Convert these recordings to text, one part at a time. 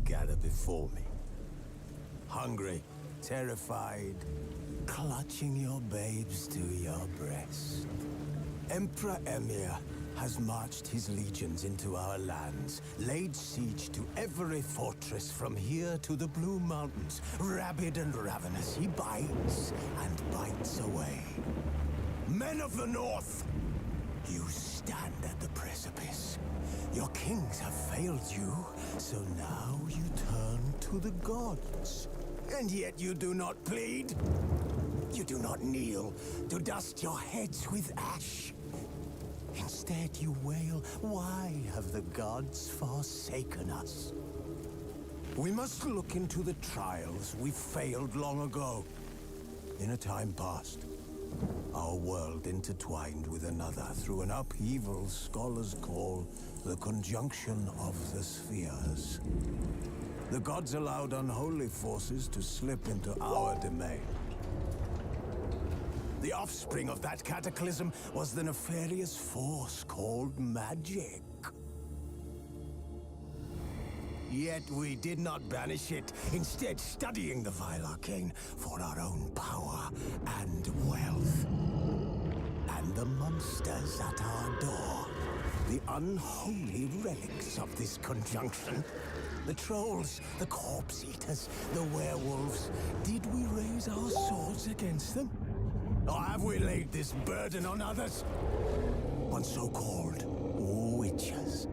gather before me. Hungry, terrified, clutching your babes to your breast. Emperor Emir has marched his legions into our lands, laid siege to every fortress from here to the Blue Mountains. Rabid and ravenous, he bites and bites away. Men of the North, you stand at the precipice. Your kings have failed you, so now you turn to the gods. And yet you do not plead. You do not kneel to dust your heads with ash. Instead you wail, why have the gods forsaken us? We must look into the trials we failed long ago. In a time past, our world intertwined with another through an upheaval scholars call the conjunction of the spheres. The gods allowed unholy forces to slip into our domain. The offspring of that cataclysm was the nefarious force called magic. Yet we did not banish it, instead studying the vile arcane for our own power and wealth. And the monsters at our door, the unholy relics of this conjunction. The trolls, the corpse eaters, the werewolves. Did we raise our swords against them? Or have we laid this burden on others? On so-called witches.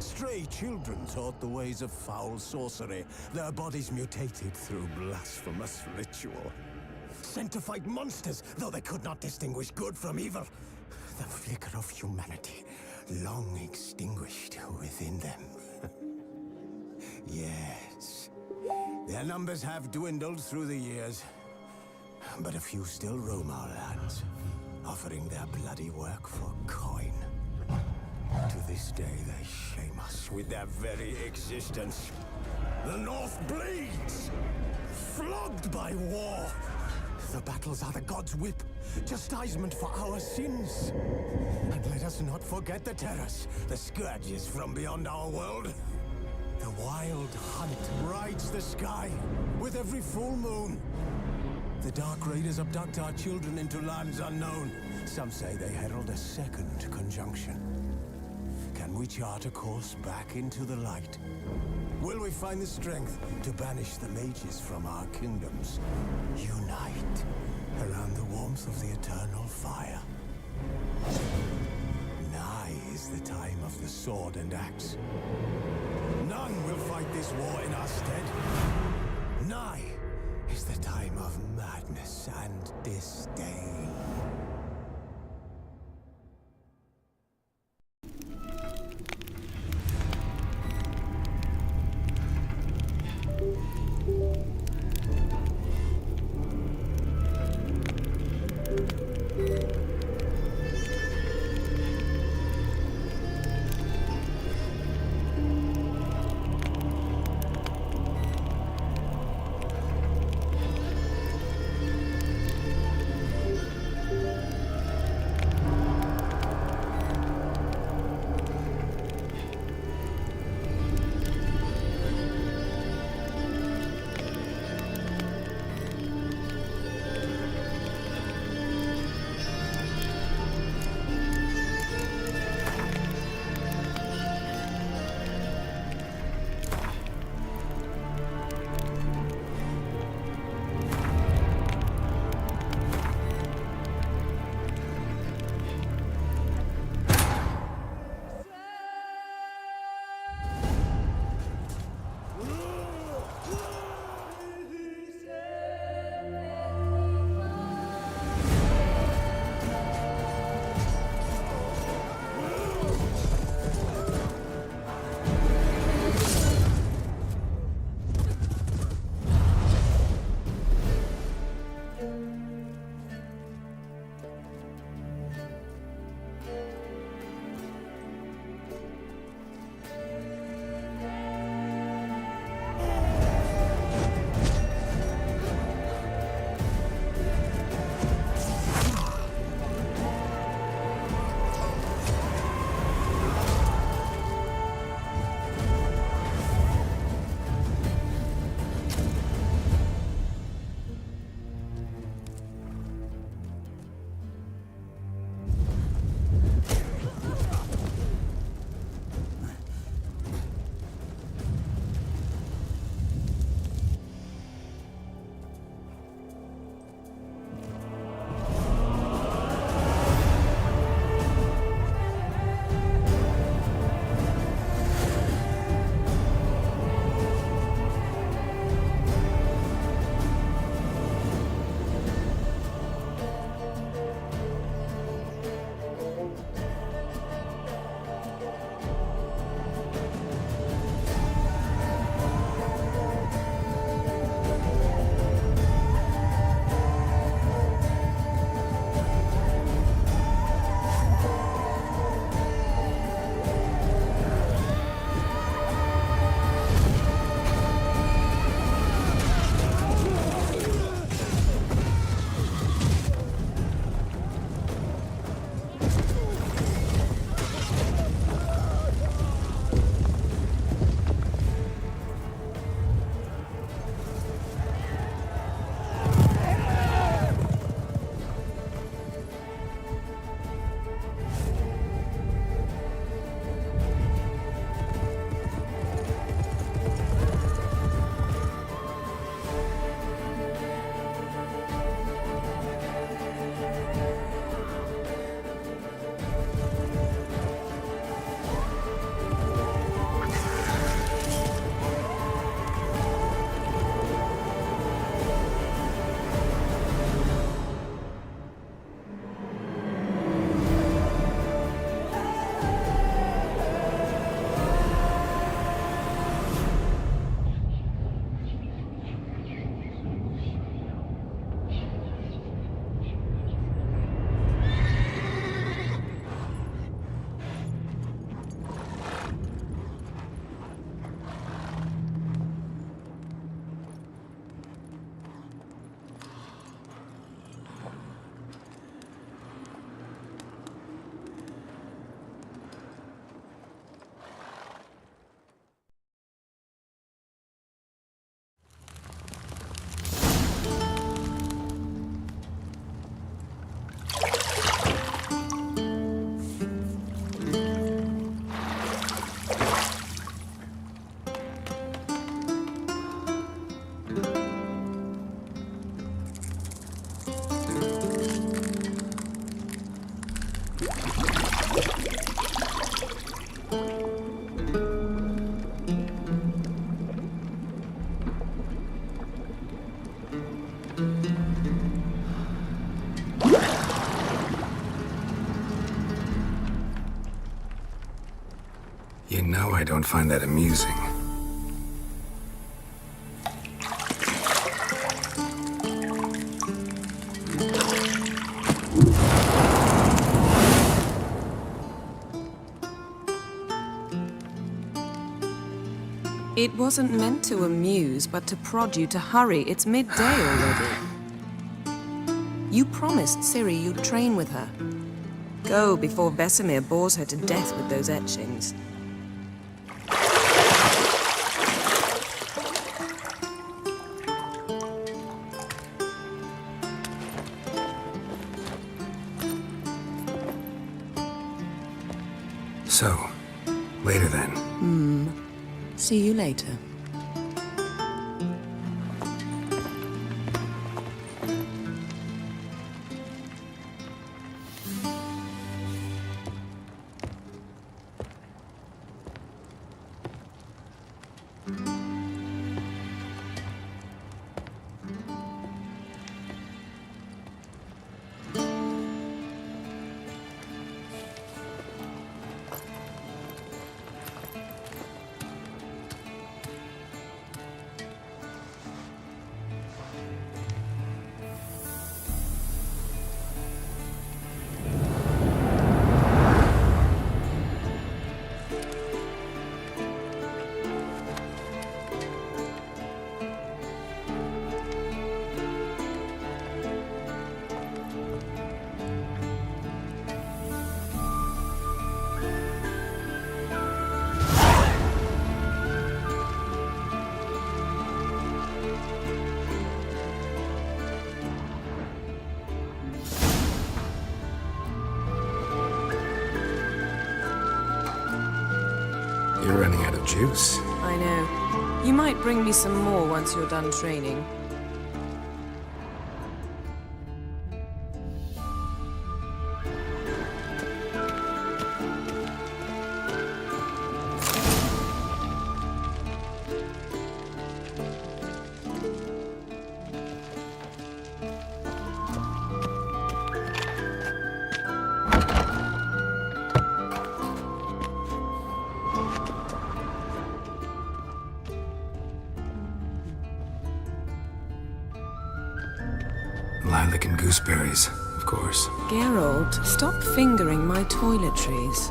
Stray children taught the ways of foul sorcery, their bodies mutated through blasphemous ritual. Sent to fight monsters, though they could not distinguish good from evil. The flicker of humanity, long extinguished within them. Yes, their numbers have dwindled through the years. But a few still roam our lands, offering their bloody work for coin. To this day, they shame us with their very existence. The North bleeds, flogged by war. The battles are the gods' whip, chastisement for our sins. And let us not forget the terrors, the scourges from beyond our world. The wild hunt rides the sky with every full moon. The Dark Raiders abduct our children into lands unknown. Some say they herald a second conjunction. Can we chart a course back into the light? Will we find the strength to banish the mages from our kingdoms? Unite around the warmth of the eternal fire. Nigh is the time of the sword and axe. None will fight this war in our stead. Nigh is the time of madness and disdain. You know I don't find that amusing. It wasn't meant to amuse, but to prod you to hurry. It's midday already. You promised Ciri you'd train with her. Go before Vesemir bores her to death with those etchings. So, later then. See you later. You're running out of juice. I know. You might bring me some more once you're done training. Lilac and gooseberries, of course. Geralt, stop fingering my toiletries.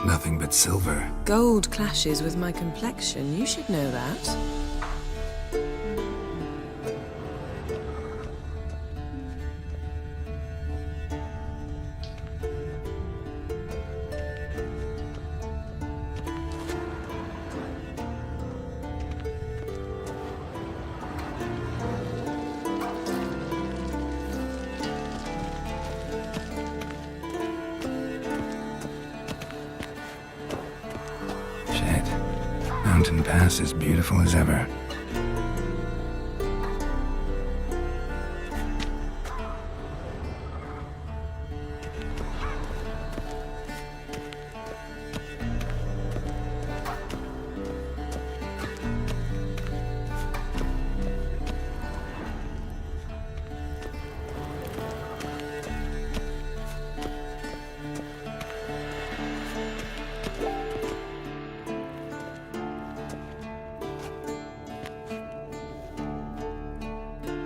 Nothing but silver. Gold clashes with my complexion. You should know that. Shit. Mountain Pass is beautiful as ever.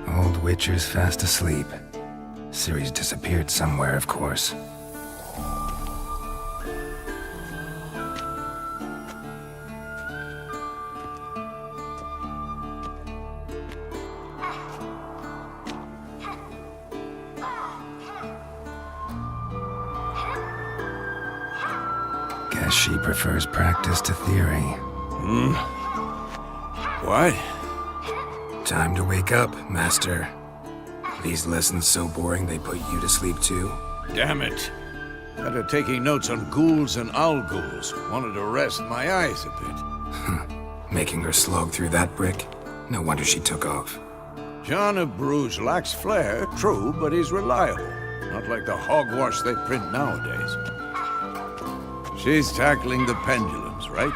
Old Witcher's fast asleep. Ciri's disappeared somewhere, of course. Guess she prefers practice to theory. What? Time to wake up, Master. These lessons so boring they put you to sleep too? Damn it. After taking notes on ghouls and owl ghouls, wanted to rest my eyes a bit. Making her slog through that brick? No wonder she took off. John of Bruges lacks flair, true, but he's reliable. Not like the hogwash they print nowadays. She's tackling the pendulums, right?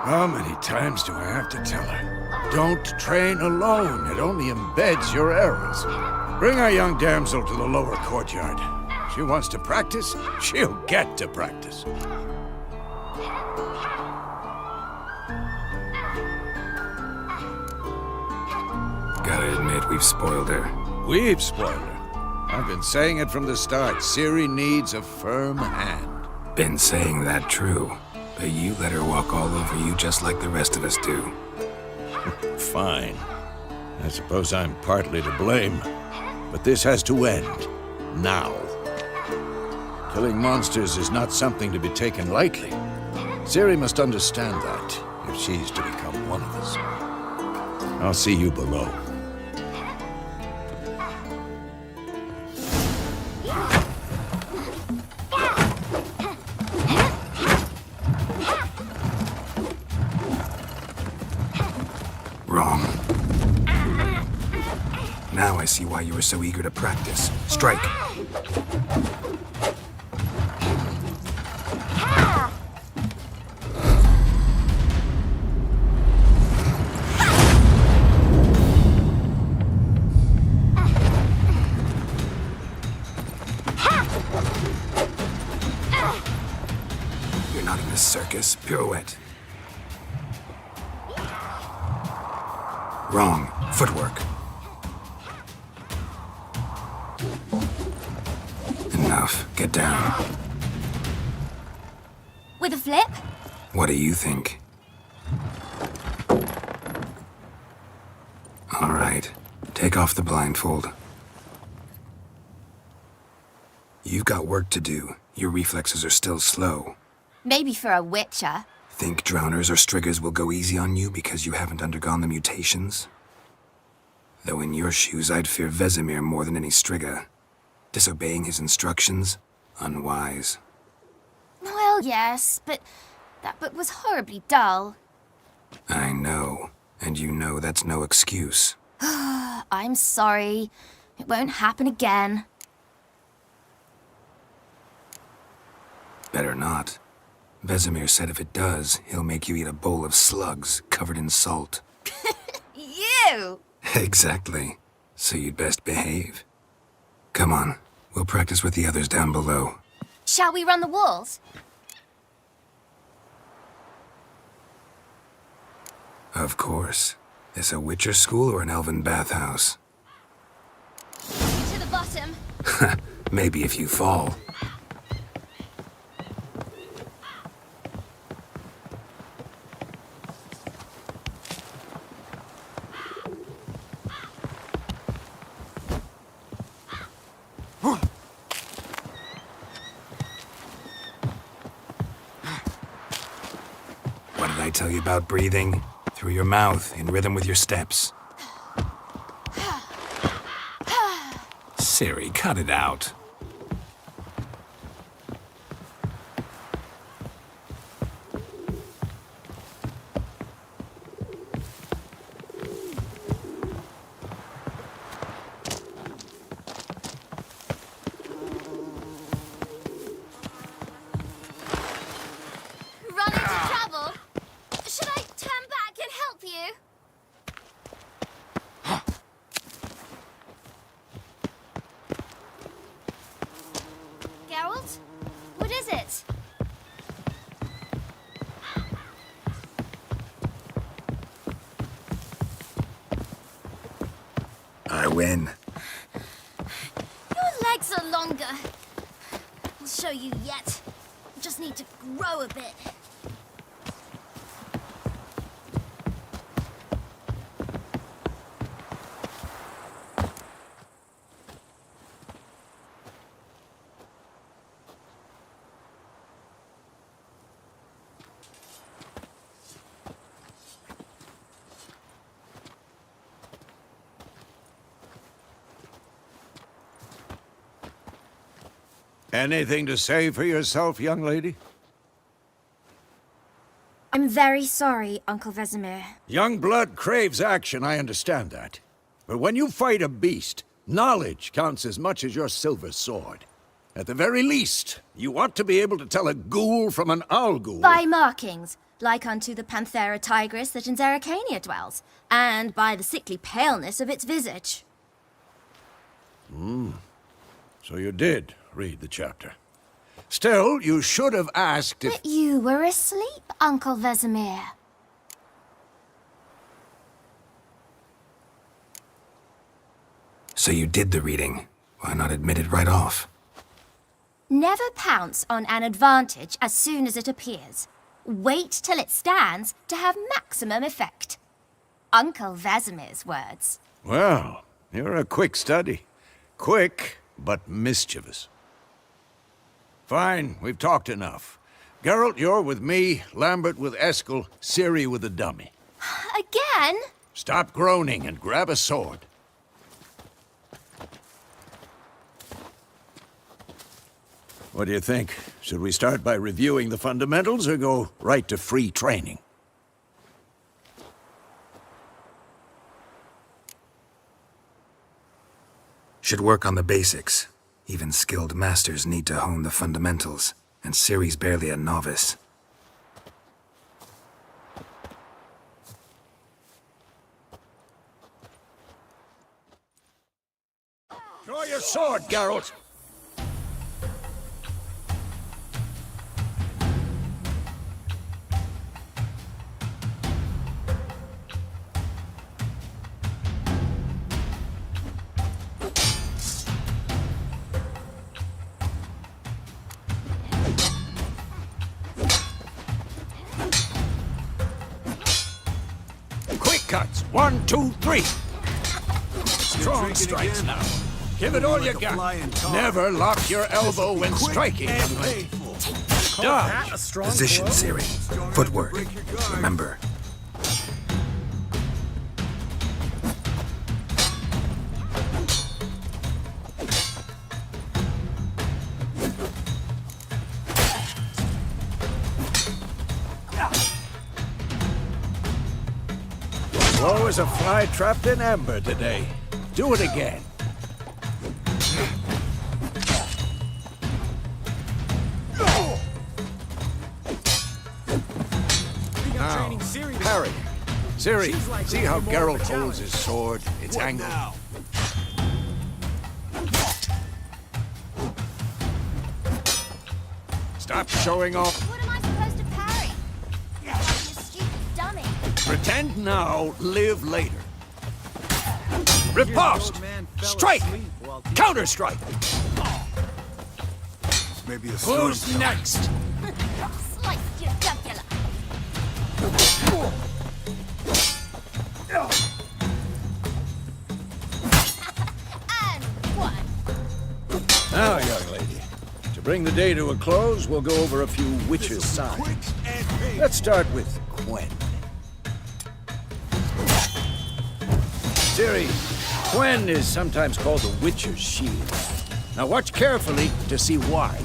How many times do I have to tell her? Don't train alone. It only embeds your errors. Bring our young damsel to the lower courtyard. She wants to practice, she'll get to practice. Gotta admit, we've spoiled her. We've spoiled her. I've been saying it from the start. Ciri needs a firm hand. Been saying that true, but you let her walk all over you just like the rest of us do. Fine. I suppose I'm partly to blame. But this has to end. Now. Killing monsters is not something to be taken lightly. Ciri must understand that, if she's to become one of us. I'll see you below. Wrong. Now I see why you were so eager to practice. Strike. You're not in a circus. Pirouette. Wrong. Footwork. Enough. Get down. With a flip? What do you think? All right. Take off the blindfold. You've got work to do. Your reflexes are still slow. Maybe for a witcher. Think drowners or striggers will go easy on you because you haven't undergone the mutations? Though in your shoes, I'd fear Vesemir more than any strigger. Disobeying his instructions? Unwise. Well, yes, but that book was horribly dull. I know. And you know that's no excuse. I'm sorry. It won't happen again. Better not. Vesemir said if it does, he'll make you eat a bowl of slugs covered in salt. You! Exactly. So you'd best behave. Come on. We'll practice with the others down below. Shall we run the walls? Of course. This a Witcher school or an elven bathhouse? To the bottom. Maybe if you fall. What did I tell you about breathing? Through your mouth, in rhythm with your steps. Ciri, cut it out. Run into trouble? Should I turn back and help you? Geralt? What is it? I win. Your legs are longer. I'll show you yet. Just need to grow a bit. Anything to say for yourself, young lady? I'm very sorry, Uncle Vesemir. Young blood craves action, I understand that. But when you fight a beast, knowledge counts as much as your silver sword. At the very least, you ought to be able to tell a ghoul from an owl ghoul. By markings, like unto the Panthera tigris that in Zerrikania dwells, and by the sickly paleness of its visage. So you did read the chapter. Still, you should have asked if... But you were asleep, Uncle Vesemir. So you did the reading. Why not admit it right off? Never pounce on an advantage as soon as it appears. Wait till it stands to have maximum effect. Uncle Vesemir's words. Well, you're a quick study. Quick, but mischievous. Fine, we've talked enough. Geralt, you're with me, Lambert with Eskel, Ciri with the dummy. Again? Stop groaning and grab a sword. What do you think? Should we start by reviewing the fundamentals or go right to free training? Should work on the basics. Even skilled masters need to hone the fundamentals, and Ciri's barely a novice. Draw your sword, Geralt! Quick cuts! 1, 2, 3! Strong drinking strikes again? now. Give it all you Like a got. flying car. Never lock your elbow when striking. And painful. Dodge. Position, Ciri. Footwork. Remember. Slow as a fly trapped in amber today. Do it again. Now, parry. Ciri, see how Geralt holds his sword? It's angled. Now. Stop showing off. What am I supposed to parry? You stupid dummy. Pretend now, live later. Riposte! Strike! Counter-strike! Maybe a storm Who's coming. next? Slice your jugular. And one. Now, young lady, to bring the day to a close, we'll go over a few witches' signs. Quick and painful. Let's start with Quen. Ciri, Quen is sometimes called the Witcher's Shield. Now watch carefully to see why.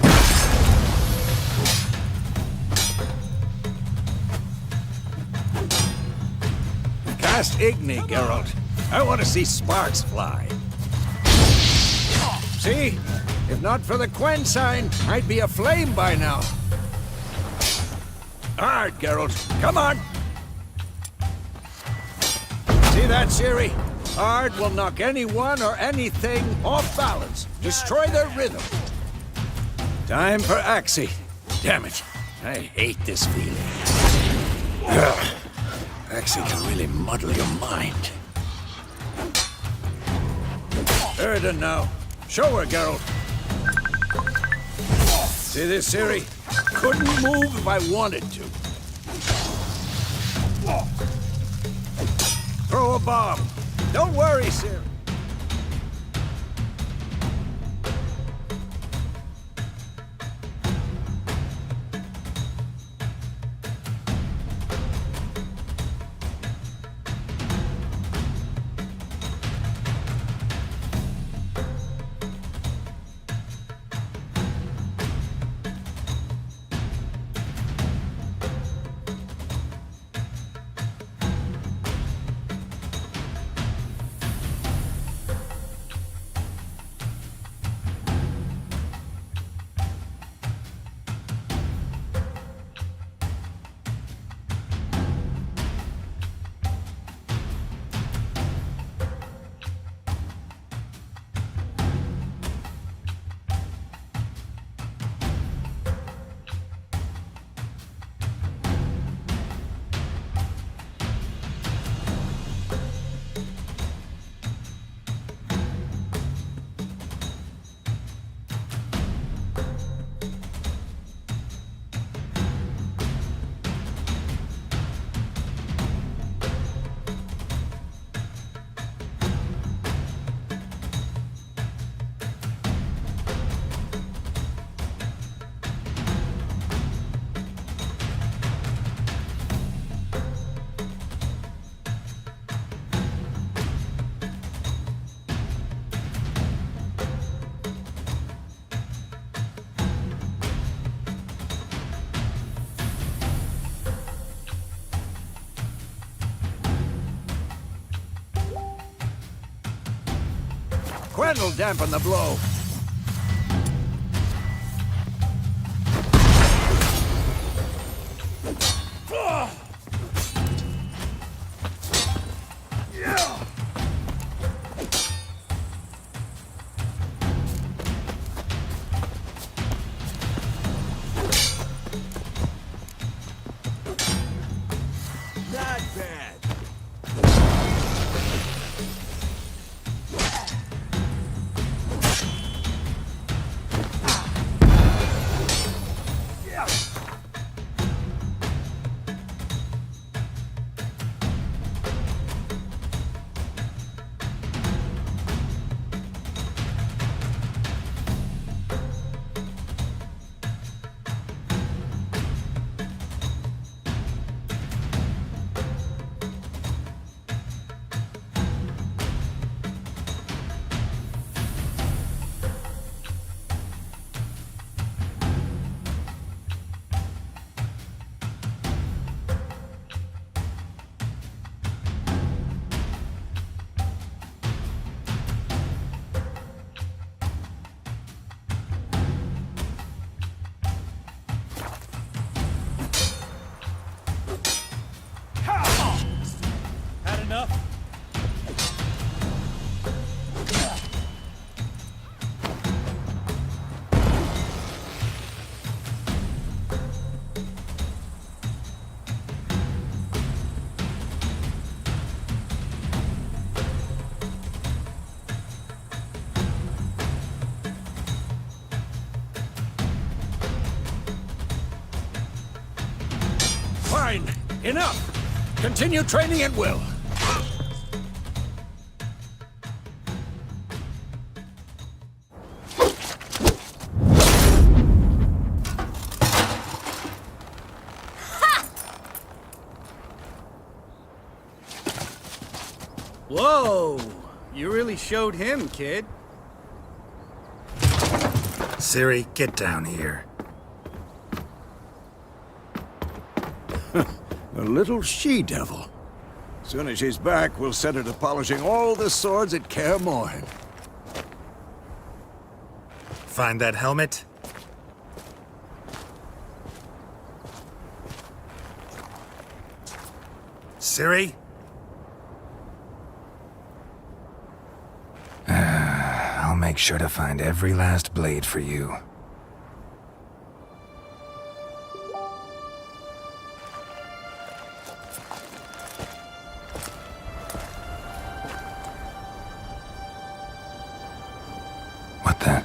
Cast Igni, Geralt. I want to see sparks fly. See? If not for the Quen sign, I'd be aflame by now. Hard, Geralt. Come on! See that, Ciri? Hard will knock anyone or anything off balance. Destroy their rhythm. Time for Axii. Damn it. I hate this feeling. Ugh. Axii can really muddle your mind. Erden now. Show her, Geralt. See this, Ciri? Couldn't move if I wanted to. Throw a bomb. Don't worry, Ciri. Quen will dampen the blow. Not bad. Had enough? Fine. Enough. Continue training at will. Whoa! You really showed him, kid. Ciri, get down here. A little she-devil. Soon as she's back, we'll set her to polishing all the swords at Kaer Morhen. Find that helmet? Ciri? I'll make sure to find every last blade for you. What the?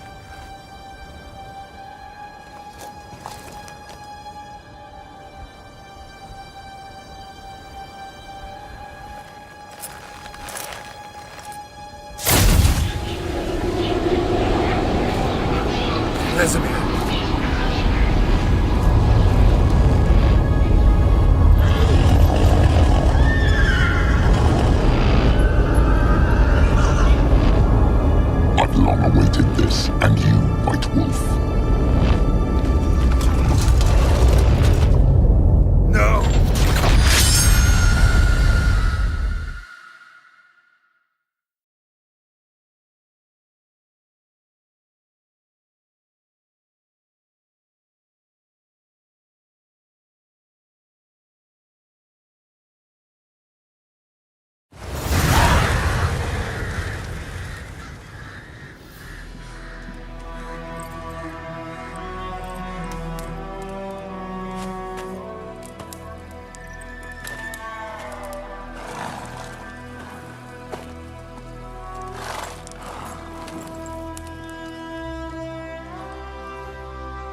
Vesemir. I've long awaited this, and you, White Wolf. No!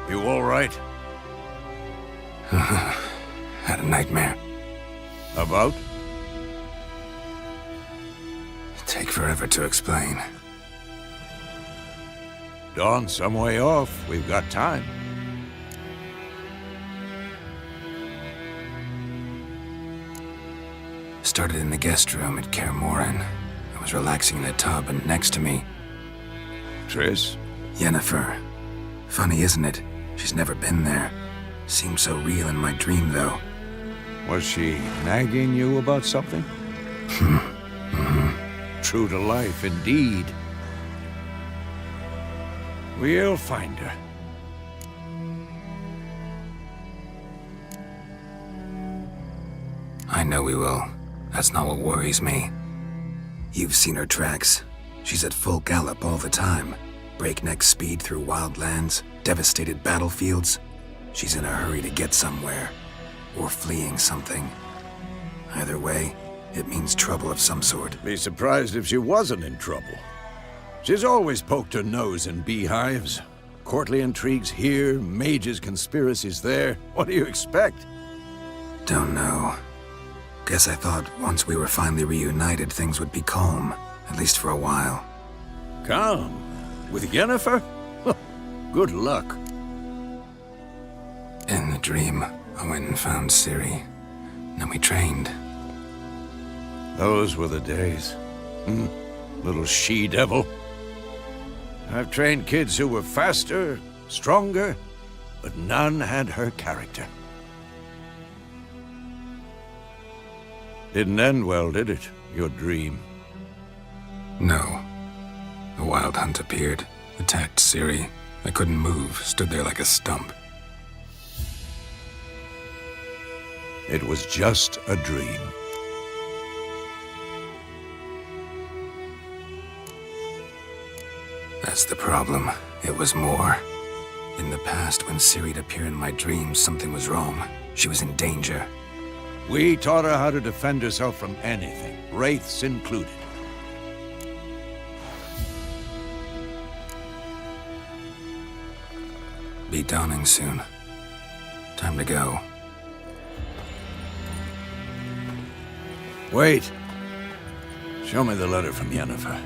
You all right? Had a nightmare. About? Take forever to explain. Dawn's some way off. We've got time. Started in the guest room at Kaer Morhen. I was relaxing in a tub, and next to me, Triss? Yennefer. Funny, isn't it? She's never been there. Seemed so real in my dream, though. Was she nagging you about something? True to life, indeed. We'll find her. I know we will. That's not what worries me. You've seen her tracks. She's at full gallop all the time. Breakneck speed through wildlands, devastated battlefields. She's in a hurry to get somewhere. Or fleeing something. Either way, it means trouble of some sort. Be surprised if she wasn't in trouble. She's always poked her nose in beehives. Courtly intrigues here, mages' conspiracies there. What do you expect? Don't know. Guess I thought once we were finally reunited, things would be calm. At least for a while. Calm? With Yennefer? Good luck. In the dream, I went and found Ciri. Then we trained. Those were the days. Little she-devil. I've trained kids who were faster, stronger, but none had her character. Didn't end well, did it? Your dream? No. The Wild Hunt appeared, attacked Ciri. I couldn't move, stood there like a stump. It was just a dream. That's the problem. It was more. In the past, when Ciri'd appear in my dreams, something was wrong. She was in danger. We taught her how to defend herself from anything, wraiths included. Be dawning soon. Time to go. Wait. Show me the letter from Yennefer.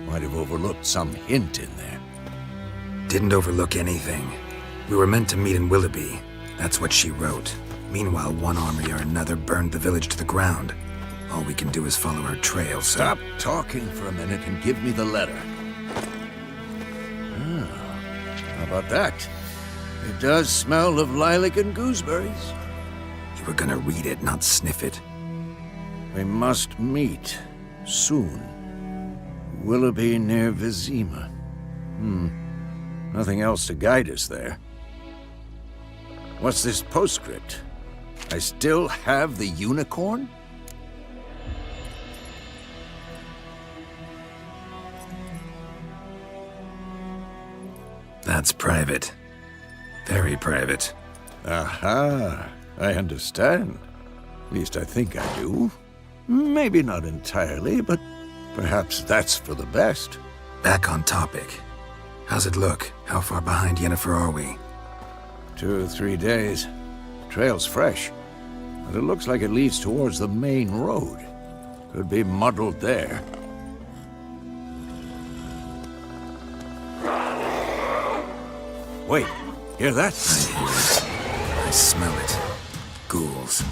Might have overlooked some hint in there. Didn't overlook anything. We were meant to meet in Willoughby. That's what she wrote. Meanwhile, one army or another burned the village to the ground. All we can do is follow her trail, so... Stop talking for a minute and give me the letter. How about that? It does smell of lilac and gooseberries. You were gonna read it, not sniff it. We must meet. Soon. Willoughby near Vizima. Nothing else to guide us there. What's this postscript? I still have the unicorn? That's private. Very private. Aha, I understand. At least I think I do. Maybe not entirely, but perhaps that's for the best. Back on topic. How's it look? How far behind Yennefer are we? 2 or 3 days. Trail's fresh, but it looks like it leads towards the main road. Could be muddled there. Wait, hear that? I hear it. I smell it. Ghouls.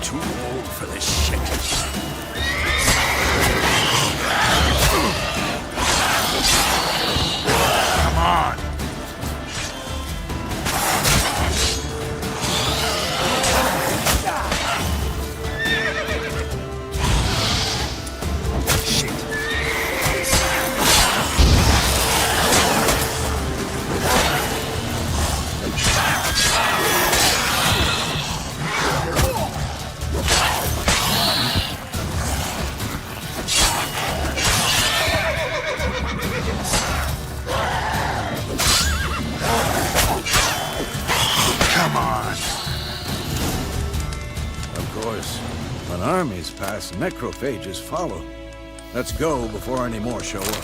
Too old for this shit. Come on. When armies pass, necrophages follow. Let's go before any more show up.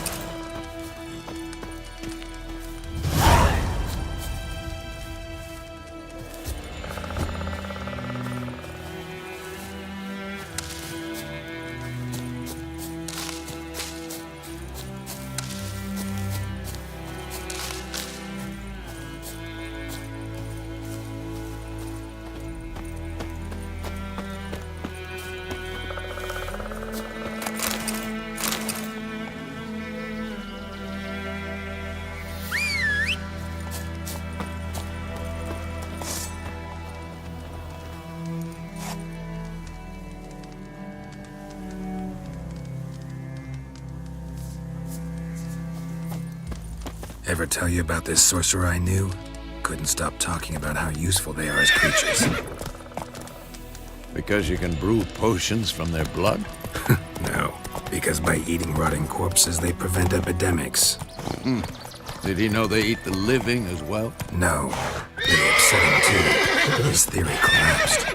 Ever tell you about this sorcerer I knew? Couldn't stop talking about how useful they are as creatures. Because you can brew potions from their blood? No, because by eating rotting corpses, they prevent epidemics. Did he know they eat the living as well? No, they upset him too. His theory collapsed.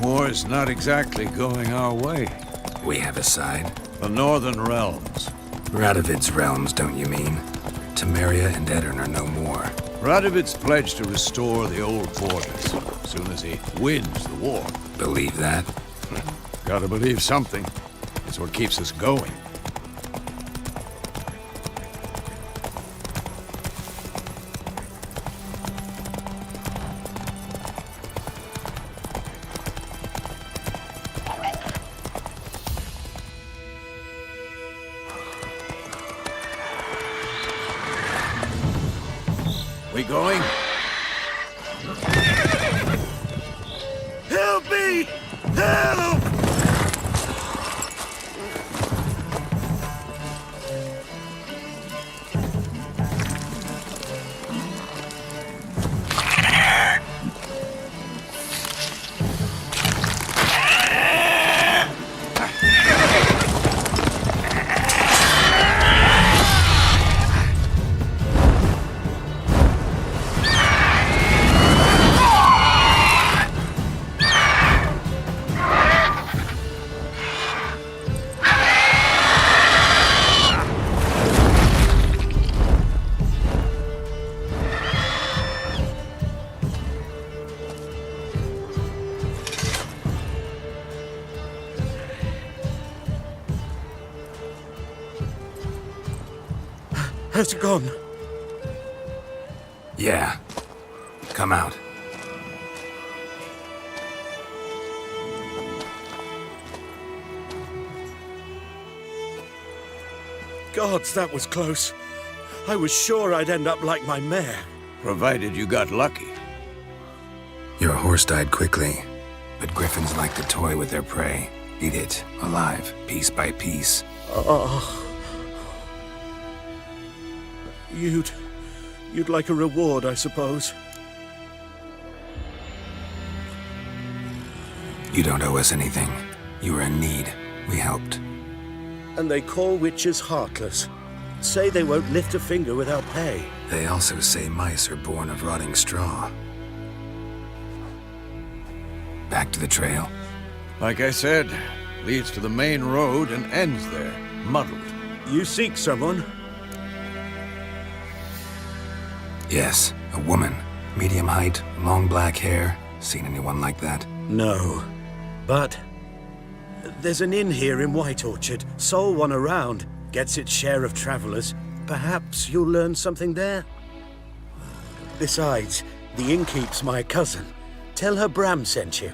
War's not exactly going our way. We have a side. The Northern Realms. Radovid's realms, don't you mean? Temeria and Edirn are no more. Radovid's pledged to restore the old borders as soon as he wins the war. Believe that? Gotta believe something. It's what keeps us going. We going? Help me! Help! Has it gone? Yeah. Come out. Gods, that was close. I was sure I'd end up like my mare. Provided you got lucky. Your horse died quickly, but griffins like to toy with their prey. Eat it, alive, piece by piece. You'd like a reward, I suppose. You don't owe us anything. You were in need. We helped. And they call witches heartless. Say they won't lift a finger without pay. They also say mice are born of rotting straw. Back to the trail. Like I said, leads to the main road and ends there, muddled. You seek someone? Yes, a woman. Medium height, long black hair. Seen anyone like that? No. But there's an inn here in White Orchard. Sole one around. Gets its share of travelers. Perhaps you'll learn something there? Besides, the innkeep's my cousin. Tell her Bram sent you.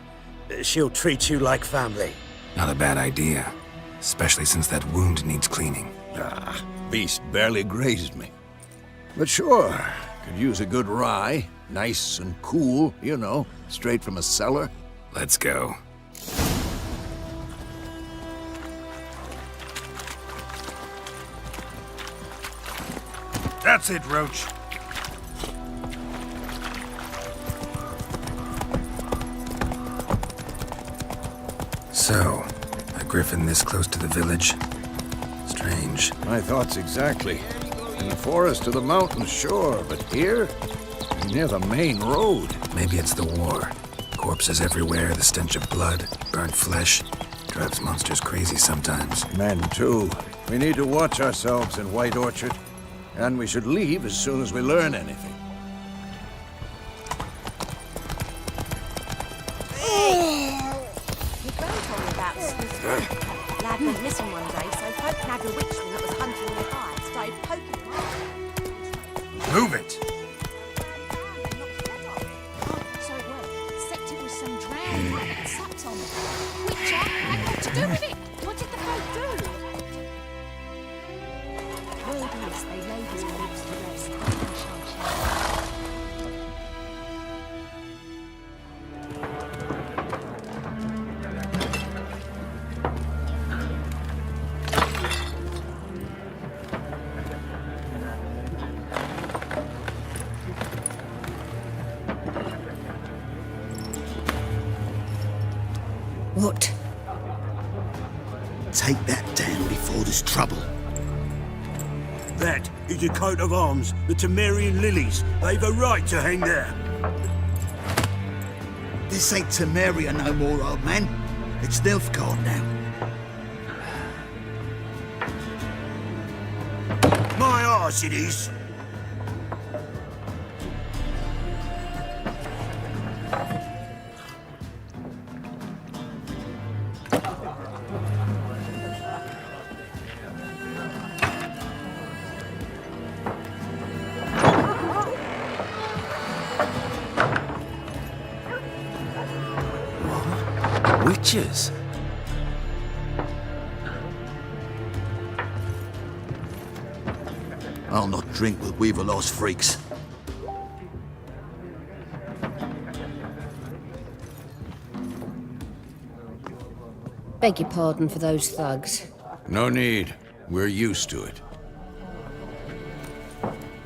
She'll treat you like family. Not a bad idea. Especially since that wound needs cleaning. Beast barely grazed me. But sure, could use a good rye. Nice and cool, you know, straight from a cellar. Let's go. That's it, Roach. So, a griffin this close to the village? Strange. My thoughts exactly. In the forest to the mountains, sure, but here? Near the main road. Maybe it's the war. Corpses everywhere, the stench of blood, burnt flesh. Drives monsters crazy sometimes. Men, too. We need to watch ourselves in White Orchard. And we should leave as soon as we learn anything. Your girl told me about Swiss. Lad went missing one day, so folk nagged a witchman that was hunting the hide, started poking him up. Move it! So it worked. Except it was some drowned man that sucked on it. Witcher had what to do with it? What did the folk do? Word is they laid his corpse to rest in Shanshire. Take that down before there's trouble. That is a coat of arms, the Temerian lilies. They've a right to hang there. This ain't Temeria no more, old man. It's Nilfgaard now. My arse it is. Witches? I'll not drink with Weaverlaw's freaks. Beg your pardon for those thugs. No need. We're used to it.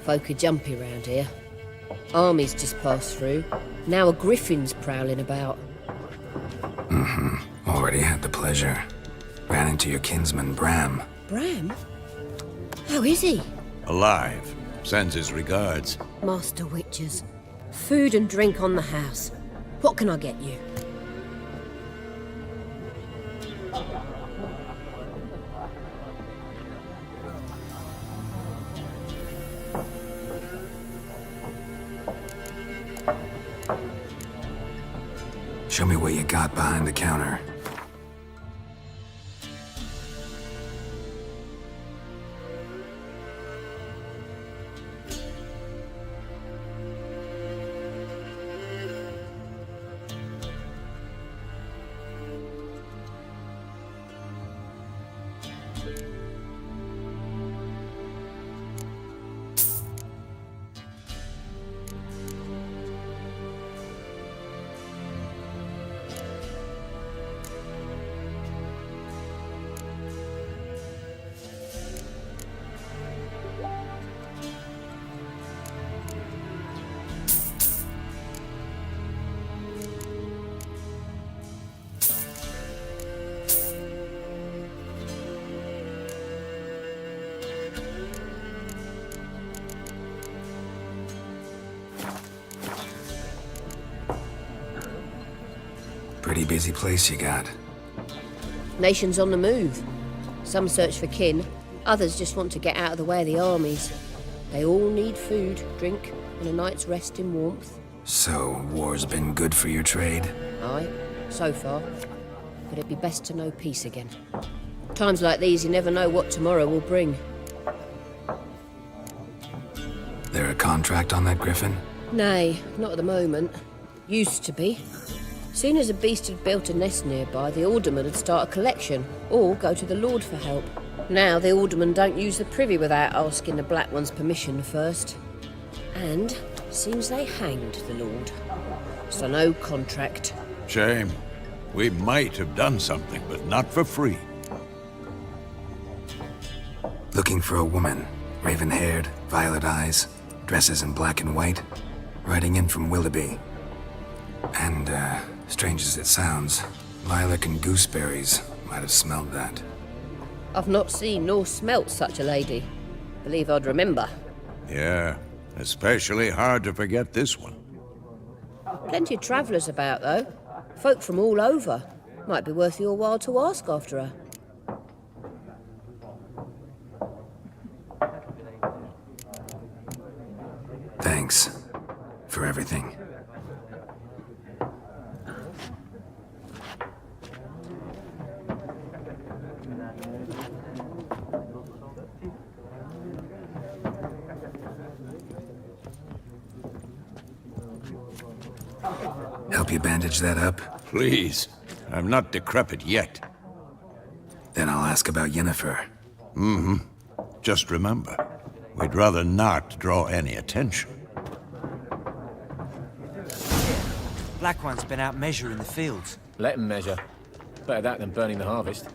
Folk are jumpy round here. Armies just passed through. Now a griffin's prowling about. Already had the pleasure. Ran into your kinsman, Bram. Bram? How is he? Alive. Sends his regards. Master Witches. Food and drink on the house. What can I get you? Show me what you got behind the counter. Pretty busy place you got. Nation's on the move. Some search for kin, others just want to get out of the way of the armies. They all need food, drink, and a night's rest in warmth. So, war's been good for your trade? Aye, so far. But it'd be best to know peace again. Times like these, you never know what tomorrow will bring. There a contract on that griffin? Nay, not at the moment. Used to be. Soon as a beast had built a nest nearby, the alderman would start a collection, or go to the Lord for help. Now the aldermen don't use the privy without asking the Black One's permission first. And seems they hanged the Lord. So no contract. Shame. We might have done something, but not for free. Looking for a woman. Raven-haired, violet eyes, dresses in black and white. Riding in from Willoughby. And, strange as it sounds, lilac and gooseberries might have smelled that. I've not seen nor smelt such a lady. Believe I'd remember. Yeah, especially hard to forget this one. Plenty of travellers about, though. Folk from all over. Might be worth your while to ask after her. Thanks for everything. Help you bandage that up? Please. I'm not decrepit yet. Then I'll ask about Yennefer. Just remember, we'd rather not draw any attention. Black One's been out measuring the fields. Let them measure. Better that than burning the harvest.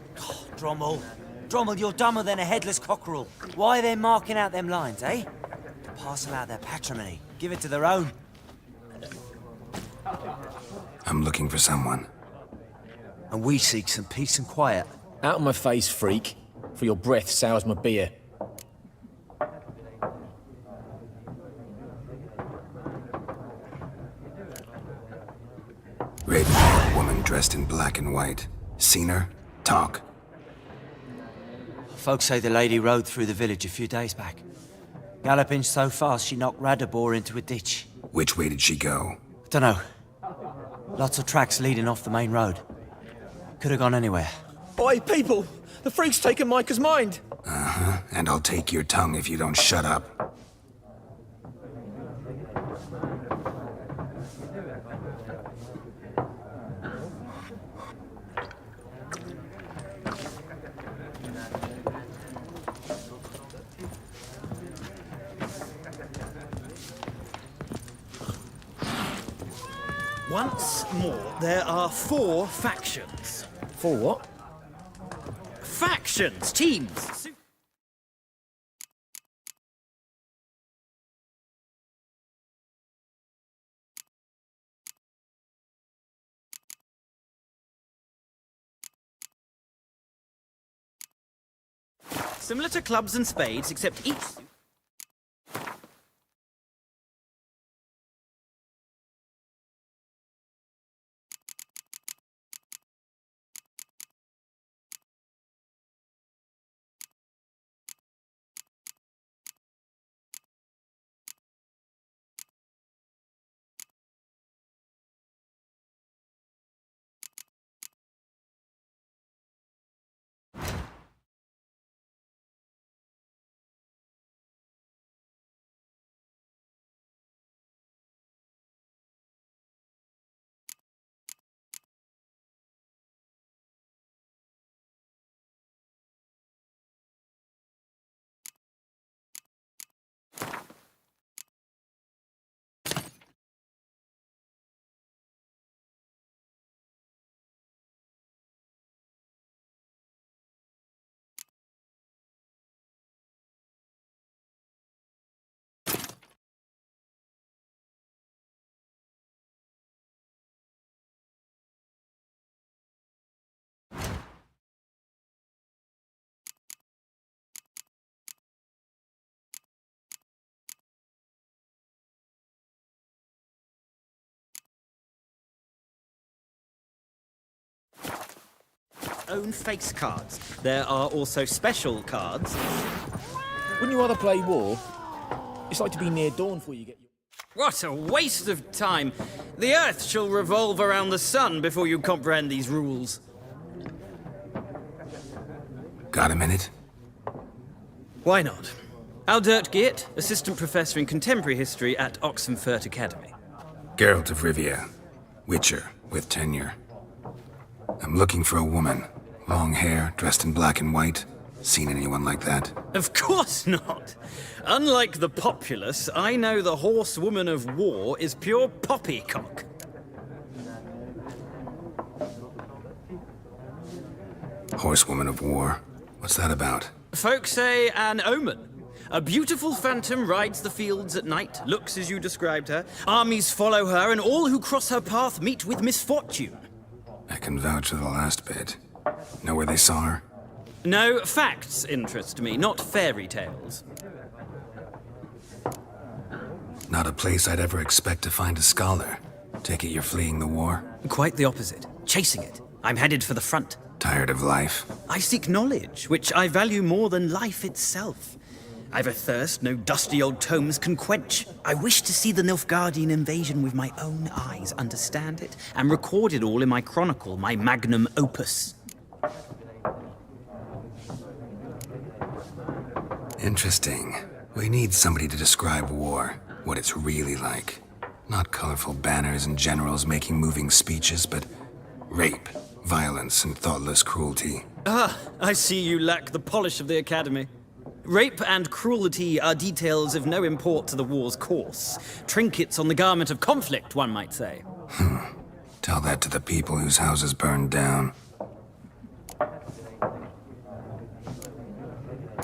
Drommel. Drommel, you're dumber than a headless cockerel. Why are they marking out them lines, eh? To parcel out their patrimony. Give it to their own. I'm looking for someone. And we seek some peace and quiet. Out of my face, freak. For your breath sours my beer. Raven-haired woman dressed in black and white. Seen her? Talk. Folks say the lady rode through the village a few days back. Galloping so fast she knocked Radabor into a ditch. Which way did she go? Dunno. Lots of tracks leading off the main road. Could have gone anywhere. Oi, people! The freak's taken Micah's mind! Uh-huh. And I'll take your tongue if you don't shut up. Once more, there are 4 factions. 4 what? Factions! Teams! Similar to clubs and spades, except each... own face cards. There are also special cards. Wouldn't you rather play war? It's like to be near dawn before you get your... What a waste of time! The Earth shall revolve around the sun before you comprehend these rules. Got a minute? Why not? Aldert Geert, Assistant Professor in Contemporary History at Oxenfurt Academy. Geralt of Rivia. Witcher, with tenure. I'm looking for a woman. Long hair, dressed in black and white. Seen anyone like that? Of course not! Unlike the populace, I know the horsewoman of war is pure poppycock. Horsewoman of war? What's that about? Folk say an omen. A beautiful phantom rides the fields at night, looks as you described her. Armies follow her, and all who cross her path meet with misfortune. I can vouch for the last bit. Know where they saw her? No, facts interest me, not fairy tales. Not a place I'd ever expect to find a scholar. Take it you're fleeing the war? Quite the opposite. Chasing it. I'm headed for the front. Tired of life? I seek knowledge, which I value more than life itself. I've a thirst no dusty old tomes can quench. I wish to see the Nilfgaardian invasion with my own eyes, understand it, and record it all in my chronicle, my magnum opus. Interesting. We need somebody to describe war, what it's really like. Not colorful banners and generals making moving speeches, but rape, violence, and thoughtless cruelty. Ah, I see you lack the polish of the Academy. Rape and cruelty are details of no import to the war's course. Trinkets on the garment of conflict, one might say. Tell that to the people whose houses burned down.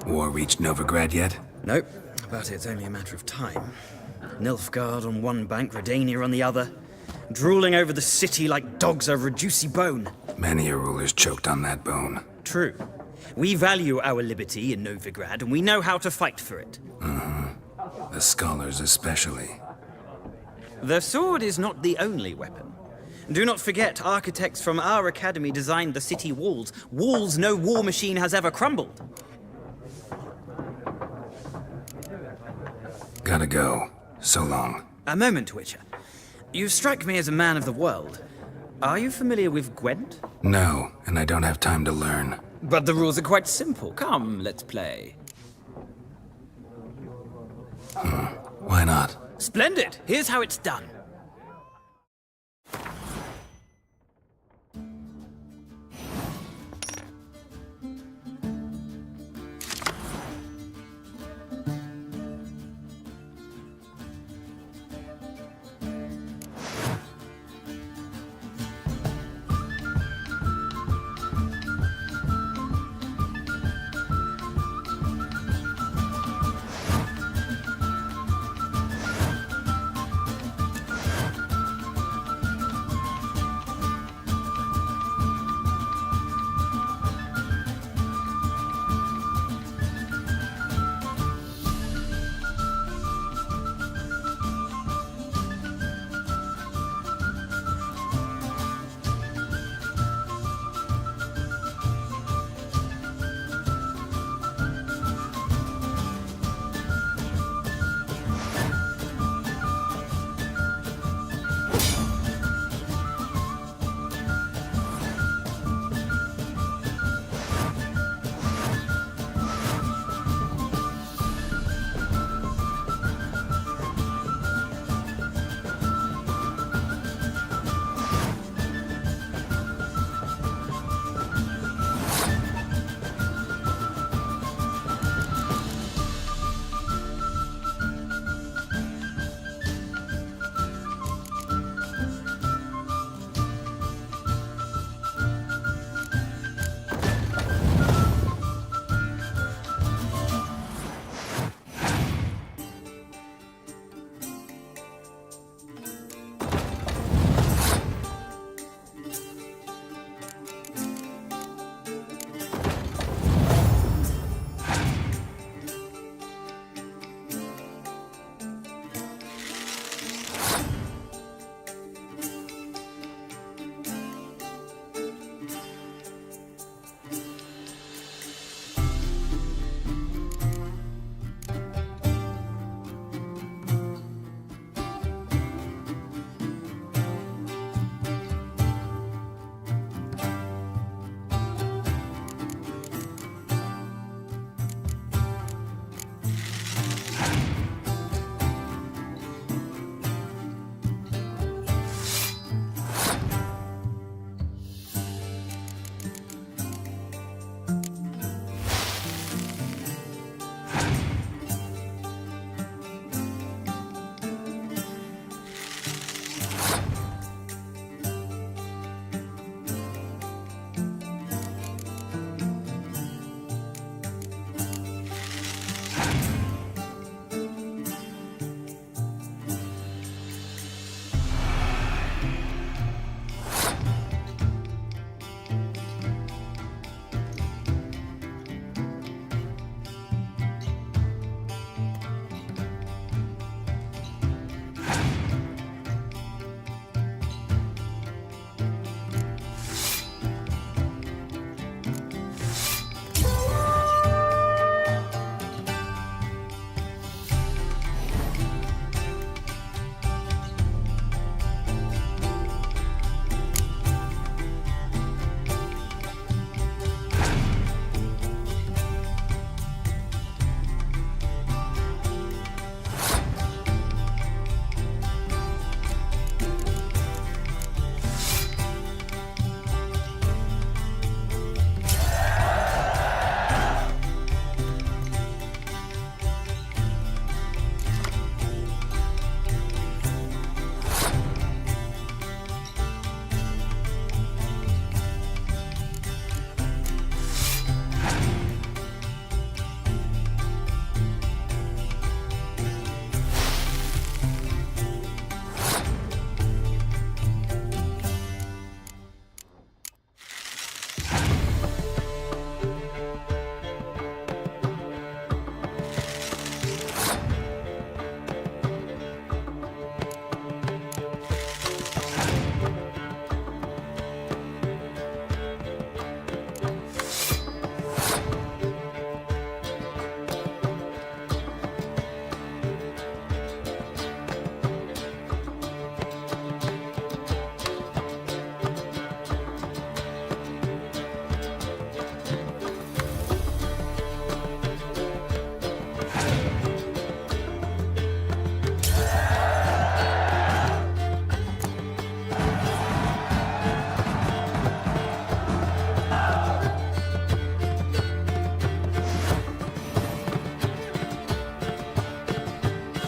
War reached Novigrad yet? Nope, but it's only a matter of time. Nilfgaard on one bank, Redania on the other. Drooling over the city like dogs over a juicy bone. Many a ruler's choked on that bone. True. We value our liberty in Novigrad, and we know how to fight for it. The scholars especially. The sword is not the only weapon. Do not forget, architects from our academy designed the city walls. Walls no war machine has ever crumbled. Gotta go. So long. A moment, Witcher. You strike me as a man of the world. Are you familiar with Gwent? No, and I don't have time to learn. But the rules are quite simple. Come, let's play. Why not? Splendid! Here's how it's done.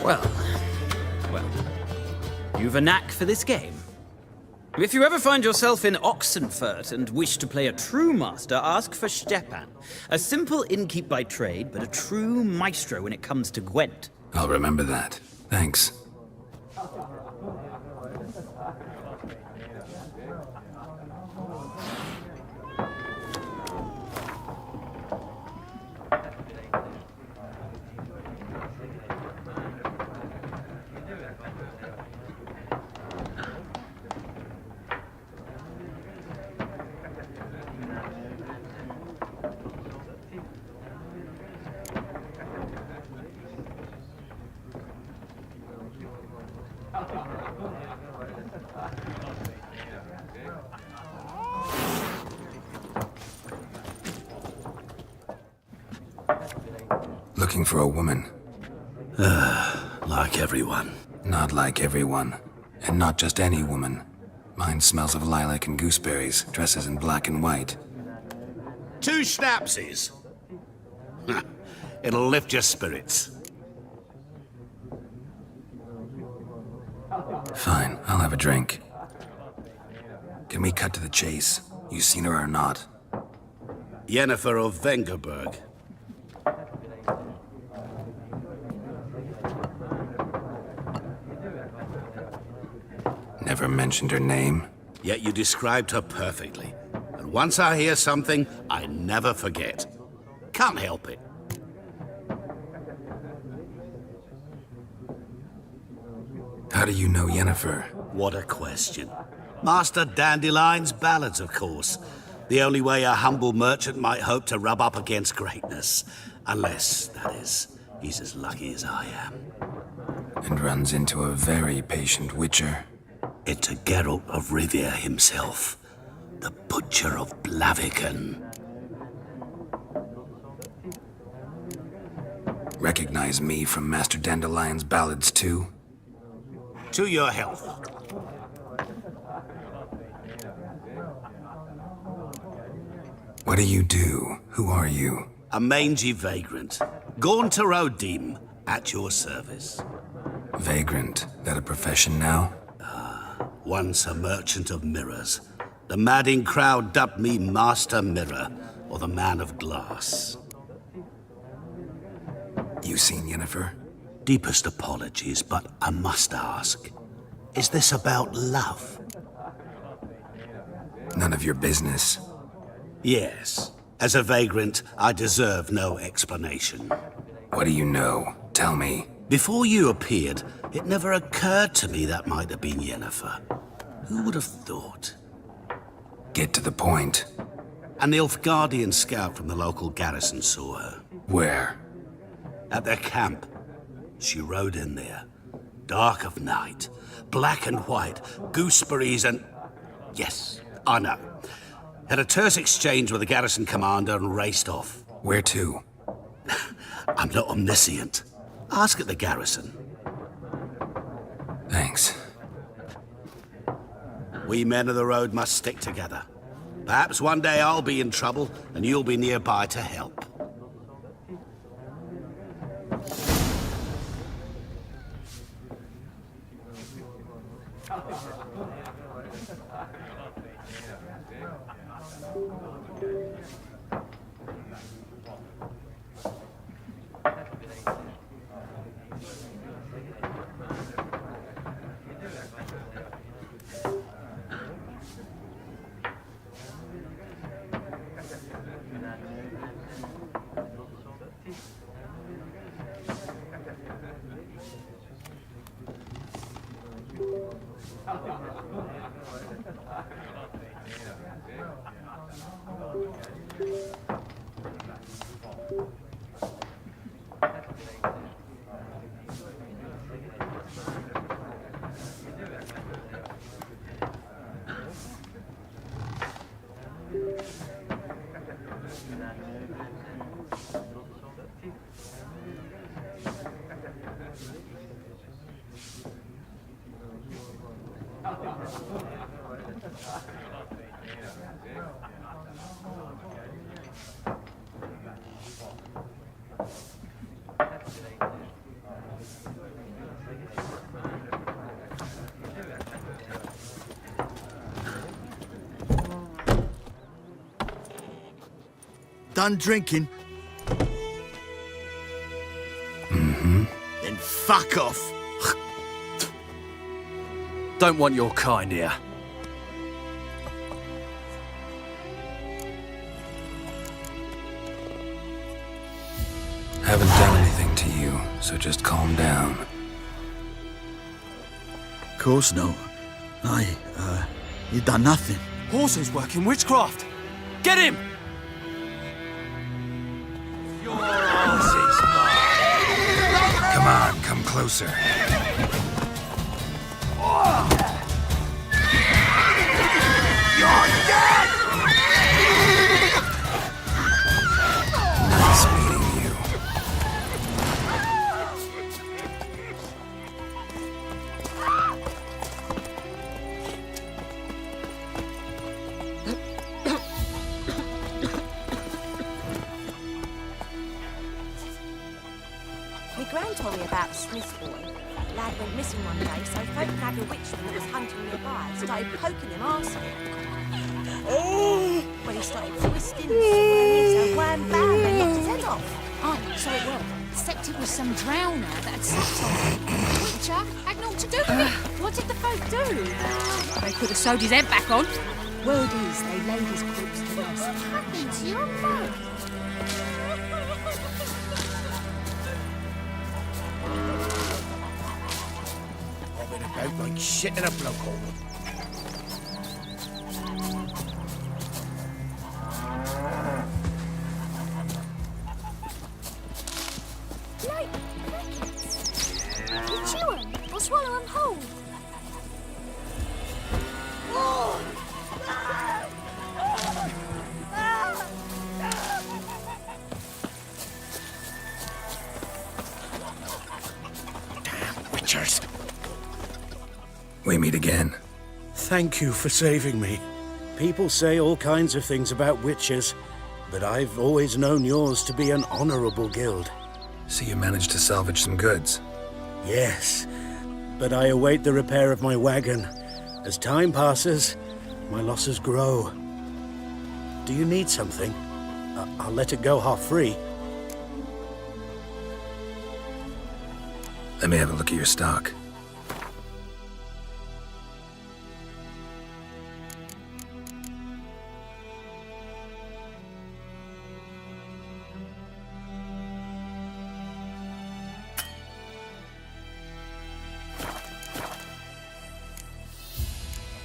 Well, you've a knack for this game. If you ever find yourself in Oxenfurt and wish to play a true master, ask for Stepan. A simple innkeep by trade, but a true maestro when it comes to Gwent. I'll remember that. Thanks. Looking for a woman. Like everyone. Not like everyone. And not just any woman. Mine smells of lilac and gooseberries, dresses in black and white. 2 schnapsies. It'll lift your spirits. Fine, I'll have a drink. Can we cut to the chase? You seen her or not? Yennefer of Vengerberg. Never mentioned her name. Yet you described her perfectly. And once I hear something, I never forget. Can't help it. How do you know Yennefer? What a question. Master Dandelion's ballads, of course. The only way a humble merchant might hope to rub up against greatness. Unless, that is, he's as lucky as I am. And runs into a very patient witcher. It's a Geralt of Rivia himself. The Butcher of Blaviken. Recognize me from Master Dandelion's ballads, too? To your health. What do you do? Who are you? A mangy vagrant. Gaunter O'Dim, at your service. Vagrant. That a profession now? Once a merchant of mirrors. The madding crowd dubbed me Master Mirror, or the Man of Glass. You seen Yennefer? Deepest apologies, but I must ask. Is this about love? None of your business. Yes. As a vagrant, I deserve no explanation. What do you know? Tell me. Before you appeared, it never occurred to me that might have been Yennefer. Who would have thought? Get to the point. An Nilfgaardian scout from the local garrison saw her. Where? At their camp. She rode in there. Dark of night. Black and white. Gooseberries and... Yes, I know. Had a terse exchange with the garrison commander and raced off. Where to? I'm not omniscient. Ask at the garrison. Thanks. We men of the road must stick together. Perhaps one day I'll be in trouble and you'll be nearby to help. Done drinking? Mm-hmm. Then fuck off. Don't want your kind here. Haven't done anything to you, so just calm down. Of course no. You done nothing. Horses working witchcraft. Get him! Your ass is mine. Come on, come closer. You're dead! Nice meeting you. My gran told me about a Smith boy. Lad went missing one day, so folk nagged a witchman that was hunting nearby started poking him arsehole. When he started twisting and swirling, so wham bam, they knocked his head off. Oh, so it was. Except it was some drowner that had sat on him. Witcher had naught to do with it. What did the folk do? They could have sewed his head back on. Word is, they laid his corpse to rest. What happened to your mate? I've been about like shit in a blowhole. Like crickets. You chew 'em or swallow 'em whole. Witchers. We meet again. Thank you for saving me. People say all kinds of things about witches, but I've always known yours to be an honorable guild. So you managed to salvage some goods? Yes, but I await the repair of my wagon. As time passes, my losses grow. Do you need something? I'll let it go half-free. Let me have a look at your stock.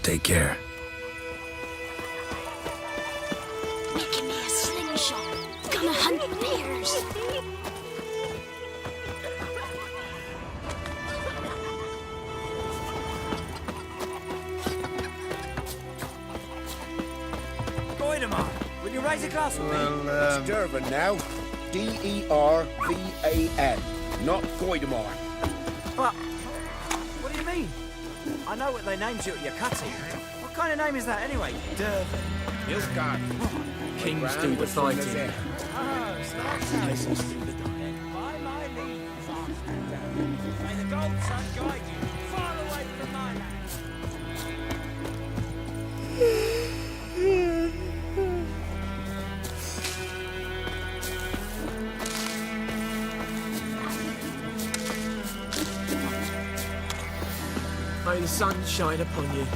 Take care. Making me a slingshot. Gonna hunt bears. Goidemar, will you raise a glass with me? It's Dervan now. D-E-R-V-A-N, not Goidemar. But, what do you mean? I know what they named you at your cutting. What kind of name is that anyway? Dervan. Nilfgaard. Kings do the fighting. Oh, start by my leave, may the gold sun guide you far away from my land. May the sun shine upon you.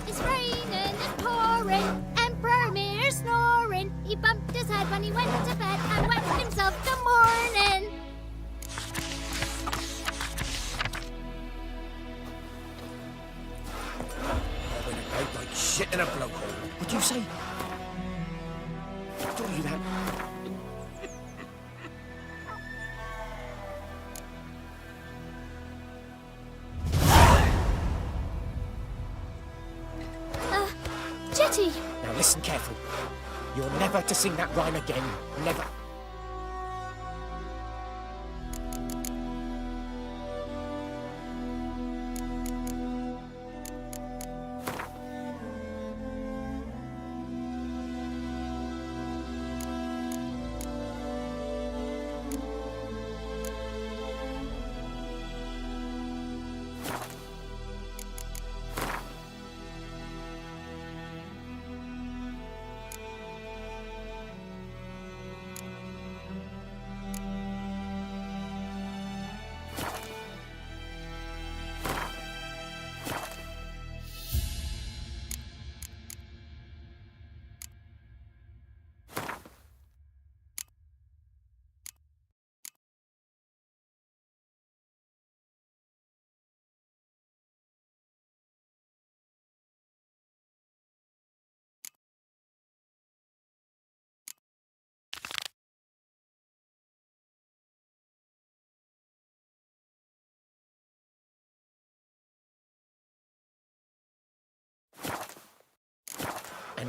It's raining, it's pouring, and Bromir's snoring. He bumped his head when he went to bed and whacked himself good morning. I've been about like shit in a blowhole. What'd you say? Don't do that. Jetty! Now listen careful. You're never to sing that rhyme again. Never.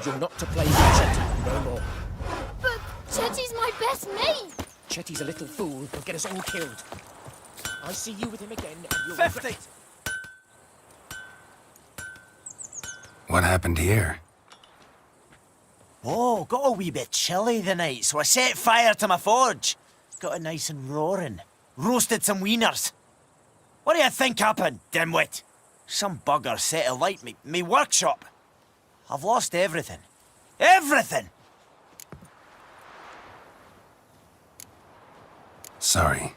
told you not to play with Chetty no more. But Chetty's my best mate. Chetty's a little fool. He'll get us all killed. I see you with him again, and you'll 50! regret it. What happened here? Oh, got a wee bit chilly the night, so I set fire to my forge. Got it nice and roaring. Roasted some wieners. What do you think happened, dimwit? Some bugger set alight me workshop. I've lost everything. Everything! Sorry.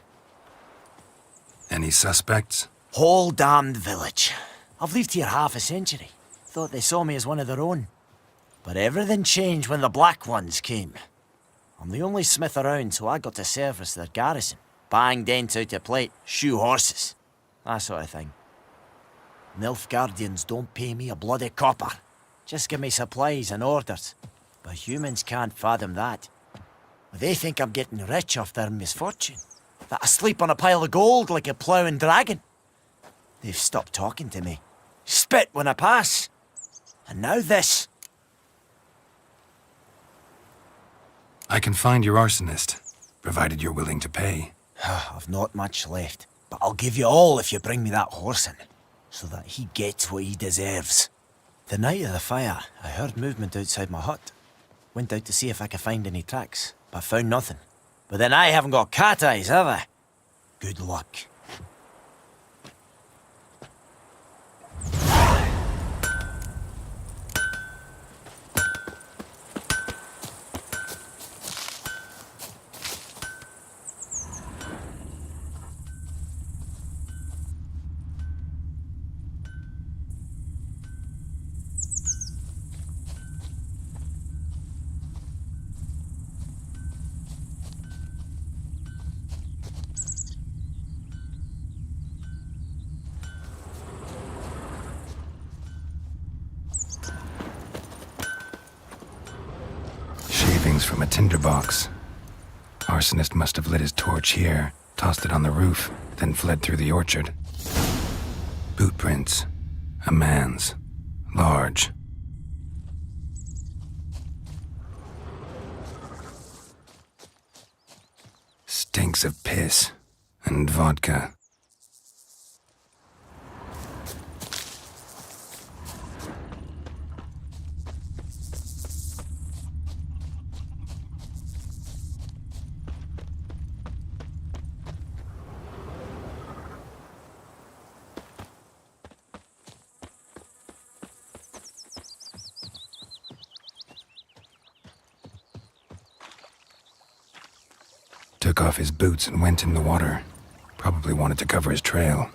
Any suspects? Whole damned village. I've lived here half a century. Thought they saw me as one of their own. But everything changed when the Black Ones came. I'm the only smith around, so I got to service their garrison. Bang dents out of plate, shoe horses. That sort of thing. Nilfgaardians don't pay me a bloody copper. Just give me supplies and orders. But humans can't fathom that. They think I'm getting rich off their misfortune. That I sleep on a pile of gold like a ploughing dragon. They've stopped talking to me. Spit when I pass. And now this. I can find your arsonist, provided you're willing to pay. I've not much left, but I'll give you all if you bring me that horse in, so that he gets what he deserves. The night of the fire, I heard movement outside my hut. Went out to see if I could find any tracks, but found nothing. But then I haven't got cat eyes, have I? Good luck. From a tinderbox. Arsonist must have lit his torch here, tossed it on the roof, then fled through the orchard. Boot prints. A man's. Large. Stinks of piss and vodka. Took off his boots and went in the water. Probably wanted to cover his trail.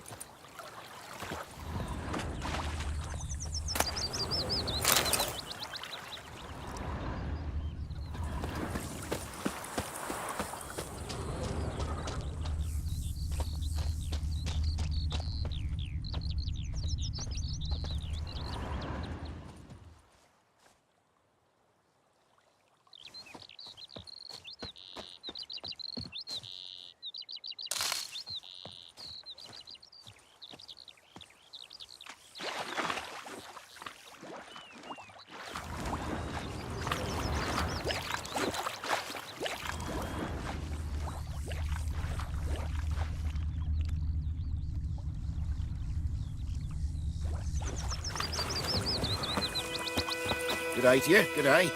Good eye to you, good eye.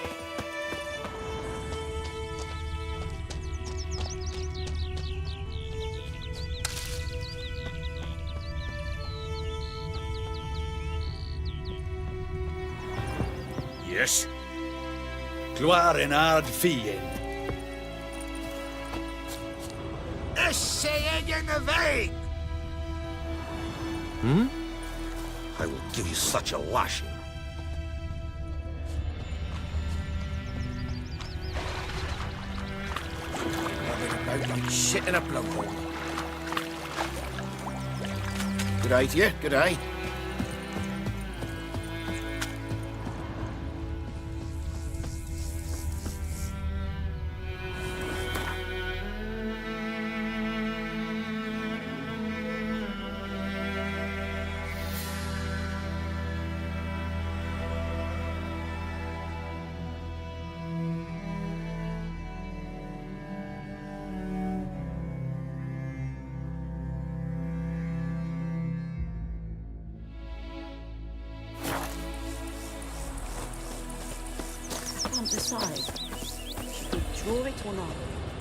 Yes. Gloire en ard fien. Essaying in the vein! I will give you such a lashing. About like shit in a blowhole. Good eye to you, good eye. decide. Should we draw it or not?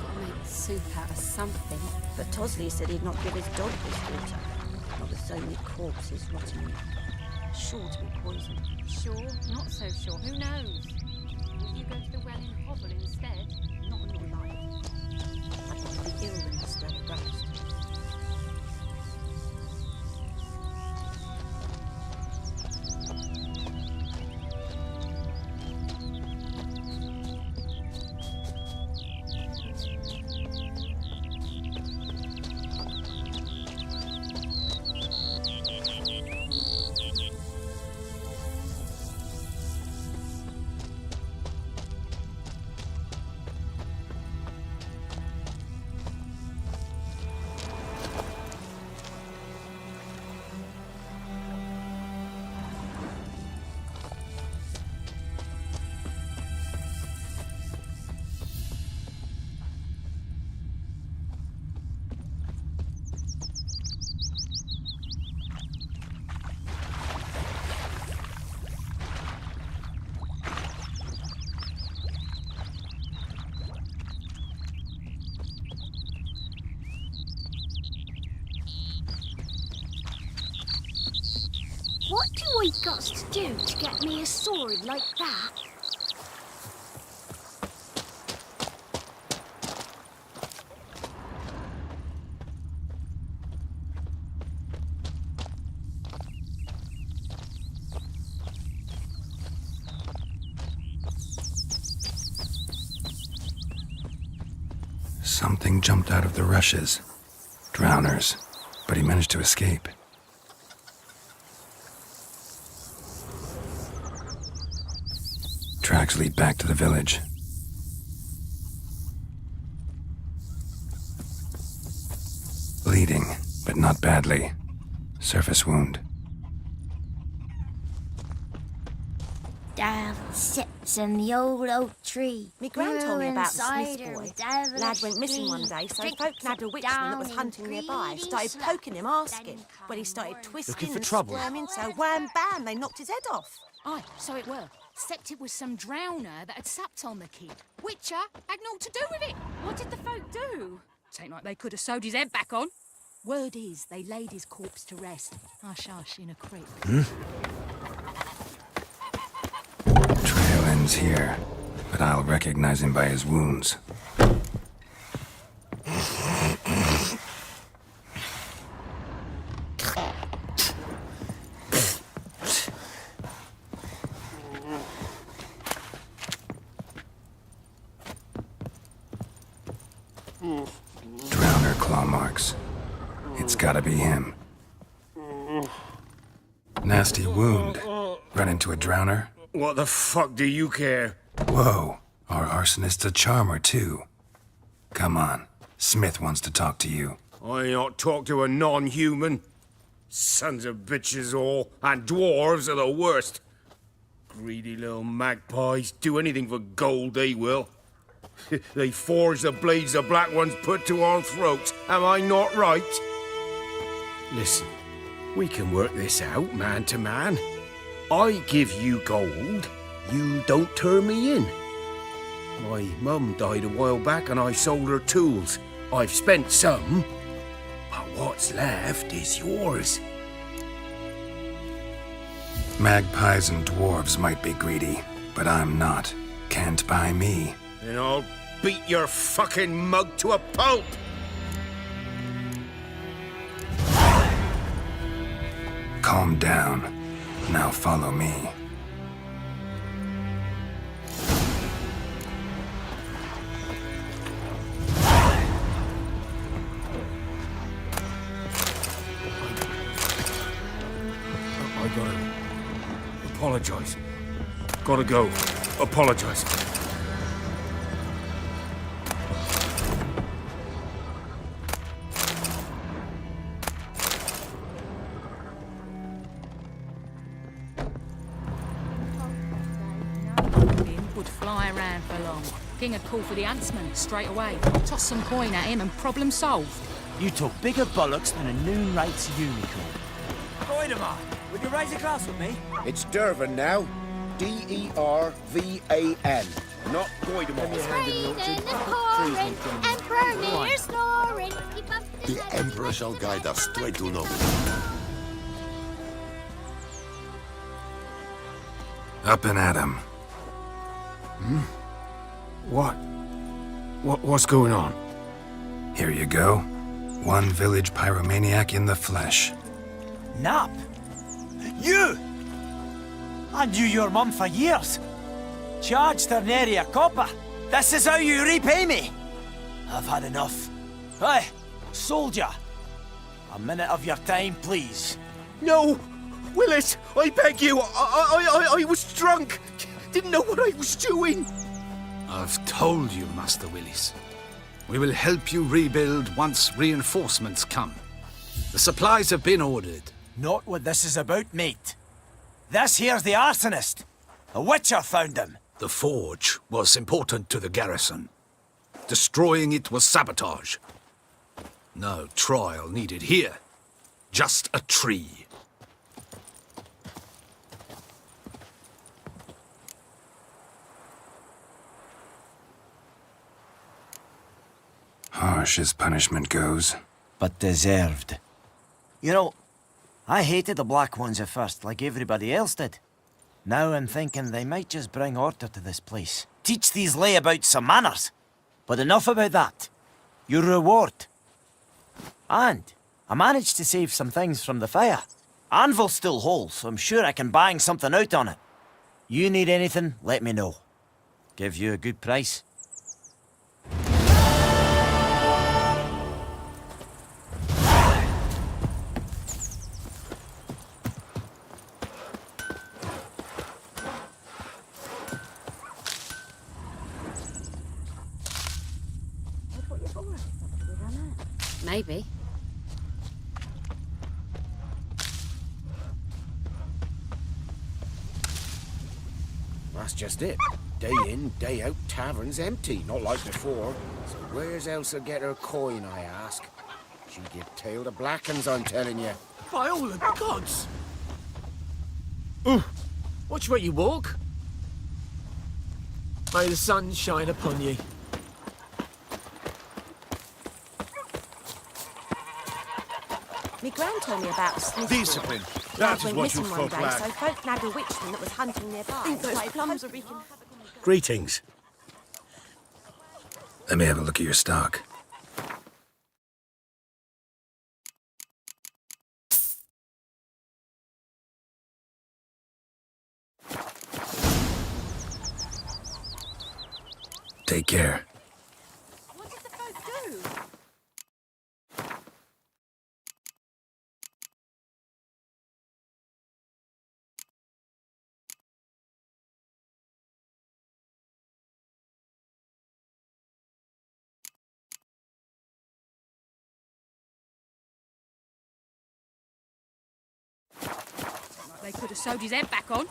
I'll make soup out of something. But Tosley said he'd not give his dog this water. Not with so many corpses rotting in it. Sure to be poisoned. Sure, not so sure. Who knows? Will you go to the well in Hovel instead? Not on your life. I'd rather be ill than disturb a ghost. What do I got to do to get me a sword like that? Something jumped out of the rushes. Drowners. But he managed to escape. Tracks lead back to the village. Bleeding, but not badly. Surface wound. Devil sits in the old oak tree. Me gran told me about the Smith Cider boy. with devilish Lad went missing one day, so glee. folk nabbed a witchman that was Down hunting in nearby. greedy Started sloth. poking him, asking. Well, he started twisting Looking for and trouble? squirming, so wham bam, they knocked his head off. Aye, so it were. Except it was some drowner that had supped on the kid. Witcher had naught to do with it. What did the folk do? Tain't like they could have sewed his head back on. Word is, they laid his corpse to rest. Hush-hush in a creek. Trail ends here, but I'll recognize him by his wounds. Drowner claw marks. It's gotta be him. Nasty wound. Run into a drowner? What the fuck do you care? Whoa, our arsonist's a charmer too. Come on, Smith wants to talk to you. I not talk to a non-human. Sons of bitches all, and dwarves are the worst. Greedy little magpies do anything for gold, they will. They forge the blades the black ones put to our throats. Am I not right? Listen, we can work this out man to man. I give you gold, you don't turn me in. My mum died a while back and I sold her tools. I've spent some, but what's left is yours. Magpies and dwarves might be greedy, but I'm not. Can't buy me. And I'll beat your fucking mug to a pulp! Calm down. Now follow me. I gotta apologize. Gotta go. Apologize. Would fly around for long. King would call for the huntsman straight away. Toss some coin at him and problem solved. You talk bigger bollocks than a noon rates unicorn. Voidemar, would you raise a glass with me? It's Dervan now. D-E-R-V-A-N. Not going to It's raining, it's pouring, Emperor Mir snoring. He bumped his The head. Emperor shall guide us straight to Nobel. Up and at 'em. What's going on? Here you go. One village pyromaniac in the flesh. Nap? You! I knew your mum for years. Charged her nary a copper. This is how you repay me. I've had enough. Hey, soldier. A minute of your time, please. No! Willis, I beg you. I was drunk. Didn't know what I was doing. I've told you, Master Willis. We will help you rebuild once reinforcements come. The supplies have been ordered. Not what this is about, mate. This here's the arsonist. A witcher found him. The forge was important to the garrison. Destroying it was sabotage. No trial needed here. Just a tree. Harsh as punishment goes. But deserved. You know, I hated the Black Ones at first, like everybody else did. Now I'm thinking they might just bring order to this place. Teach these layabouts some manners. But enough about that. Your reward. And I managed to save some things from the fire. Anvil's still whole, so I'm sure I can bang something out on it. You need anything, let me know. Give you a good price. Maybe. That's just it. Day in, day out, tavern's empty, not like before. So where's Elsa get her coin, I ask? She give tail to Blackens, I'm telling you. By all the gods! Watch where you walk. May the sun shine upon ye. Me gran told me about a smith. Discipline. Lad That is went what you missing one folk day, lack. so folk nabbed a witchman that was hunting nearby. Those plums are wreaking Greetings. Let me have a look at your stock. Take care. What did the folk do? They could have sewed his head back on.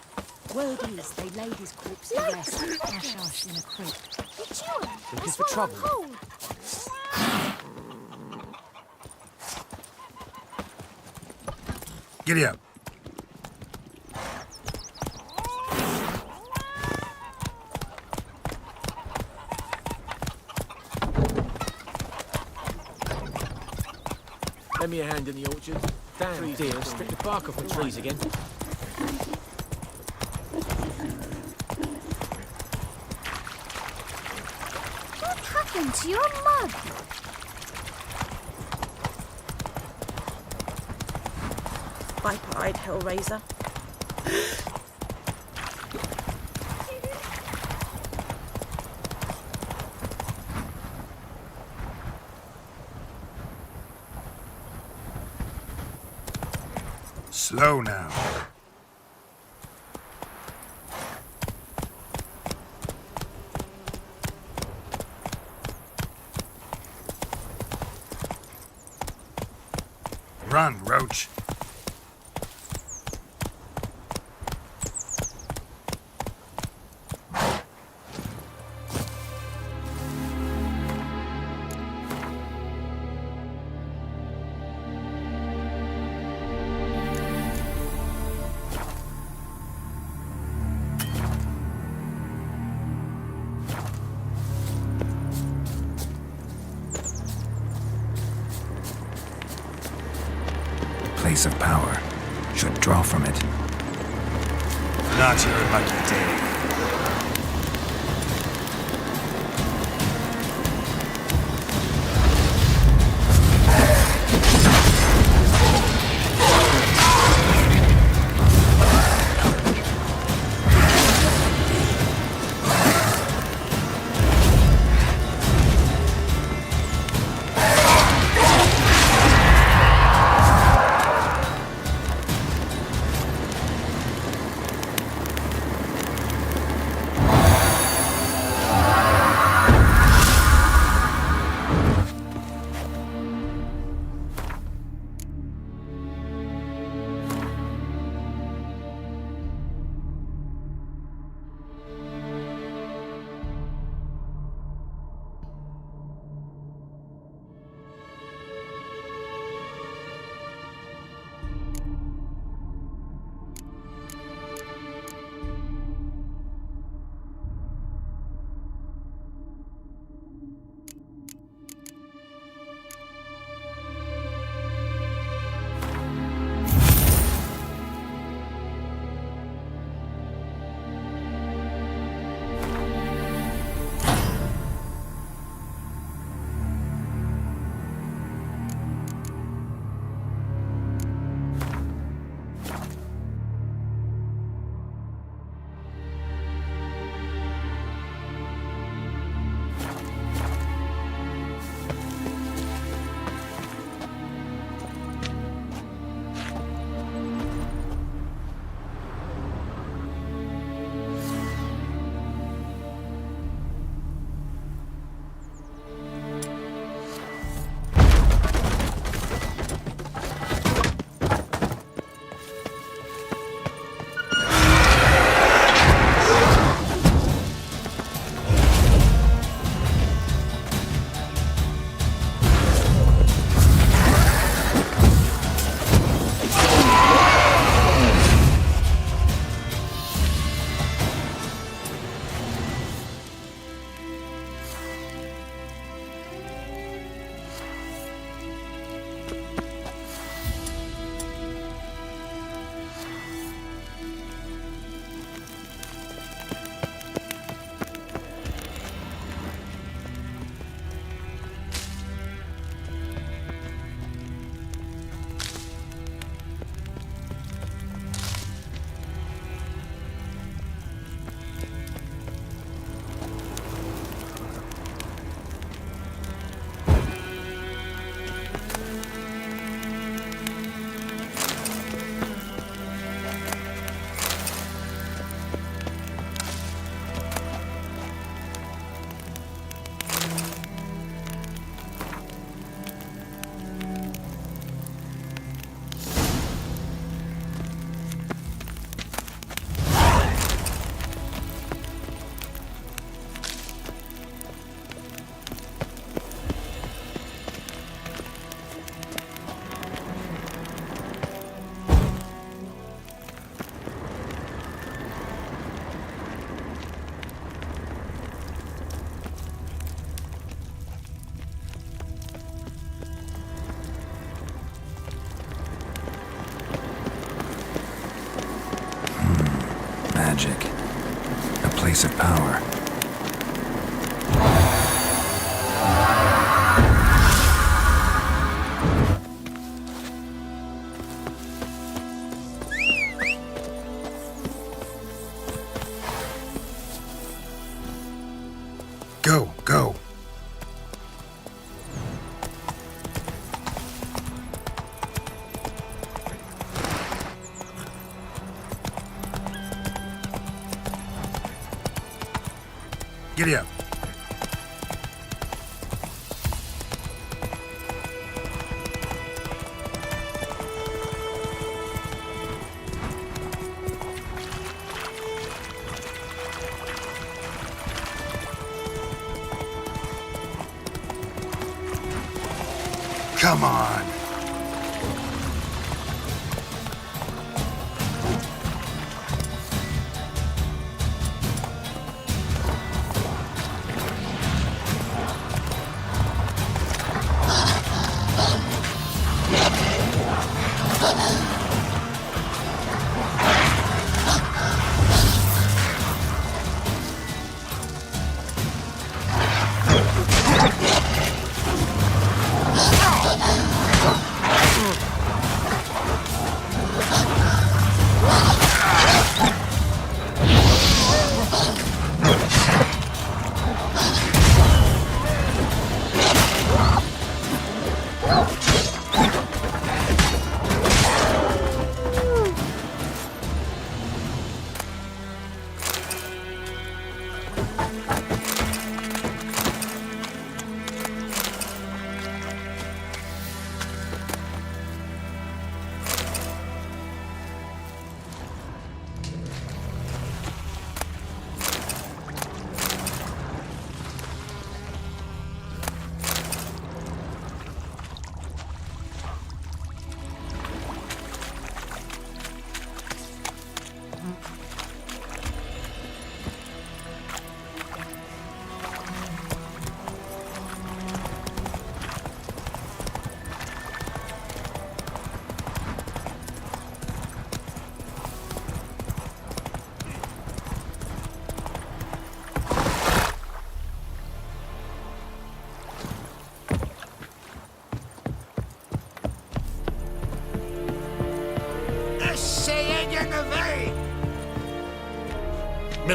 Word is they laid his corpse to rest, hush-hush in a creek. Looking for trouble. Giddy up. Lend me a hand in the orchard. Damn deer, strip the bark off the trees again. What happened to your mug? Viper-eyed Hellraiser. Slow now. Run, Roach. place of power should draw from it. Not your lucky day. Magic. A place of power. Go, go. Giddy up. Come on.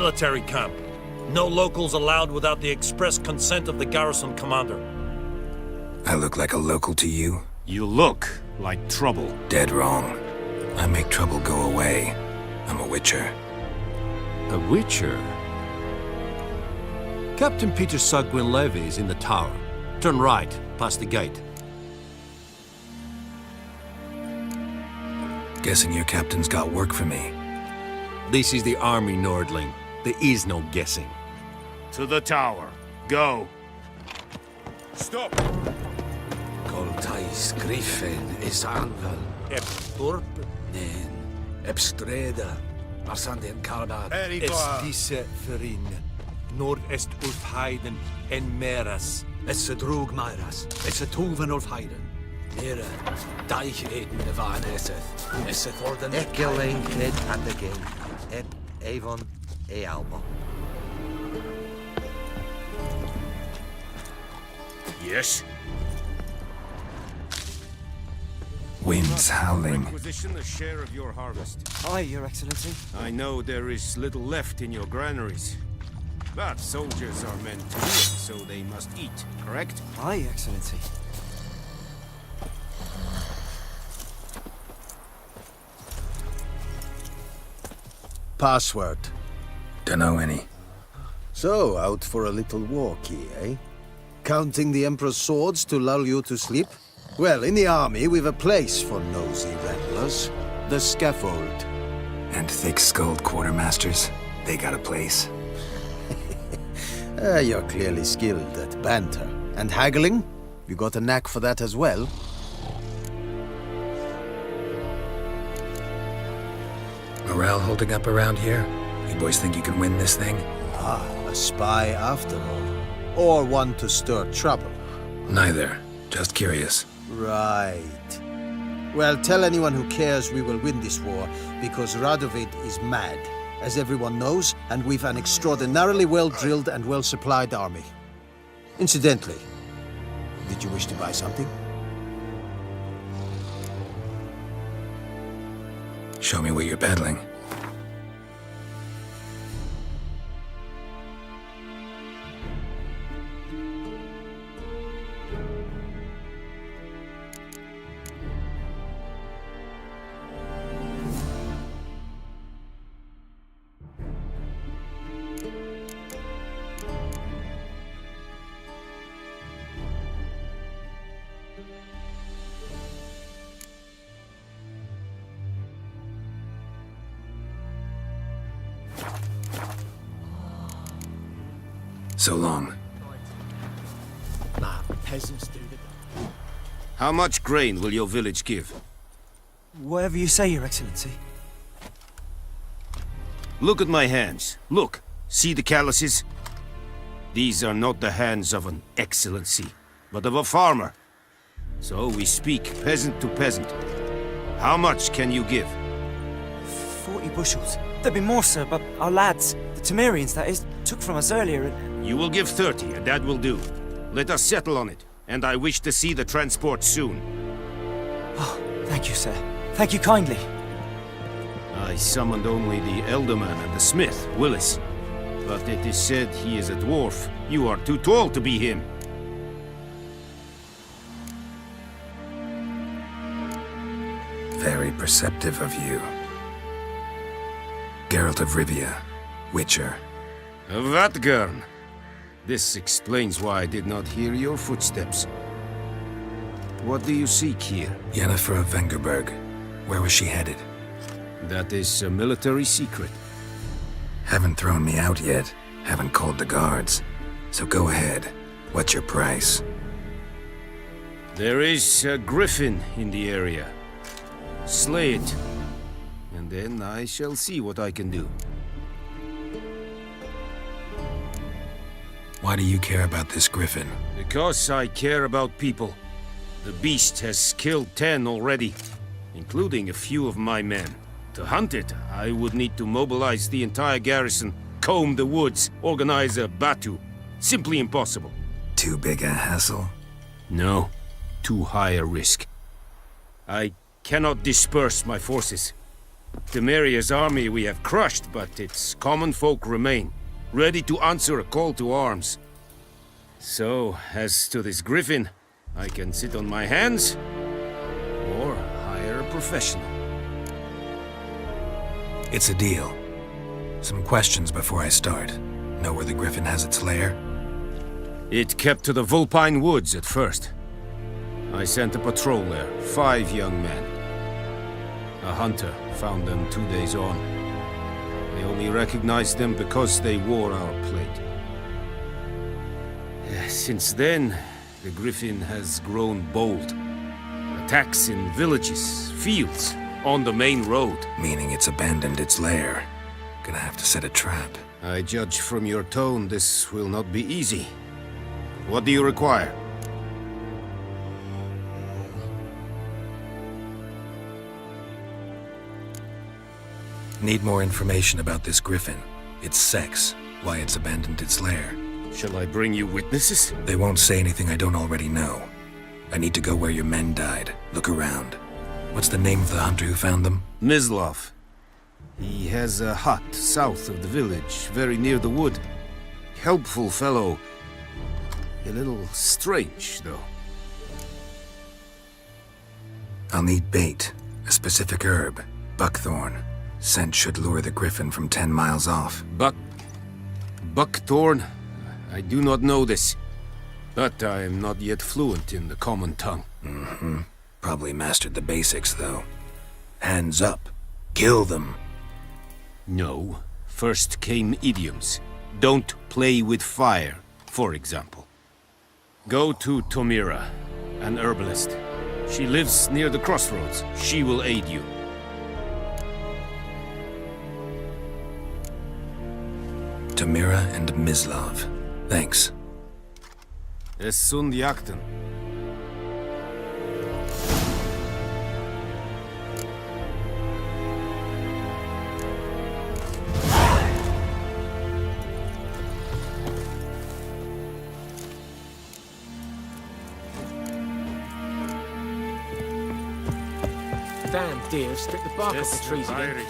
military camp. No locals allowed without the express consent of the garrison commander. I look like a local to you? You look like trouble. Dead wrong. I make trouble go away. I'm a witcher. A witcher? Captain Peter Sugwin Levy is in the tower. Turn right, past the gate. Guessing your captain's got work for me. This is the army, Nordling. There is no guessing. To the tower. Go. Stop! Coltais Griffin is anvel. Eb Burp, nen. Eb Streda, Arsanden Kalbar. Es disse Ferin, Nord-Est Ulfheiden en Meras. Es drug Mairas, es tuven Ulfheiden. Mera, Deich Eden de Van Esseth. Esseth Orden. Ekelein Kred and the game. Eb Avon e Alba. Yes? Wind's howling. Requisition a share of your harvest. Aye, Your Excellency. I know there is little left in your granaries. But soldiers are meant to live, so they must eat, correct? Aye, Excellency. Password. Dunno any. So, out for a little walkie, eh? Counting the Emperor's swords to lull you to sleep? Well, in the army, we've a place for nosy ramblers. The scaffold. And thick-skulled quartermasters. They got a place. You're clearly skilled at banter. And haggling? You got a knack for that as well? Morale holding up around here? You boys think you can win this thing? Ah, a spy after all. Or one to stir trouble? Neither. Just curious. Right. Well, tell anyone who cares we will win this war, because Radovid is mad, as everyone knows, and we've an extraordinarily well-drilled and well-supplied army. Incidentally, did you wish to buy something? Show me what you're peddling. So long. Nah, peasants do it. How much grain will your village give? Whatever you say, Your Excellency. Look at my hands. Look. See the calluses? These are not the hands of an excellency, but of a farmer. So we speak peasant to peasant. How much can you give? 40 bushels. There'd be more, sir, but our lads, the Temerians, that is, took from us earlier and... You will give 30, and that will do. Let us settle on it, and I wish to see the transport soon. Oh, thank you, sir. Thank you kindly. I summoned only the Elderman and the smith, Willis. But it is said he is a dwarf. You are too tall to be him. Very perceptive of you. Geralt of Rivia, Witcher. Vatgern. This explains why I did not hear your footsteps. What do you seek here? Yennefer of Vengerberg. Where was she headed? That is a military secret. Haven't thrown me out yet. Haven't called the guards. So go ahead. What's your price? There is a griffin in the area. Slay it. And then I shall see what I can do. Why do you care about this griffin? Because I care about people. The beast has killed 10 already, including a few of my men. To hunt it, I would need to mobilize the entire garrison, comb the woods, organize a batu. Simply impossible. Too big a hassle? No, too high a risk. I cannot disperse my forces. Temeria's army we have crushed, but its common folk remain, ready to answer a call to arms. So, as to this griffin, I can sit on my hands, or hire a professional. It's a deal. Some questions before I start. Know where the griffin has its lair? It kept to the Vulpine Woods at first. I sent a patrol there, 5 young men. A hunter found them 2 days on. I only recognized them because they wore our plate. Since then, the griffin has grown bold. Attacks in villages, fields, on the main road. Meaning it's abandoned its lair. Gonna have to set a trap. I judge from your tone this will not be easy. What do you require? Need more information about this griffin. Its sex, why it's abandoned its lair. Shall I bring you witnesses? They won't say anything I don't already know. I need to go where your men died. Look around. What's the name of the hunter who found them? Mislav. He has a hut south of the village, very near the wood. Helpful fellow. A little strange, though. I'll need bait, a specific herb, buckthorn. Scent should lure the griffin from 10 miles off. Buckthorn? I do not know this. But I am not yet fluent in the common tongue. Mm-hmm. Probably mastered the basics, though. Hands up. Kill them. No. First came idioms. Don't play with fire, for example. Go to Tomira, an herbalist. She lives near the crossroads. She will aid you. Tomira and Mislav. Thanks. Es sunt jakten. Damn deer, stick the bark off the trees again.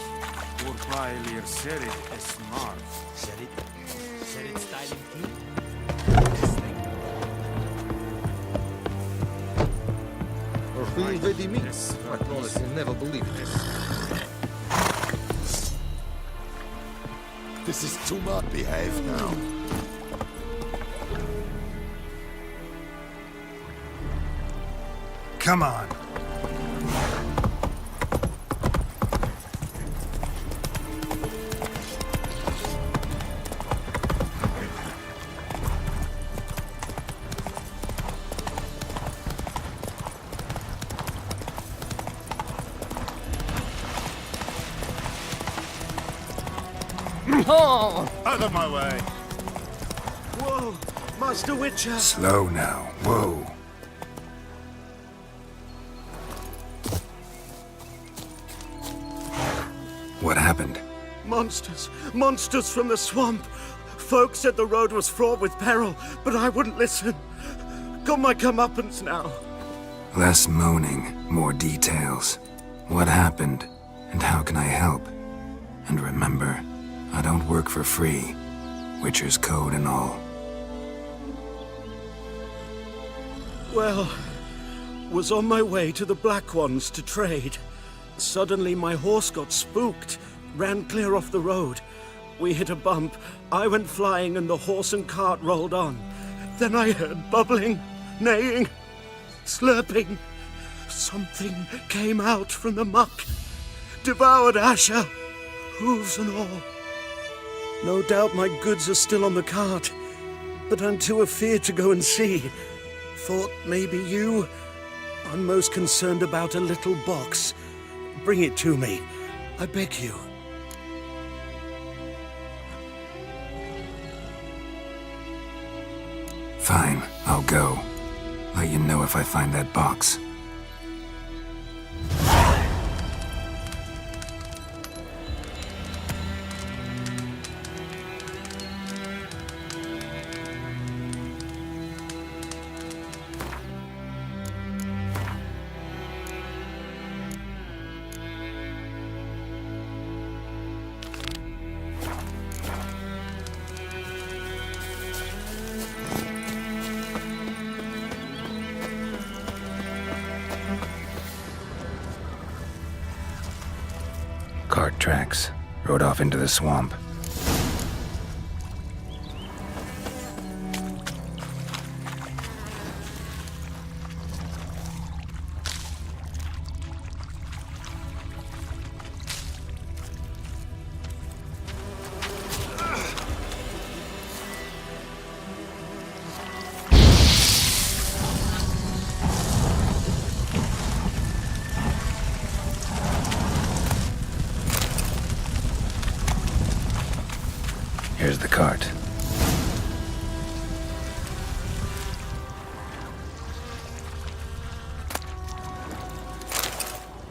Orfil vedi mi? I promise you'll never believe this. This is too much. Behave now. Come on. Oh! Out of my way. Whoa! Master Witcher! Slow now. Whoa. What happened? Monsters! Monsters from the swamp! Folk said the road was fraught with peril, but I wouldn't listen. Got my comeuppance now. Less moaning, more details. What happened, and how can I help? And remember, I don't work for free. Witcher's code and all. Well, was on my way to the Black Ones to trade. Suddenly my horse got spooked, ran clear off the road. We hit a bump, I went flying and the horse and cart rolled on. Then I heard bubbling, neighing, slurping. Something came out from the muck, devoured Asher, hooves and all. No doubt my goods are still on the cart, but I'm too afeard to go and see. Thought maybe you. I'm most concerned about a little box. Bring it to me, I beg you. Fine, I'll go. Let you know if I find that box. tracks, rode off into the swamp. Here's the cart.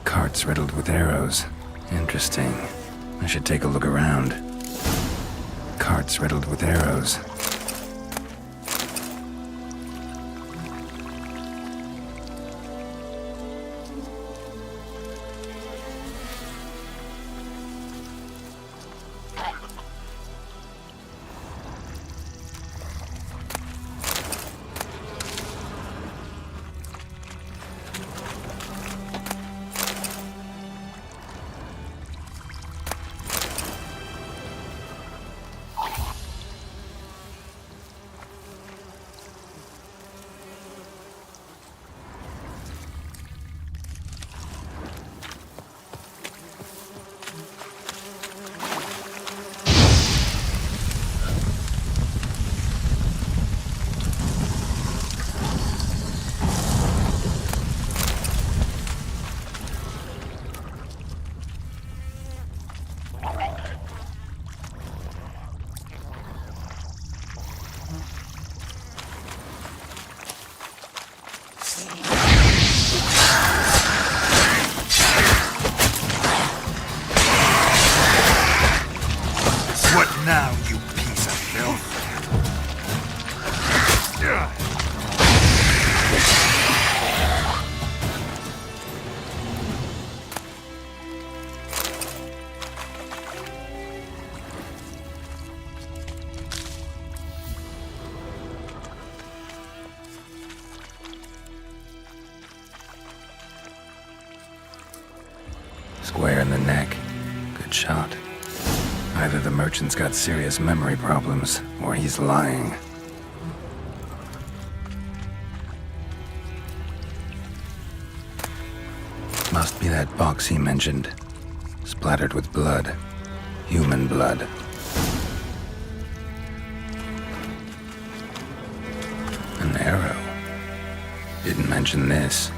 Cart's riddled with arrows. Interesting. I should take a look around. Cart's riddled with arrows. What now, you piece of filth? Square in the neck. Good shot. Either the merchant's got serious memory problems, or he's lying. Must be that box he mentioned. Splattered with blood. Human blood. An arrow. Didn't mention this.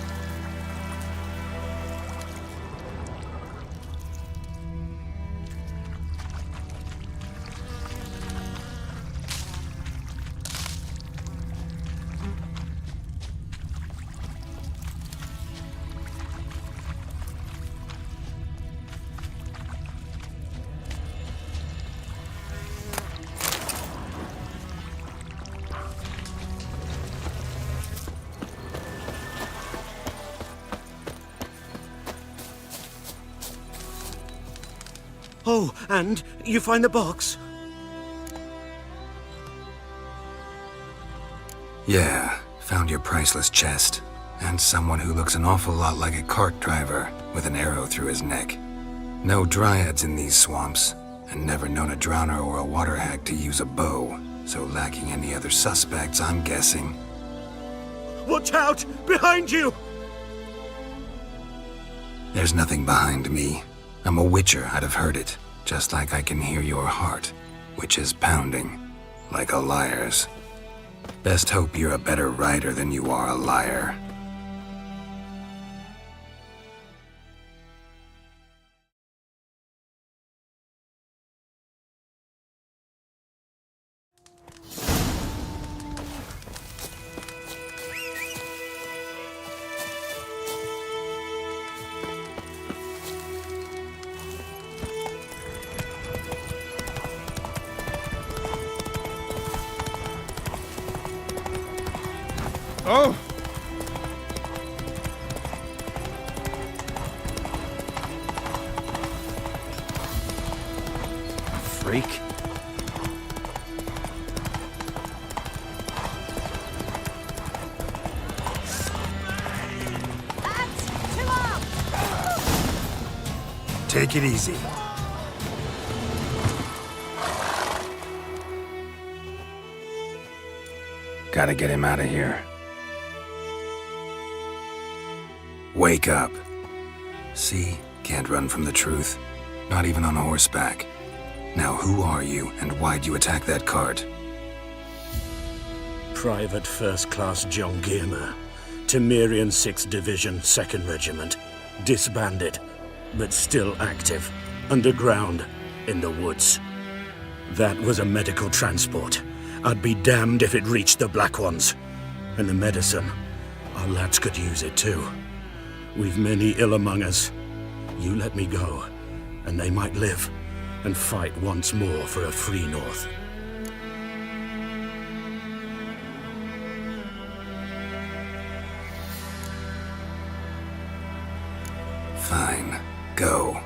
Oh, and you find the box? Yeah, found your priceless chest. And someone who looks an awful lot like a cart driver, with an arrow through his neck. No dryads in these swamps, and never known a drowner or a water hag to use a bow, so lacking any other suspects, I'm guessing. Watch out! Behind you! There's nothing behind me. I'm a witcher, I'd have heard it, just like I can hear your heart, which is pounding, like a liar's. Best hope you're a better rider than you are a liar. Oh! Freak. Take it easy. Gotta get him out of here. Wake up. See? Can't run from the truth. Not even on horseback. Now who are you, and why'd you attack that cart? Private First Class John Giermer, Temerian 6th Division, 2nd Regiment. Disbanded, but still active. Underground, in the woods. That was a medical transport. I'd be damned if it reached the Black Ones. And the medicine, our lads could use it too. We've many ill among us. You let me go, and they might live and fight once more for a free North. Fine. Go.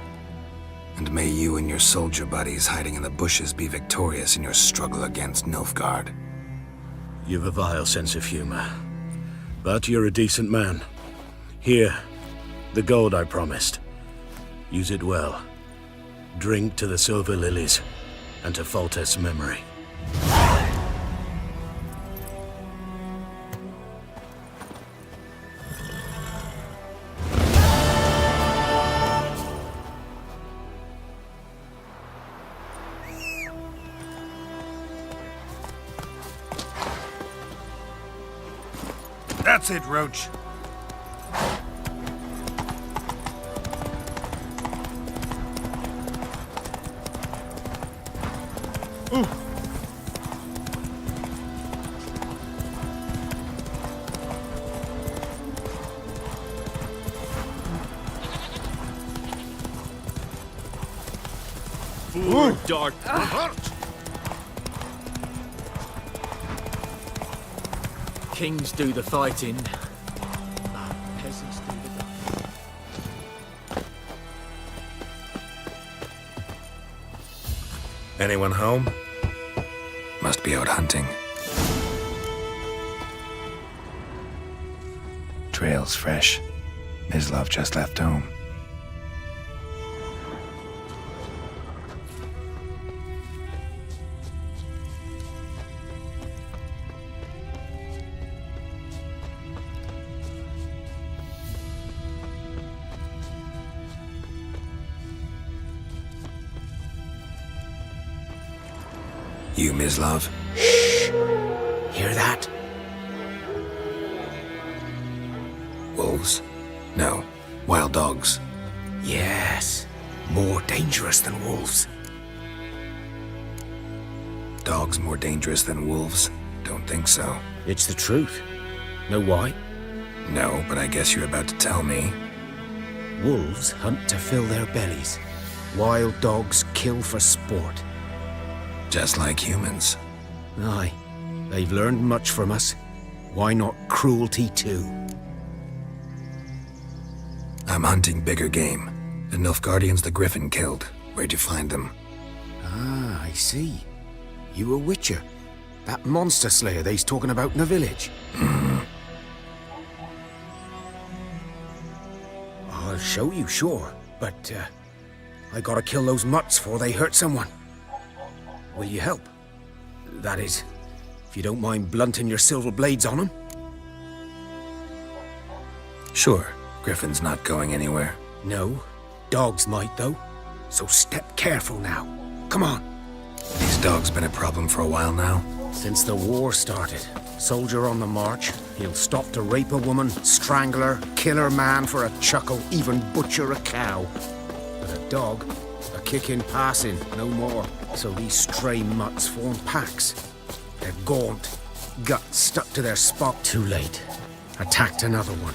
And may you and your soldier buddies hiding in the bushes be victorious in your struggle against Nilfgaard. You've a vile sense of humor. But you're a decent man. Here, the gold I promised. Use it well. Drink to the silver lilies, and to Foltest's memory. That's it, Roach. Ooh. Ooh, dark. Kings do the fighting. Peasants do the... Anyone home? Must be out hunting. Trail's fresh. Mislav just left home. You, Mislav? Shh! Hear that? Wolves? No. Wild dogs. Yes. More dangerous than wolves. Dogs more dangerous than wolves? Don't think so. It's the truth. Know why? No, but I guess you're about to tell me. Wolves hunt to fill their bellies. Wild dogs kill for sport. Just like humans. Aye. They've learned much from us. Why not cruelty too? I'm hunting bigger game. The Nilfgaardians the Griffin killed. Where'd you find them? Ah, I see. You a witcher. That monster slayer they's talking about in the village. I'll show you, sure. But, I gotta kill those mutts before they hurt someone. Will you help? That is, if you don't mind blunting your silver blades on them. Sure. Griffin's not going anywhere. No. Dogs might, though. So step careful now. Come on. These dogs been a problem for a while now? Since the war started. Soldier on the march. He'll stop to rape a woman, strangle her, kill her man for a chuckle, even butcher a cow. But a dog, a kick in passing, no more. So these stray mutts form packs. They're gaunt, guts stuck to their spot. Too late. Attacked another one.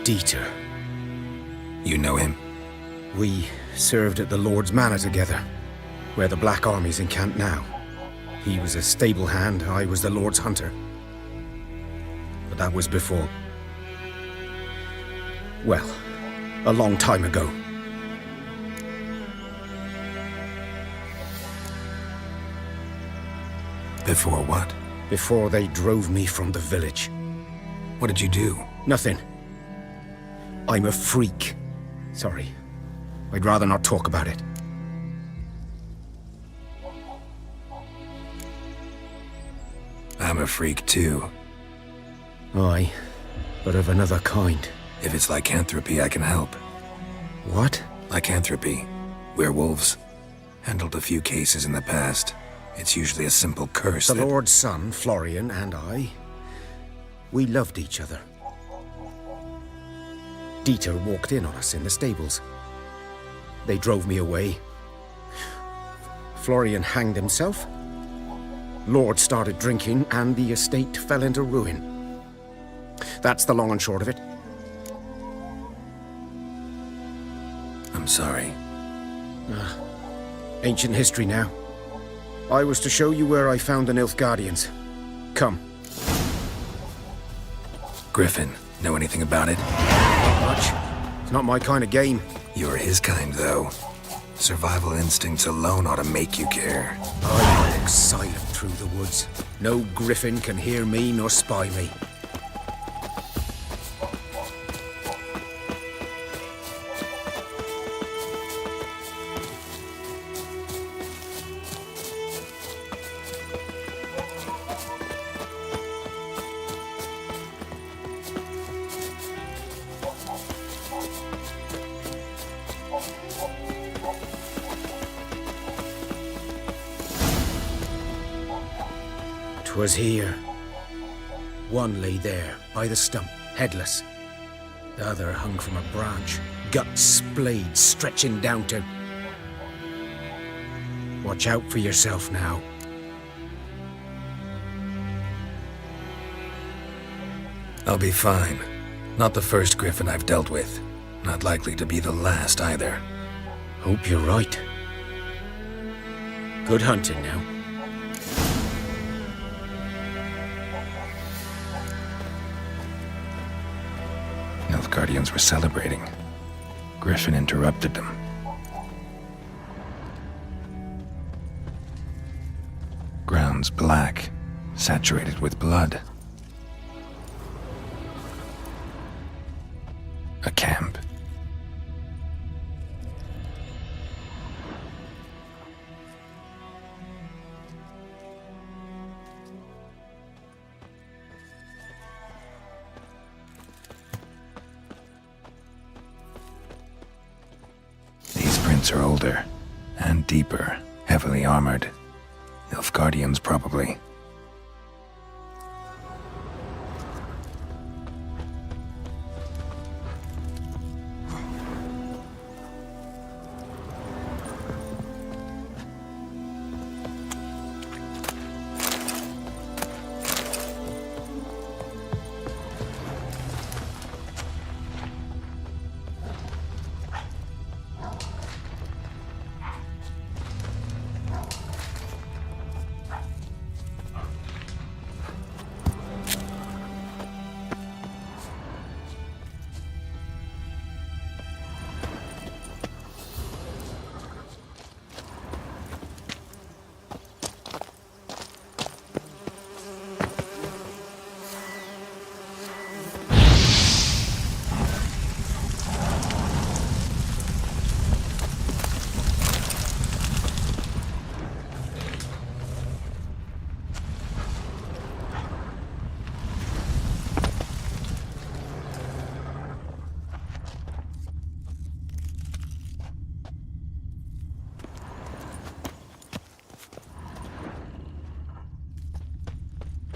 Dieter. You know him? We served at the Lord's Manor together, where the Black Army's encamped now. He was a stable hand, I was the Lord's hunter. But that was before... well, a long time ago. Before what? Before they drove me from the village. What did you do? Nothing. I'm a freak. Sorry. I'd rather not talk about it. I'm a freak too. Aye, but of another kind. If it's lycanthropy, I can help. What? Lycanthropy. Werewolves. Handled a few cases in the past. It's usually a simple curse The that... Lord's son, Florian, and I, we loved each other. Dieter walked in on us in the stables. They drove me away. Florian hanged himself. Lord started drinking, and the estate fell into ruin. That's the long and short of it. I'm sorry. Ancient history now. I was to show you where I found the Nilfgaardians. Come. Griffin, know anything about it? Not much. It's not my kind of game. You're his kind, though. Survival instincts alone ought to make you care. I walk silent through the woods. No griffin can hear me nor spy me. Was here. One lay there, by the stump, headless. The other hung from a branch, guts splayed, stretching down to... Watch out for yourself now. I'll be fine. Not the first griffin I've dealt with. Not likely to be the last either. Hope you're right. Good hunting now. Nilfgaardians were celebrating. Griffin interrupted them. Ground's black, saturated with blood. A camp. Are older and deeper, heavily armored. Nilfgaardians, probably.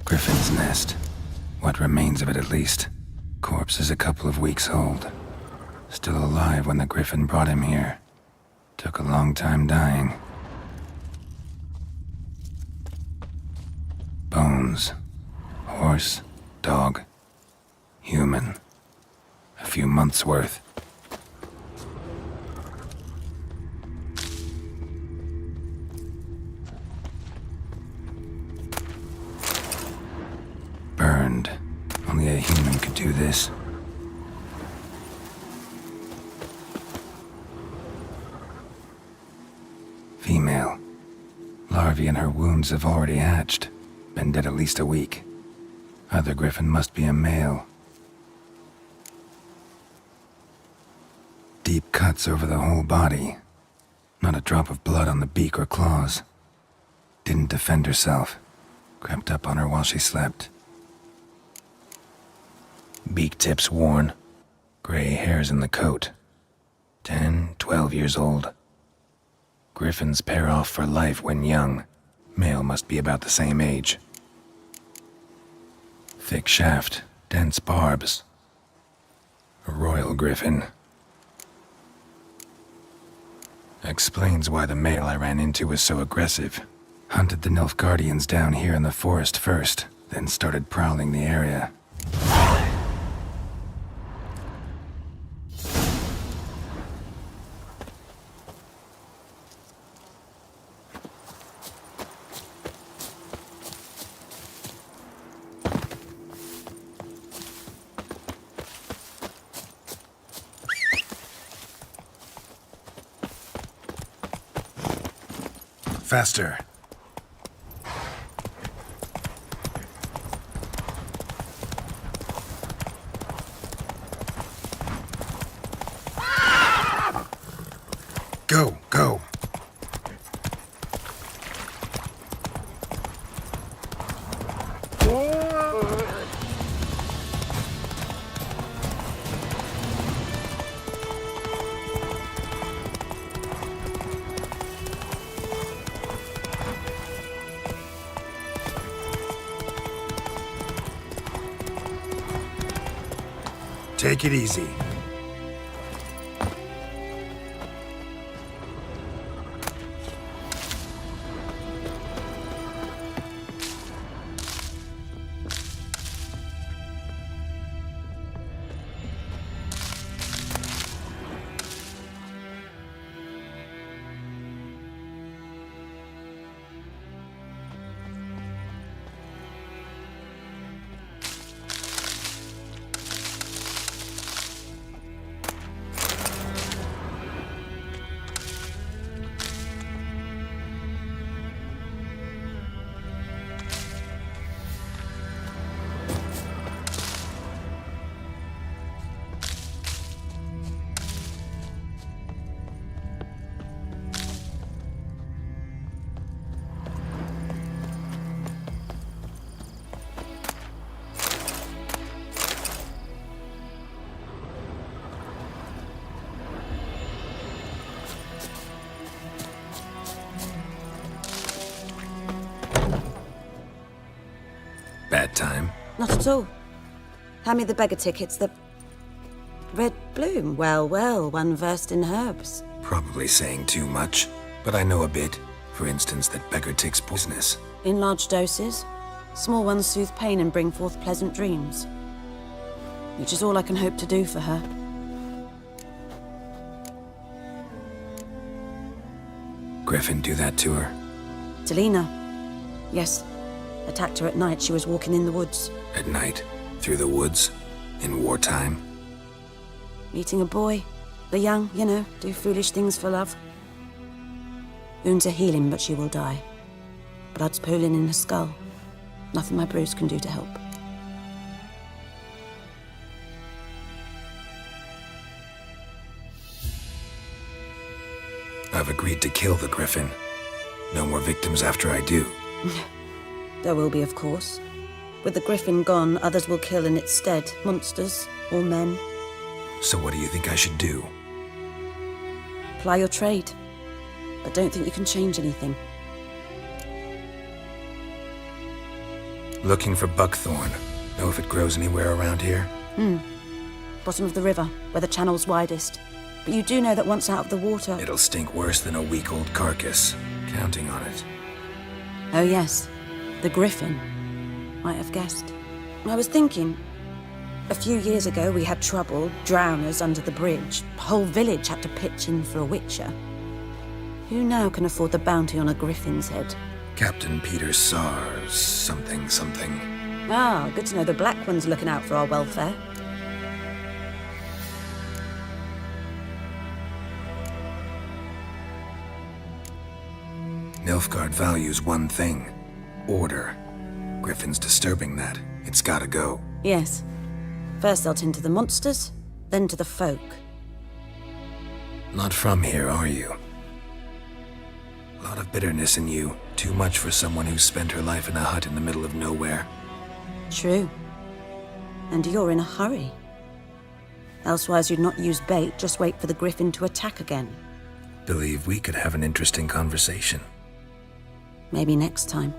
Griffin's nest. What remains of it, at least. Corpse is a couple of weeks old. Still alive when the Griffin brought him here. Took a long time dying. Bones. Horse. Dog. Human. A few months' worth. Burned. Only a human could do this. Female. Larvae in her wounds have already hatched. Been dead at least a week. Other griffin must be a male. Deep cuts over the whole body. Not a drop of blood on the beak or claws. Didn't defend herself. Crept up on her while she slept. Beak tips worn. Gray hairs in the coat. 10, 12 years old. Griffins pair off for life when young. Male must be about the same age. Thick shaft, dense barbs. A royal griffin. Explains why the male I ran into was so aggressive. Hunted the Nilfgaardians down here in the forest first, then started prowling the area. Faster. Go, go. Take it easy. Bad time? Not at all. Hand me the beggar tickets, the red bloom. Well, well, one versed in herbs. Probably saying too much, but I know a bit. For instance, that beggar tick's poisonous. In large doses. Small ones soothe pain and bring forth pleasant dreams. Which is all I can hope to do for her. Griffin do that to her? Delina. Yes. Attacked her at night. She was walking in the woods. At night? Through the woods? In wartime? Meeting a boy. The young, you know, do foolish things for love. Wounds are healing, but she will die. Blood's pooling in her skull. Nothing my bruise can do to help. I've agreed to kill the Griffin. No more victims after I do. There will be, of course. With the Griffin gone, others will kill in its stead. Monsters or men. So what do you think I should do? Ply your trade. But don't think you can change anything. Looking for buckthorn. Know if it grows anywhere around here? Bottom of the river, where the channel's widest. But you do know that once out of the water... It'll stink worse than a week-old carcass. Counting on it. Oh yes, the Griffin. Might have guessed. I was thinking, A few years ago, we had trouble, drowners under the bridge. The whole village had to pitch in for a witcher. Who now can afford the bounty on a griffin's head? Captain Peter Sars, something. Ah, good to know the Black One's looking out for our welfare. Nilfgaard values one thing: order. Griffin's disturbing that. It's gotta go. Yes. First they'll tend to the monsters, then to the folk. Not from here, are you? A lot of bitterness in you. Too much for someone who spent her life in a hut in the middle of nowhere. True. And you're in a hurry. Elsewise you'd not use bait, just wait for the griffin to attack again. Believe we could have an interesting conversation. Maybe next time.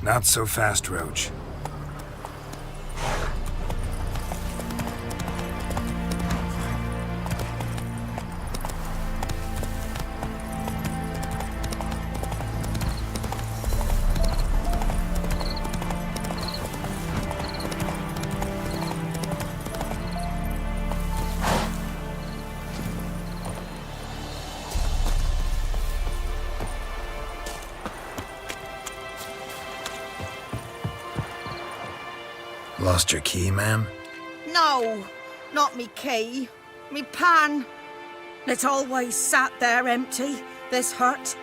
Not so fast, Roach. Lost your key, ma'am? No, not me key. Me pan. It's always sat there empty, this hut.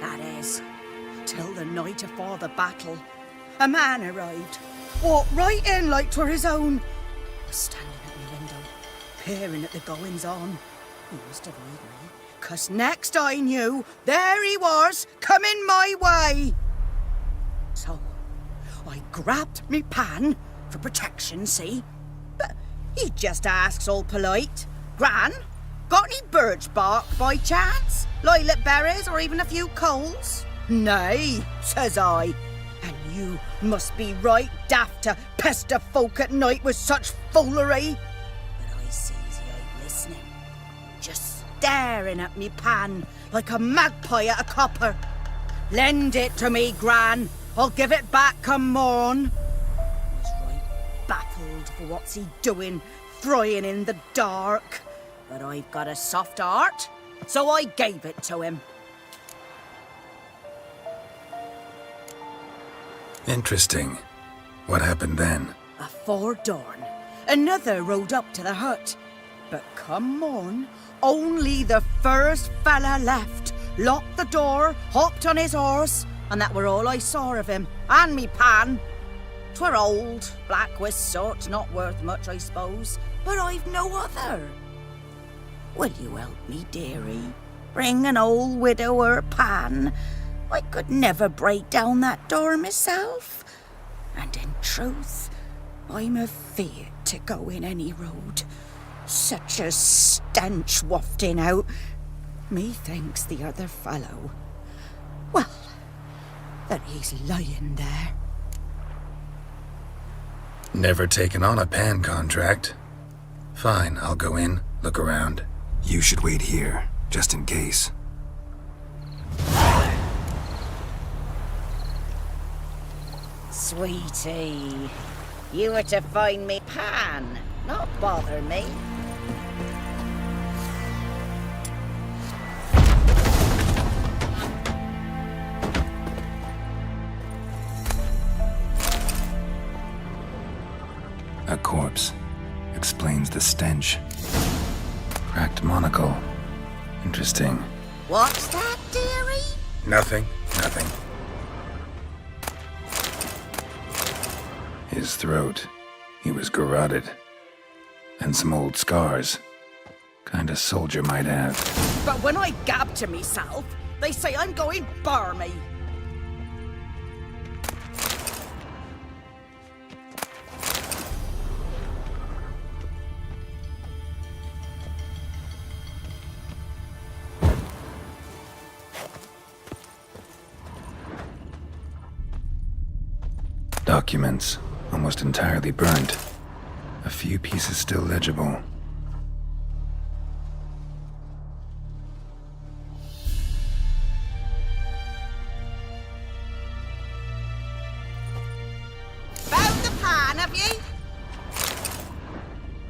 That is, till the night afore the battle. A man arrived, walked right in like 'twere his own. Was standing at me window, peering at the goings-on. He must have heard me, 'cause next I knew, there he was, coming my way. So, I grabbed me pan, for protection, see? But he just asks all polite, Gran, got any birch bark by chance? Lilac berries or even a few coals? Nay, says I. And you must be right daft to pester folk at night with such foolery. But I sees he ain't listening, just staring at me pan like a magpie at a copper. Lend it to me, Gran. I'll give it back come morn. Baffled for what's he doing, frying in the dark. But I've got a soft heart, so I gave it to him. Interesting. What happened then? Afore dawn, another rode up to the hut. But come morn, only the first fella left, locked the door, hopped on his horse, and that were all I saw of him, and me pan. 'Twere old, black with soot, not worth much, I suppose, but I've no other. Will you help me, dearie? Bring an old widower pan. I could never break down that door myself. And in truth, I'm afeard to go in any road. Such a stench wafting out. Methinks the other fellow. Well, that he's lying there. Never taken on a pan contract. Fine, I'll go in, look around. You should wait here, just in case. Sweetie, you were to find me pan, not bother me. A corpse. Explains the stench. Cracked monocle. Interesting. What's that, dearie? Nothing. His throat. He was garroted. And some old scars. Kinda soldier might have. But when I gab to myself, they say I'm going barmy. Documents. Almost entirely burnt. A few pieces still legible. Found the pan, have you?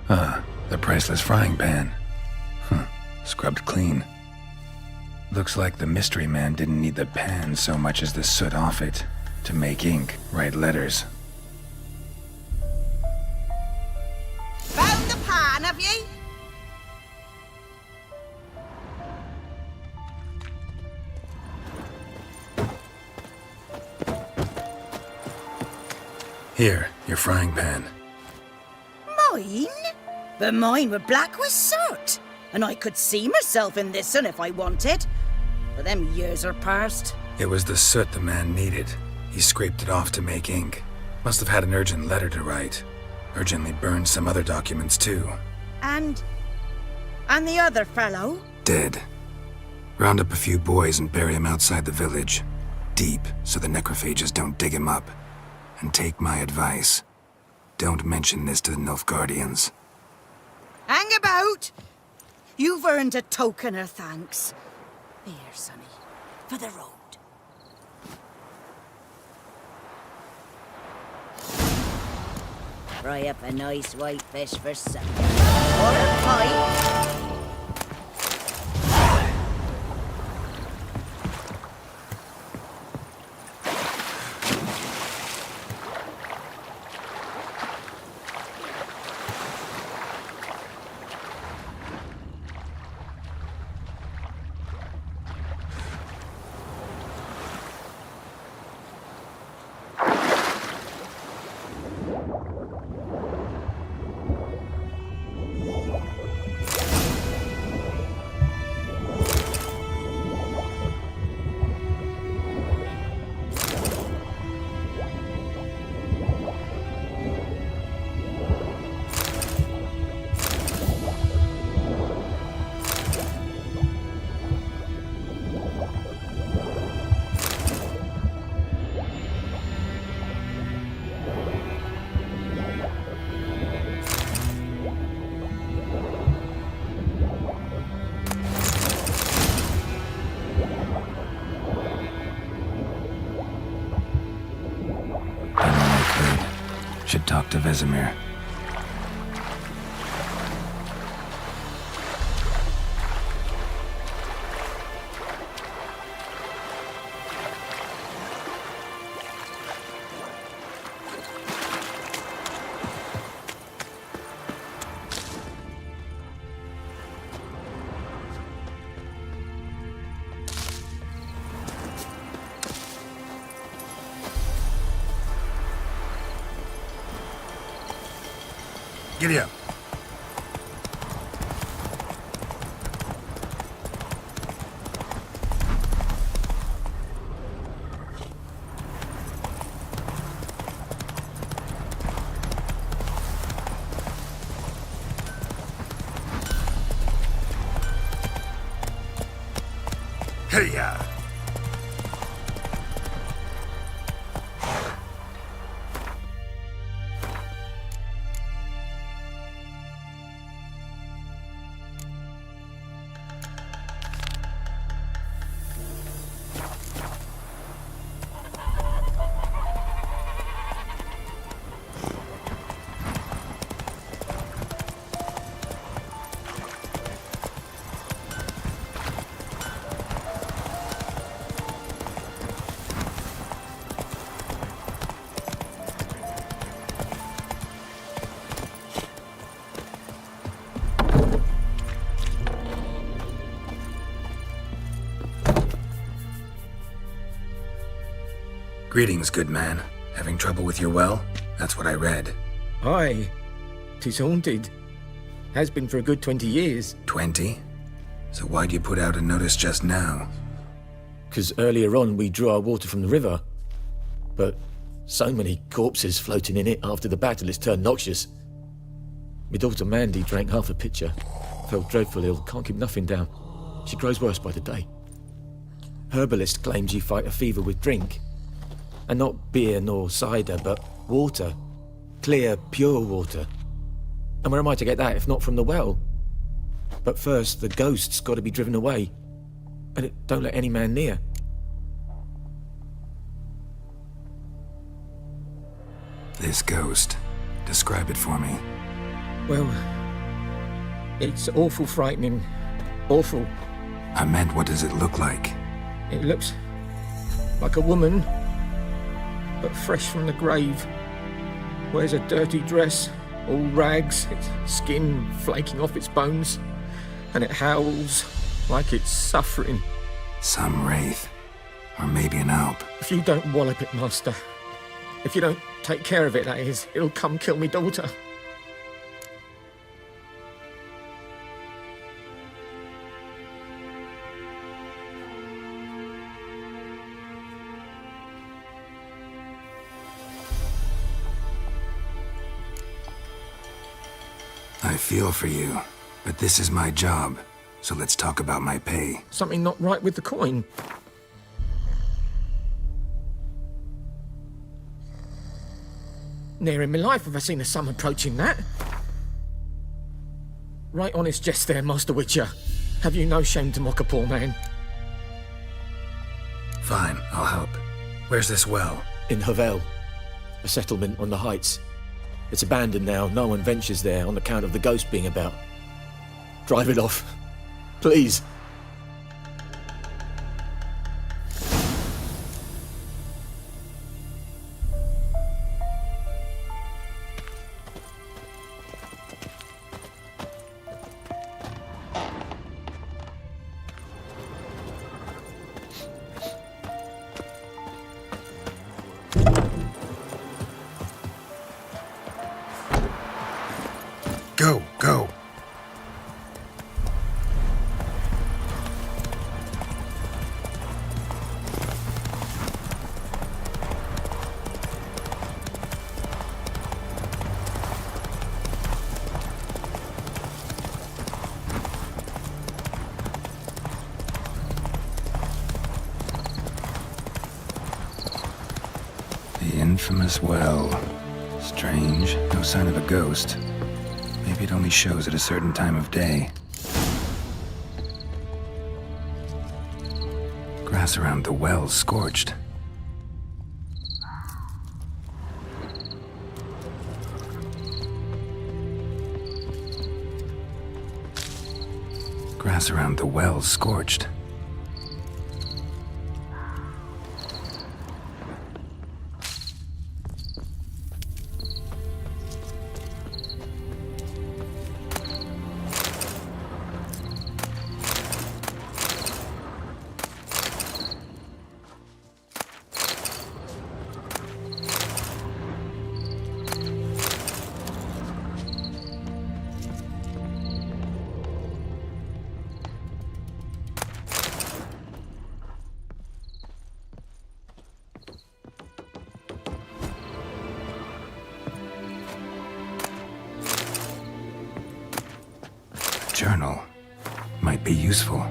Ah, the priceless frying pan. Scrubbed clean. Looks like the mystery man didn't need the pan so much as the soot off it to make ink, write letters. Found the pan, have you? Here, your frying pan. Mine? But mine were black with soot. And I could see myself in this one if I wanted. But them years are past. It was the soot the man needed. He scraped it off to make ink. Must have had an urgent letter to write. Urgently burned some other documents too. And the other fellow? Dead. Round up a few boys and bury him outside the village. Deep, so the necrophages don't dig him up. And take my advice. Don't mention this to the Nilfgaardians. Hang about! You've earned a token of thanks. Here, sonny, for the road. Fry up a nice white fish for supper. Or a pie. Should talk to Vesemir. Giddy up. Hey-ya! Greetings, good man. Having trouble with your well? That's what I read. Aye. 'Tis haunted. Has been for a good 20 years. 20? So why'd you put out a notice just now? 'Cause earlier on we drew our water from the river. But so many corpses floating in it after the battle it's turned noxious. My daughter Mandy drank half a pitcher. Felt dreadful ill, can't keep nothing down. She grows worse by the day. Herbalist claims you fight a fever with drink. And not beer nor cider, but water. Clear, pure water. And where am I to get that if not from the well? But first, the ghost's got to be driven away. And it don't let any man near. This ghost. Describe it for me. Well, it's awful frightening. Awful. I meant, what does it look like? It looks like a woman, but fresh from the grave. Wears a dirty dress, all rags, its skin flaking off its bones, and it howls like it's suffering. Some wraith. Or maybe an alp. If you don't wallop it, Master, if you don't take care of it, that is, it'll come kill me daughter. I feel for you, but this is my job, so let's talk about my pay. Something not right with the coin. Ne'er in my life have I seen a sum approaching that. Right honest jest there, Master Witcher. Have you no shame to mock a poor man? Fine, I'll help. Where's this well? In Havel, a settlement on the heights. It's abandoned now. No one ventures there on account of the ghost being about. Drive it off. Please. Go, go. The infamous well. Strange. No sign of a ghost. Maybe it only shows at a certain time of day. Grass around the well's scorched. Grass around the well's scorched. Journal might be useful.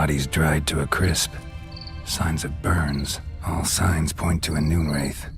body's dried to a crisp. Signs of burns. All signs point to a Noonwraith.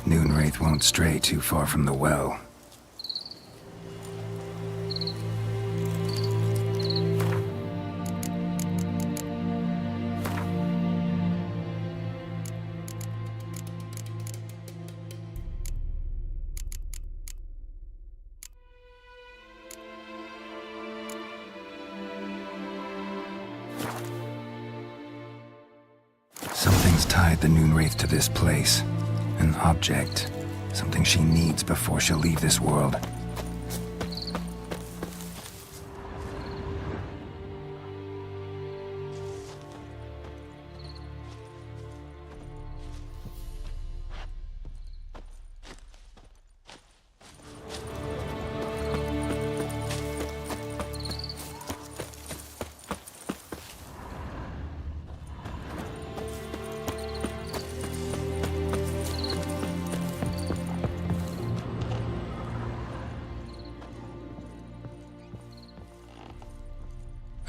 Noonwraith won't stray too far from the well. Something's tied the Noonwraith to this place. An object. Something she needs before she'll leave this world.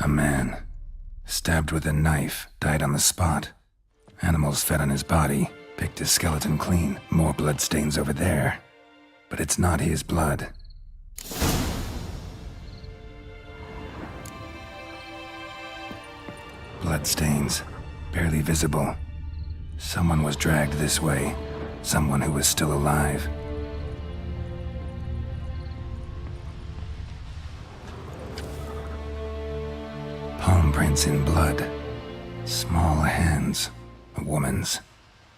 A man, stabbed with a knife, died on the spot. Animals fed on his body, picked his skeleton clean. More bloodstains over there. But it's not his blood. Bloodstains, barely visible. Someone was dragged this way. Someone who was still alive. Palm prints in blood. Small hands. A woman's.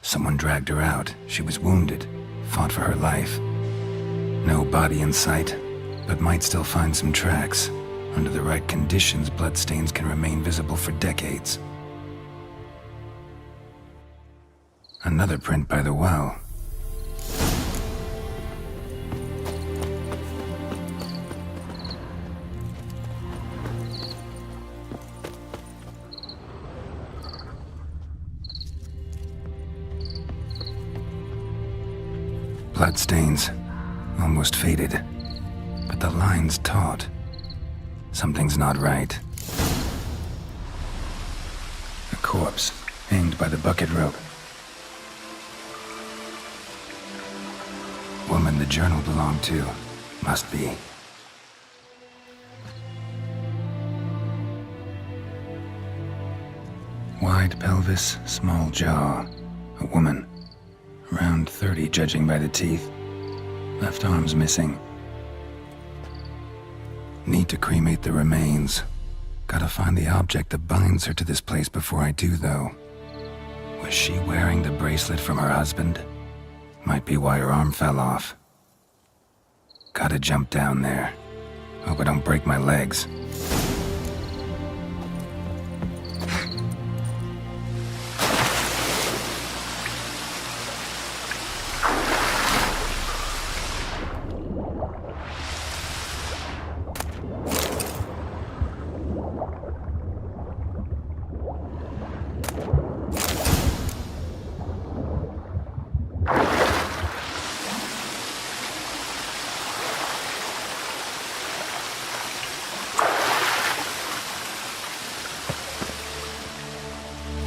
Someone dragged her out. She was wounded. Fought for her life. No body in sight, but might still find some tracks. Under the right conditions, bloodstains can remain visible for decades. Another print by the well. Bloodstains, almost faded, but the line's taut. Something's not right. A corpse, hanged by the bucket rope. Woman the journal belonged to, must be. Wide pelvis, small jaw. A woman. Around 30, judging by the teeth. Left arm's missing. Need to cremate the remains. Gotta find the object that binds her to this place before I do, though. Was she wearing the bracelet from her husband? Might be why her arm fell off. Gotta jump down there. Hope I don't break my legs.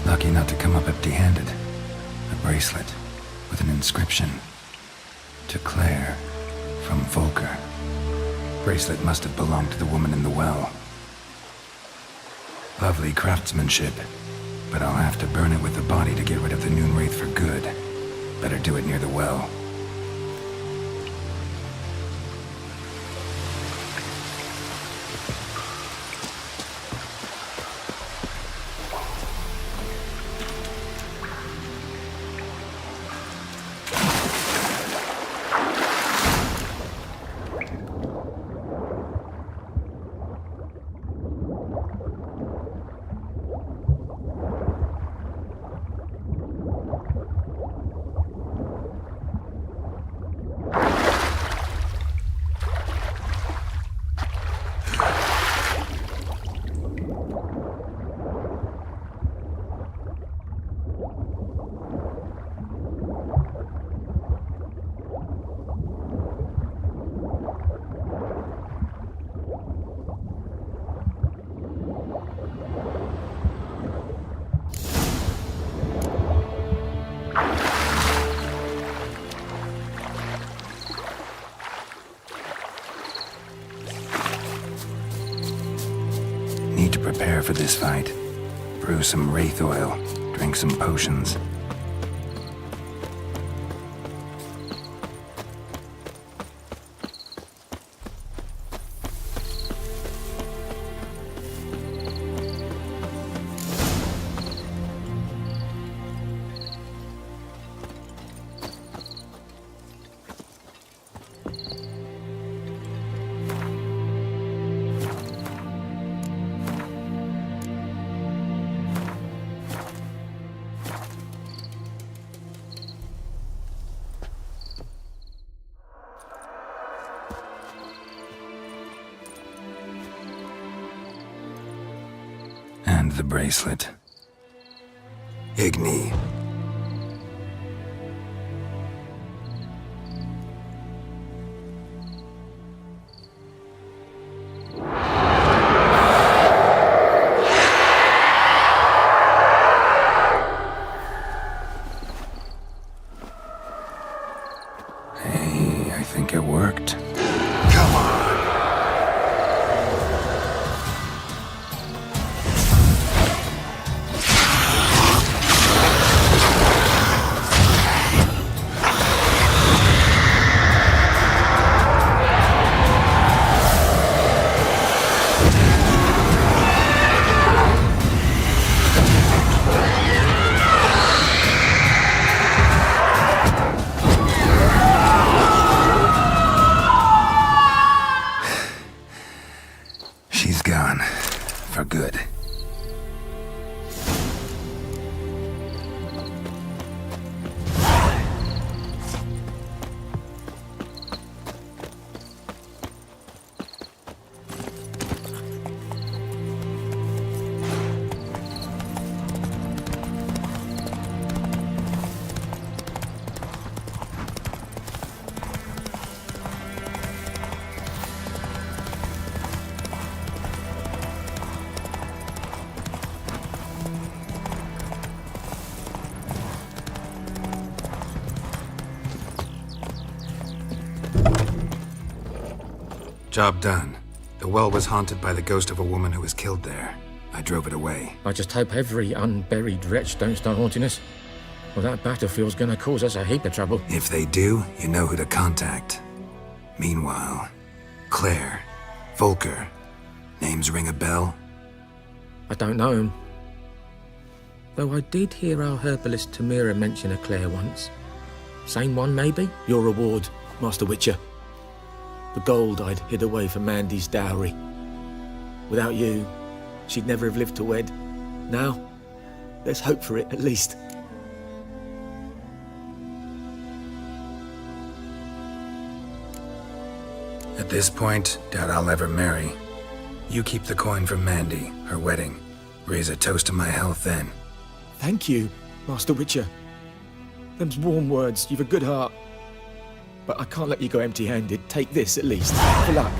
Lucky not to come up empty-handed. A bracelet with an inscription. To Claire, from Volker. Bracelet must have belonged to the woman in the well. Lovely craftsmanship, but I'll have to burn it with the body to get rid of the Noonwraith for good. Better do it near the well. need to prepare for this fight. Brew some wraith oil, drink some potions. And the bracelet. Igni. Hey, I think it worked. Come on! She's gone. For good. Job done. The well was haunted by the ghost of a woman who was killed there. I drove it away. I just hope every unburied wretch don't start haunting us. Well, that battlefield's gonna cause us a heap of trouble. If they do, you know who to contact. Meanwhile, Claire, Volker, names ring a bell? I don't know him. Though I did hear our herbalist Tamira mention a Claire once. Same one, maybe? Your reward, Master Witcher. The gold I'd hid away for Mandy's dowry. Without you, she'd never have lived to wed. Now, let's hope for it, at least. At this point, doubt I'll ever marry. You keep the coin for Mandy, her wedding. Raise a toast to my health then. Thank you, Master Witcher. Them's warm words, you've a good heart. But I can't let you go empty-handed. Take this, at least. For luck.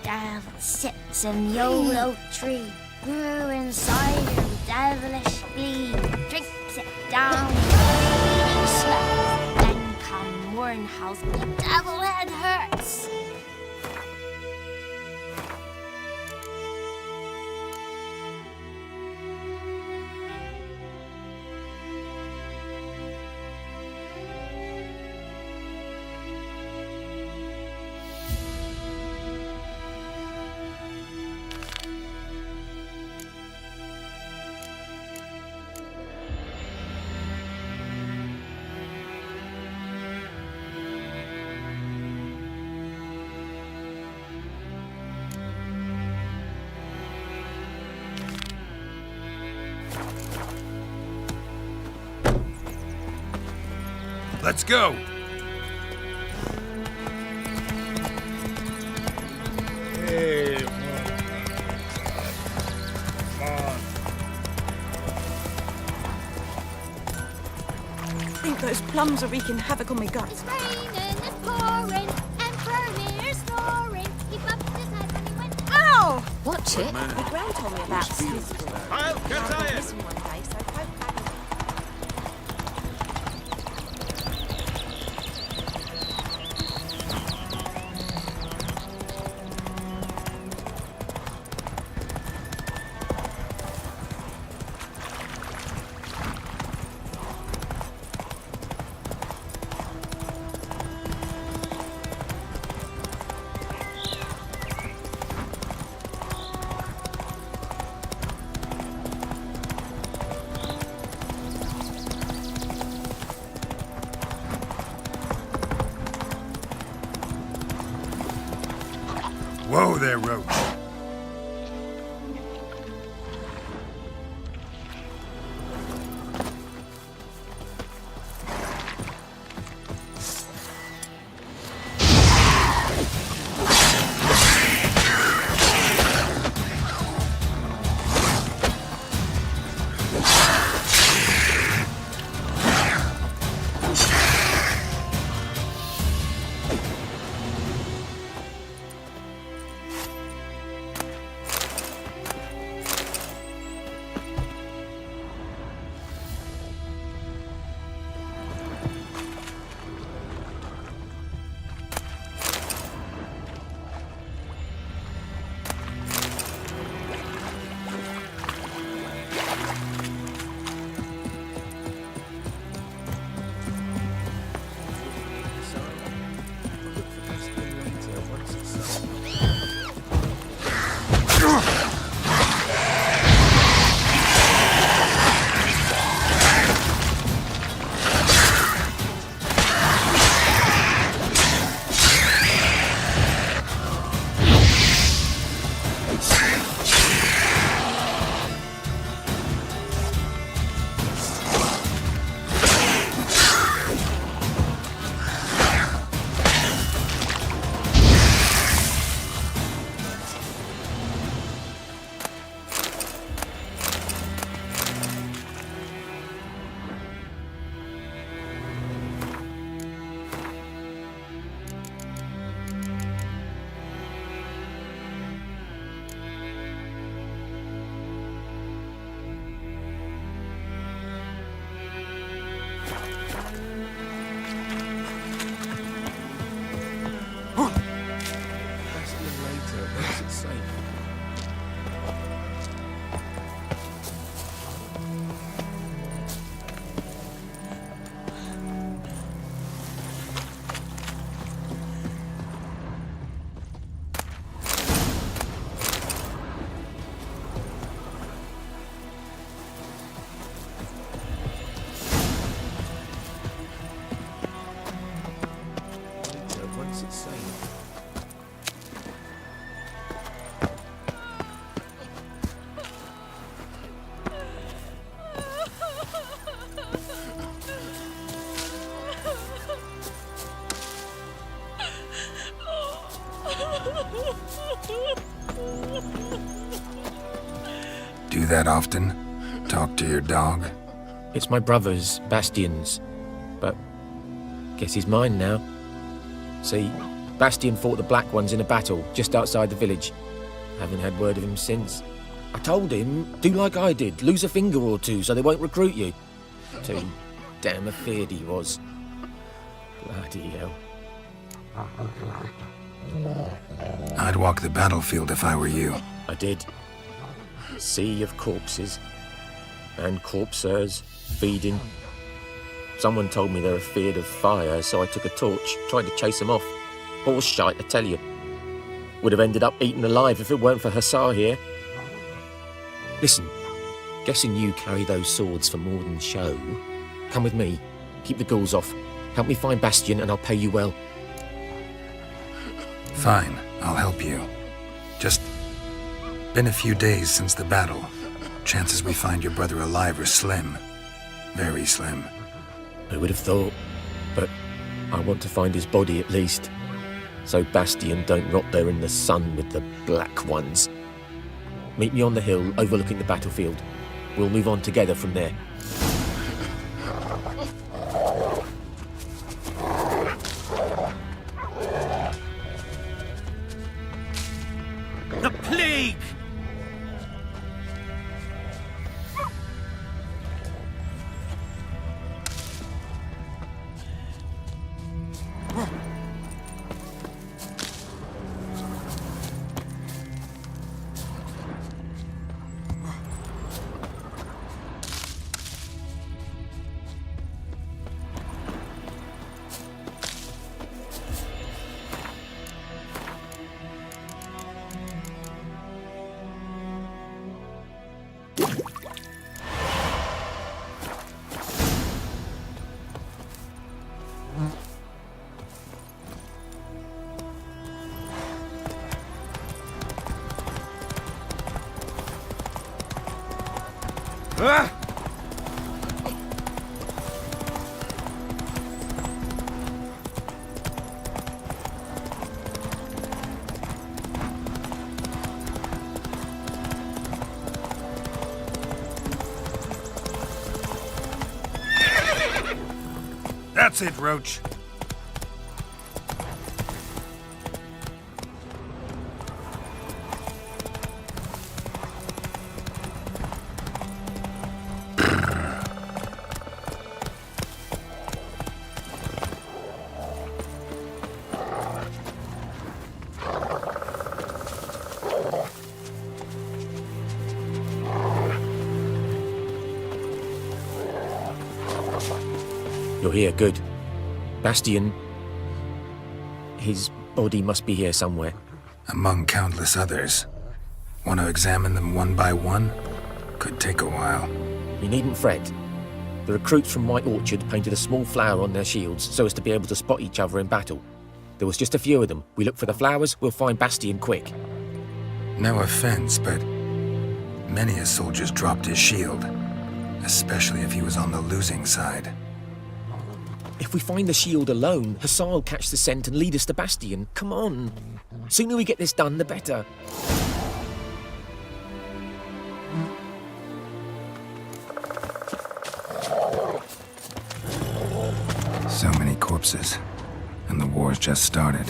Devil sits in the old oak tree, grew inside her with devilish glee, drinks it down, he sweats, then come morn howls, the devil head hurts. Let's go! Hey, I think those plums are wreaking havoc on my gut. It's raining, it's pouring, Emperor Mir snoring. He bumped his head when he went. Ow! Watch it. My gran told me about this. I'll get tired! Listen one day, so hope Whoa there, Roach. Do that often? Talk to your dog? It's my brother's, Bastian's. But guess he's mine now. See, Bastian fought the Black Ones in a battle just outside the village. Haven't had word of him since. I told him, do like I did, lose a finger or two so they won't recruit you. Too damn afeard he was. Bloody hell. I'd walk the battlefield if I were you. I did. Sea of corpses. And corpsers feeding. Someone told me they're afeard of fire, so I took a torch, tried to chase them off. Horse shite, I tell you. Would have ended up eaten alive if it weren't for Hussar here. Listen, guessing you carry those swords for more than show. Come with me. Keep the ghouls off. Help me find Bastian and I'll pay you well. Fine, I'll help you. Just been a few days since the battle. Chances we find your brother alive are slim. Very slim. Who would have thought? But I want to find his body at least. So Bastian don't rot there in the sun with the Black Ones. Meet me on the hill overlooking the battlefield. We'll move on together from there. The plague! That's it, Roach. You're here, good. Bastian... his body must be here somewhere. Among countless others. Want to examine them one by one? Could take a while. You needn't fret. The recruits from White Orchard painted a small flower on their shields so as to be able to spot each other in battle. There was just a few of them. We look for the flowers, we'll find Bastian quick. No offense, but many a soldier's dropped his shield. Especially if he was on the losing side. If we find the shield alone, Hussar will catch the scent and lead us to Bastian. Come on. Sooner we get this done, the better. So many corpses. And the war's just started.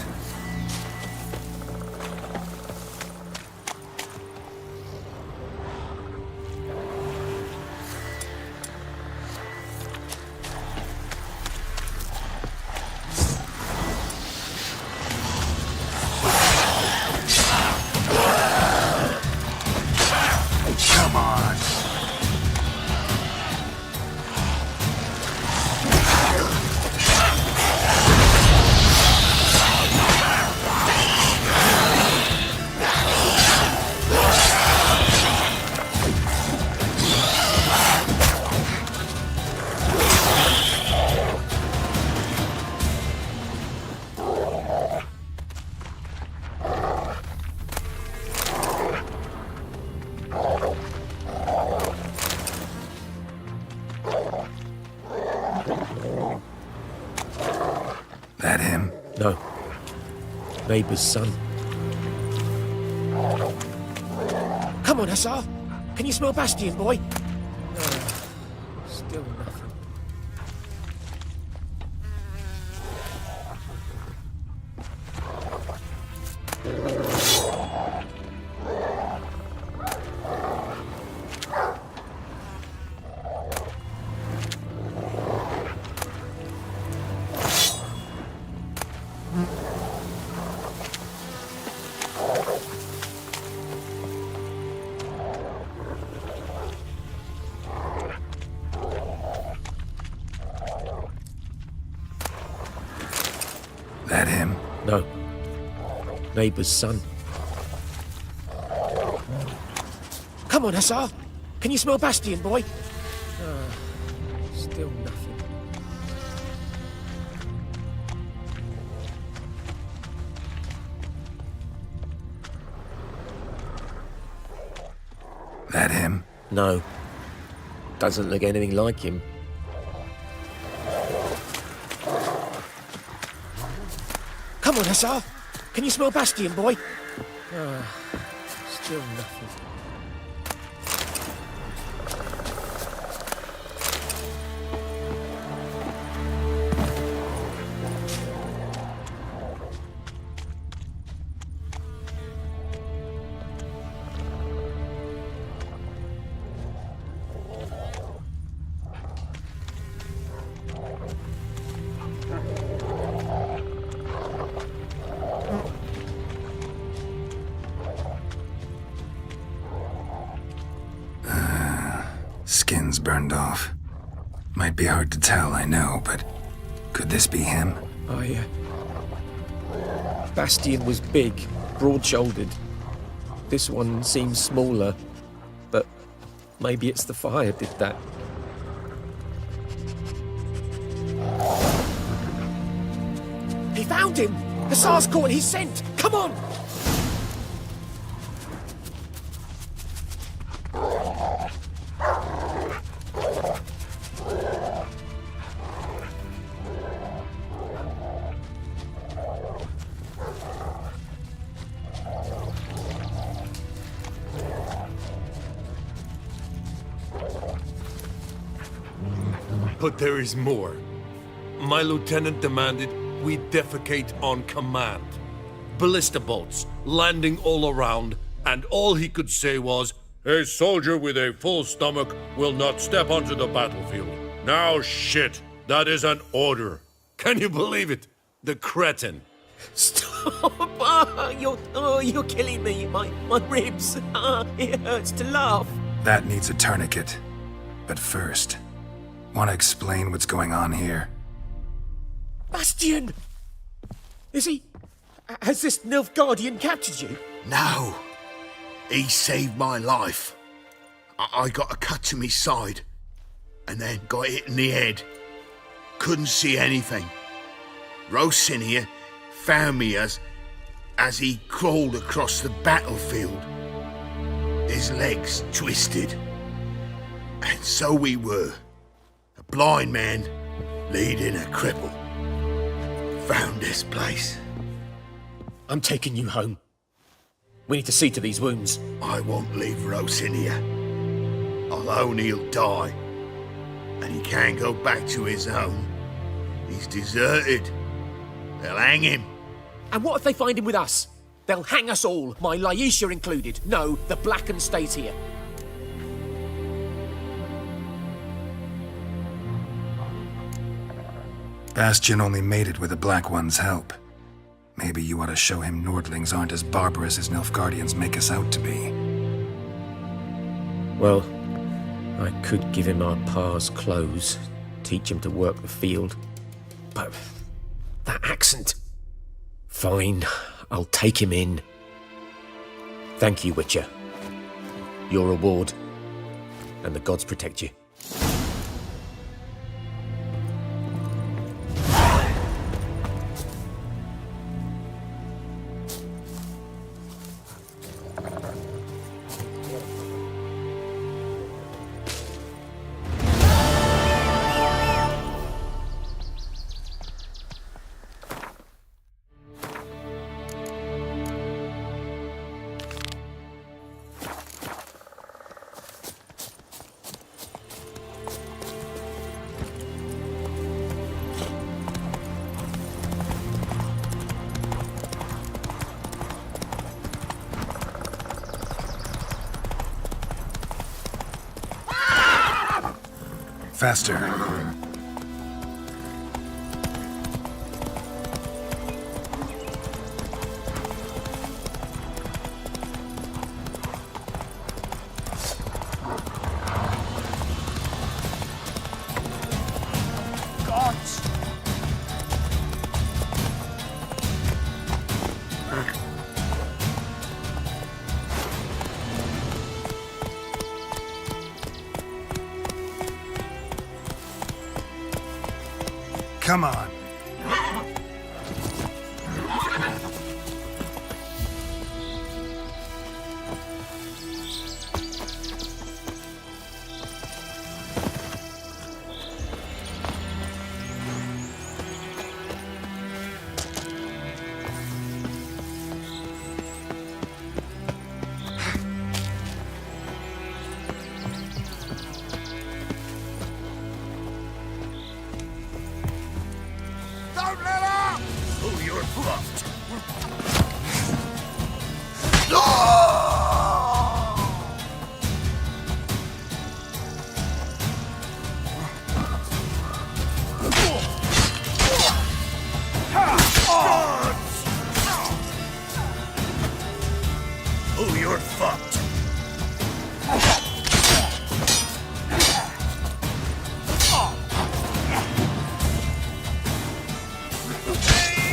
That him? No. Neighbor's son. Come on, Hussar! Can you smell Bastian, boy? Still nothing. That him? No. Neighbor's son. Come on, Hussar! Can you smell Bastian, boy? Still nothing. That him? No. Doesn't look anything like him. Come on, Hussar! Can you smell Bastian, boy? Still nothing. Skin's burned off. Might be hard to tell, I know, but could this be him? Bastian was big, broad-shouldered. This one seems smaller, but maybe it's the fire did that. He found him! Hussar's caught his scent! Come on! But there is more. My lieutenant demanded we defecate on command. Ballista bolts landing all around, and all he could say was, "A soldier with a full stomach will not step onto the battlefield." Now shit, that is an order. Can you believe it? The cretin. Stop! You're killing me. My ribs. It hurts to laugh. That needs a tourniquet. But first, want to explain what's going on here? Bastian! Is he... Has this Nilfgaardian captured you? No. He saved my life. I got a cut to my side, and then got hit in the head. Couldn't see anything. Rosinia found me as he crawled across the battlefield. His legs twisted. And so we were. A blind man leading a cripple. Found this place. I'm taking you home. We need to see to these wounds. I won't leave Rosinia. Alone he'll die. And he can't go back to his home. He's deserted. They'll hang him. And what if they find him with us? They'll hang us all, my Laisha included. No, the Blacken stays here. Bastian only made it with the Black One's help. Maybe you ought to show him Nordlings aren't as barbarous as Nilfgaardians make us out to be. Well, I could give him our pa's clothes, teach him to work the field. But that accent... Fine, I'll take him in. Thank you, Witcher. Your reward, and the gods protect you. Faster. Come on. Oh, you're fucked.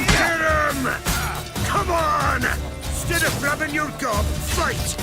Get him! Come on! Instead of grabbing your gob, fight!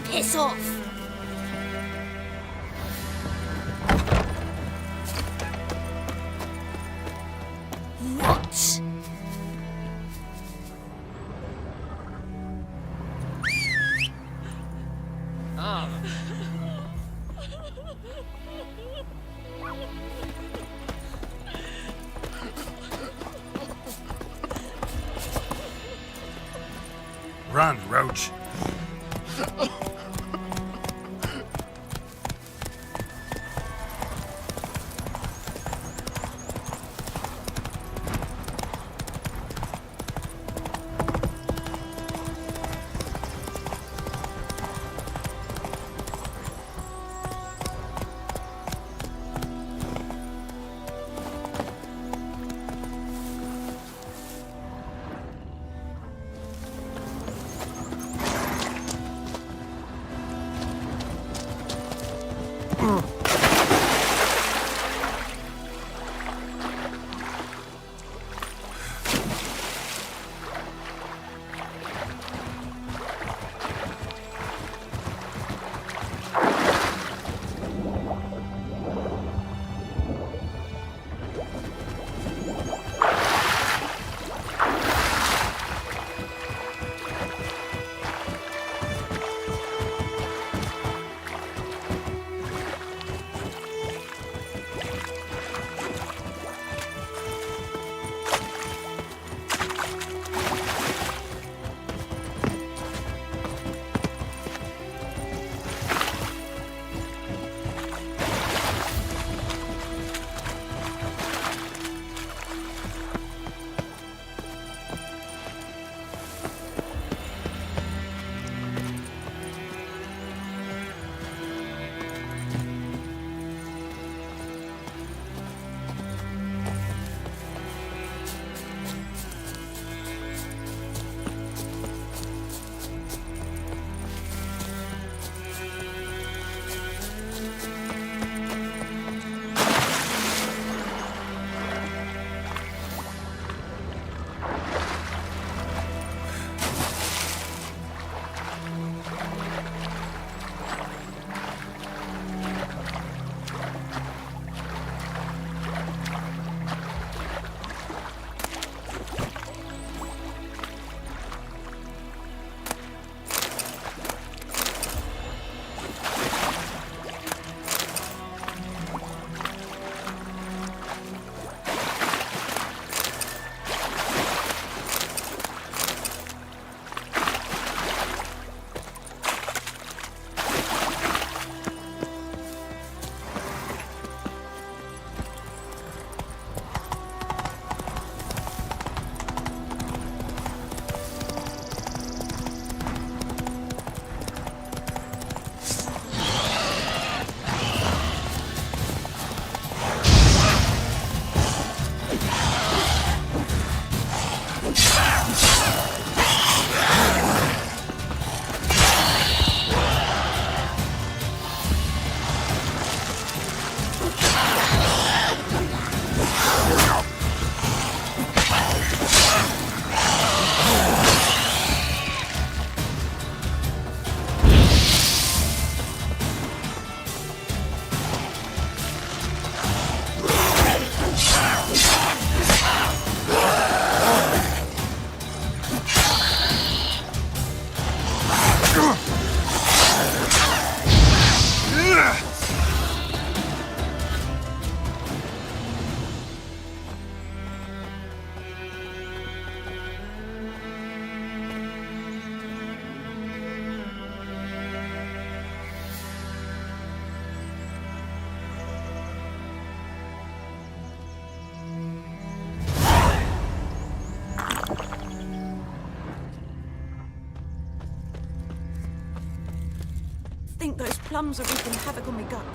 Piss off! What? Run, Roach. plums are wreaking havoc on my gut.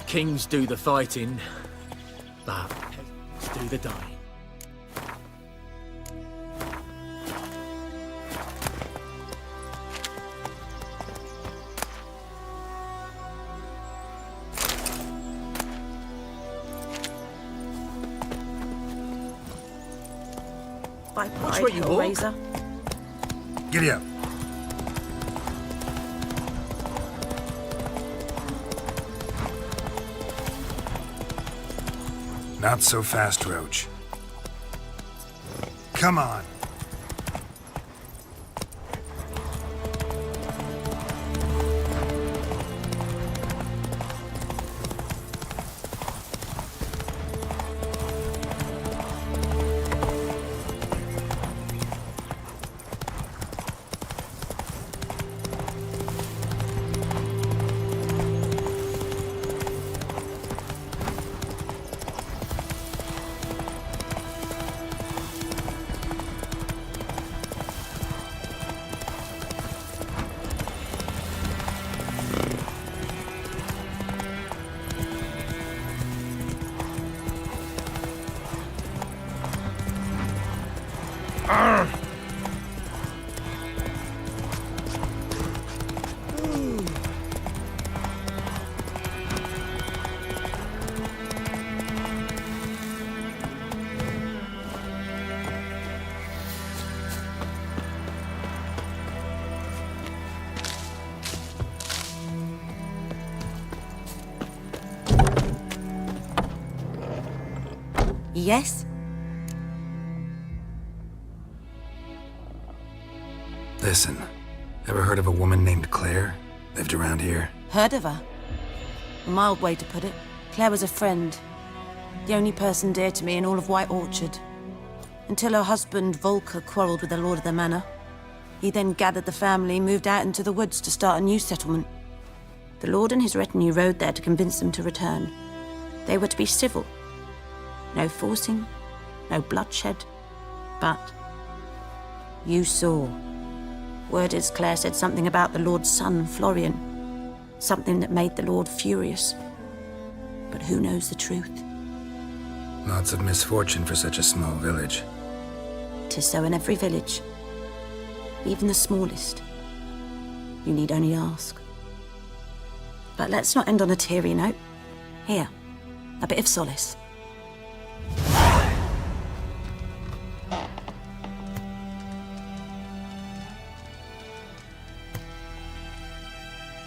Kings do the fighting, but peasants do the dying. By Watch pride, where you walk. Hellraiser. Giddy up. Not so fast, Roach. Come on. Yes? Listen, ever heard of a woman named Claire? Lived around here? Heard of her? A mild way to put it. Claire was a friend. The only person dear to me in all of White Orchard. Until her husband, Volker, quarreled with the lord of the manor. He then gathered the family, moved out into the woods to start a new settlement. The lord and his retinue rode there to convince them to return. They were to be civil. No forcing, no bloodshed. But you saw. Word is Claire said something about the lord's son, Florian. Something that made the lord furious. But who knows the truth? Lots of misfortune for such a small village. 'Tis so in every village. Even the smallest. You need only ask. But let's not end on a teary note. Here, a bit of solace.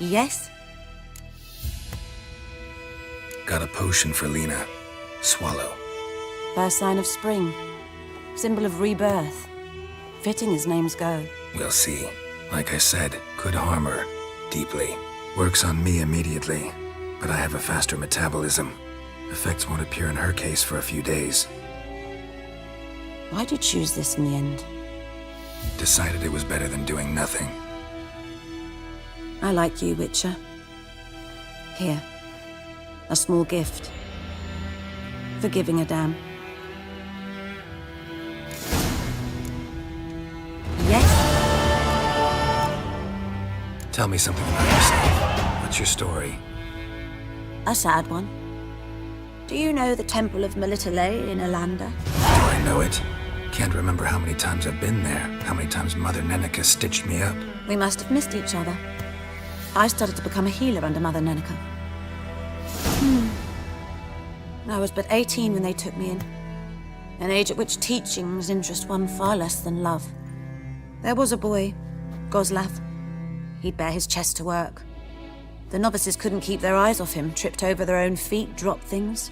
Yes? Got a potion for Lena. Swallow. First sign of spring. Symbol of rebirth. Fitting as names go. We'll see. Like I said, could harm her. Deeply. Works on me immediately, but I have a faster metabolism. Effects won't appear in her case for a few days. Why'd you choose this in the end? Decided it was better than doing nothing. I like you, Witcher. Here. A small gift. For giving a damn. Yes? Tell me something about yourself. What's your story? A sad one. Do you know the Temple of Melitele in Alanda? Do I know it? Can't remember how many times I've been there, how many times Mother Neneka stitched me up. We must have missed each other. I started to become a healer under Mother Neneka. I was but 18 when they took me in. An age at which teachings interest one far less than love. There was a boy, Goslav. He'd bare his chest to work. The novices couldn't keep their eyes off him, tripped over their own feet, dropped things.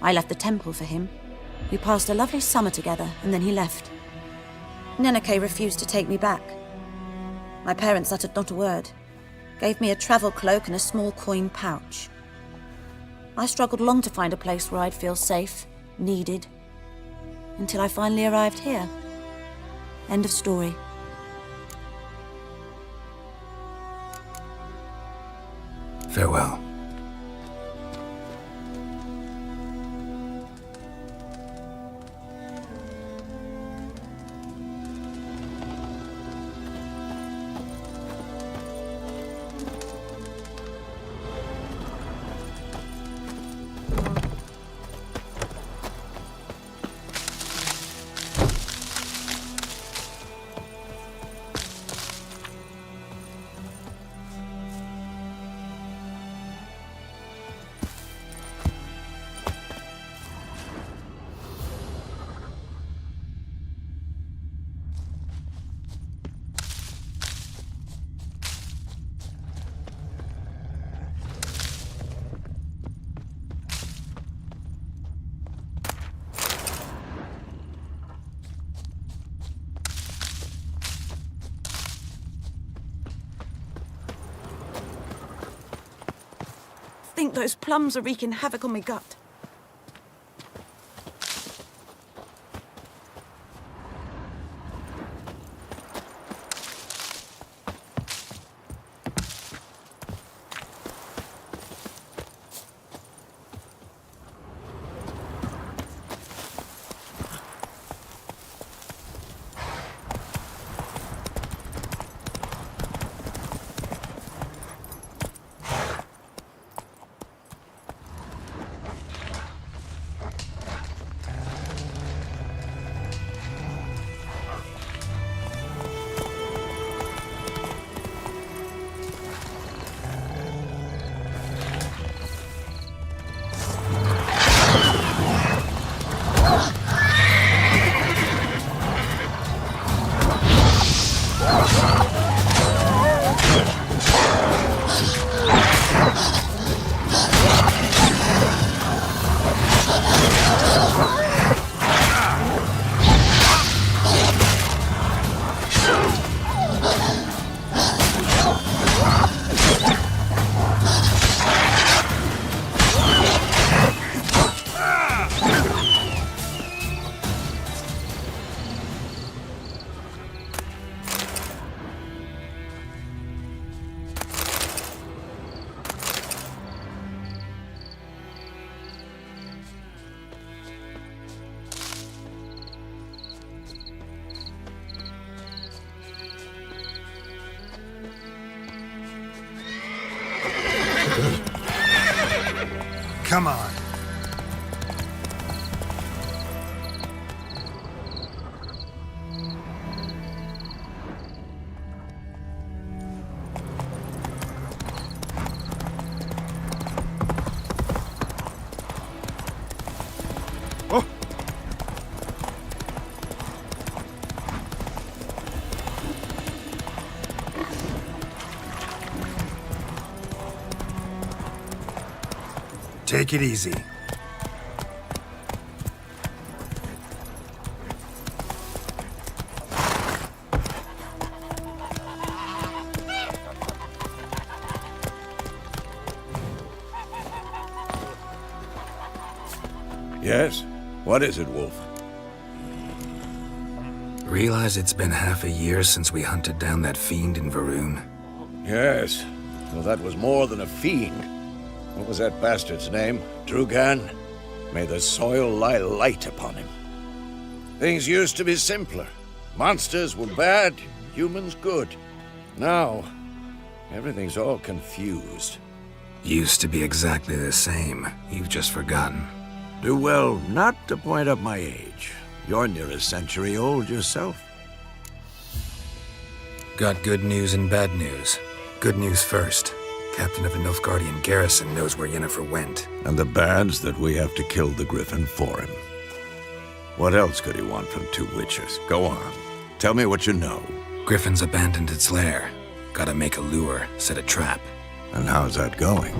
I left the temple for him. We passed a lovely summer together, and then he left. Neneke refused to take me back. My parents uttered not a word. Gave me a travel cloak and a small coin pouch. I struggled long to find a place where I'd feel safe, needed, until I finally arrived here. End of story. Farewell. think those plums are wreaking havoc on my gut. Come on. Take it easy. Yes? What is it, Wolf? Realize it's been half a year since we hunted down that fiend in Varun? Yes. Well, that was more than a fiend. What was that bastard's name? Drugan? May the soil lie light upon him. Things used to be simpler. Monsters were bad, humans good. Now, everything's all confused. Used to be exactly the same. You've just forgotten. Do well not to point up my age. You're near a century old yourself. Got good news and bad news. Good news first. Captain of the Nilfgaardian garrison knows where Yennefer went. And the bad's that we have to kill the Griffin for him. What else could he want from two witches? Go on. Tell me what you know. Griffin's abandoned its lair. Gotta make a lure, set a trap. And how's that going?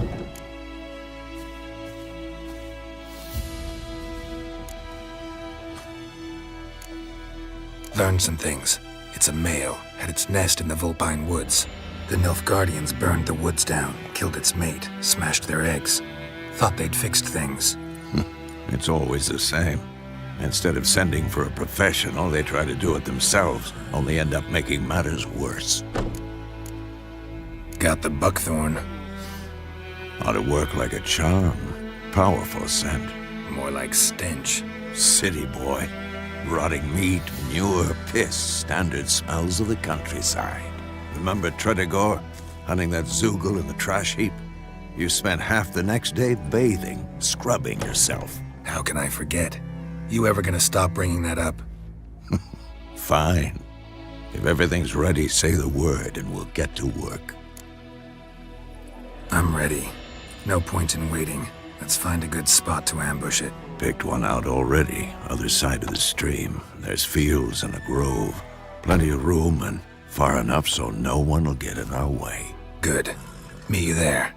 Learned some things. It's a male, had its nest in the Vulpine Woods. The Nilfgaardians burned the woods down, killed its mate, smashed their eggs. Thought they'd fixed things. It's always the same. Instead of sending for a professional, they try to do it themselves, only end up making matters worse. Got the buckthorn. Ought to work like a charm. Powerful scent. More like stench. City boy. Rotting meat, manure, piss, standard smells of the countryside. Remember Tredegor, hunting that Zoogle in the trash heap? You spent half the next day bathing, scrubbing yourself. How can I forget? You ever gonna stop bringing that up? Fine. If everything's ready, say the word and we'll get to work. I'm ready. No point in waiting. Let's find a good spot to ambush it. Picked one out already, other side of the stream. There's fields and a grove. Plenty of room and far enough so no one will get in our way. Good. Meet you there.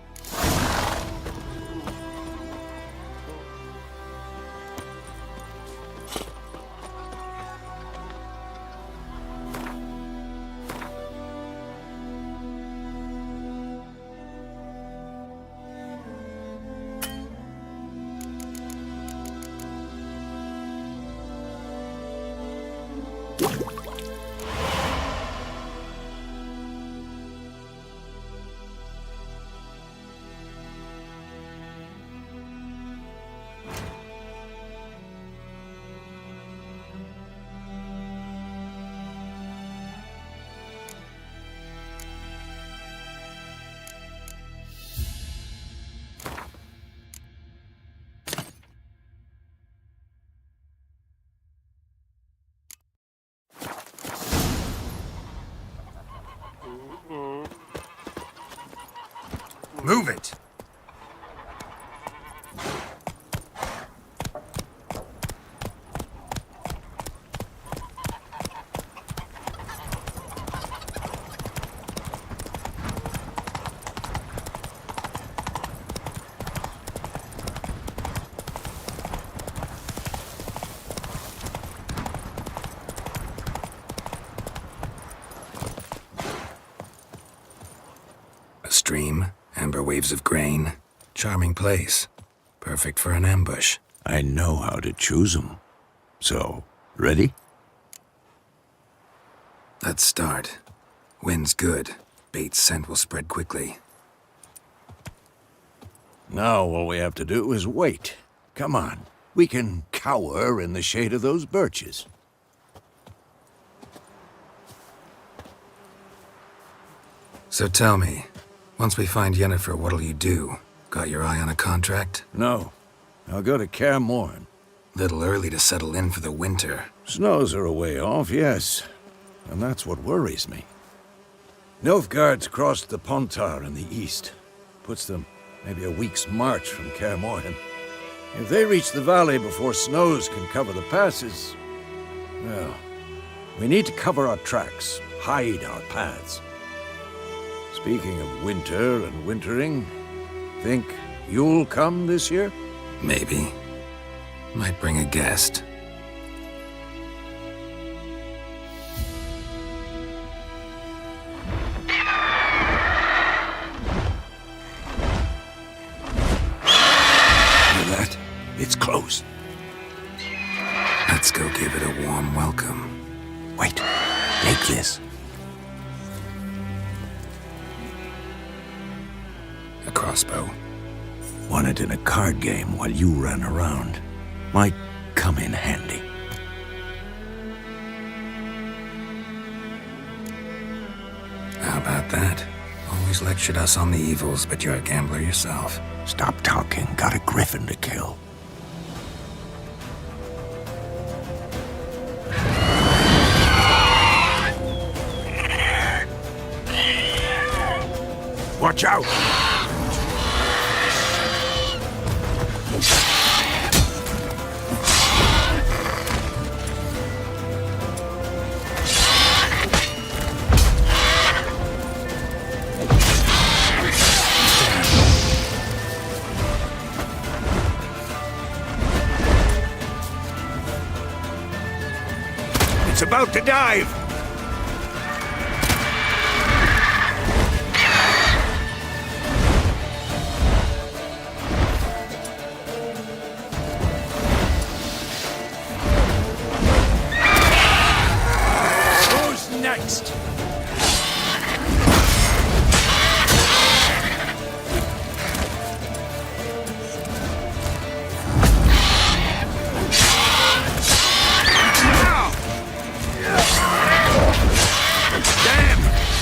Move it! A stream, amber waves of grain, charming place. Perfect for an ambush. I know how to choose 'em. So, ready? Let's start. Wind's good. Bait's scent will spread quickly. Now all we have to do is wait. Come on. We can cower in the shade of those birches. So tell me, once we find Yennefer, what'll you do? Got your eye on a contract? No. I'll go to Kaer Morhen. Little early to settle in for the winter. Snows are a way off, yes. And that's what worries me. Nilfgaard's crossed the Pontar in the east. Puts them maybe a week's march from Kaer Morhen. If they reach the valley before snows can cover the passes, well, we need to cover our tracks, hide our paths. Speaking of winter and wintering, think you'll come this year? Maybe. Might bring a guest. Hear that? It's close. Let's go give it a warm welcome. Wait, take this. A crossbow. Won it in a card game while you ran around. Might come in handy. How about that? Always lectured us on the evils, but you're a gambler yourself. Stop talking. Got a griffin to kill. Watch out! It's about to dive! Who's next?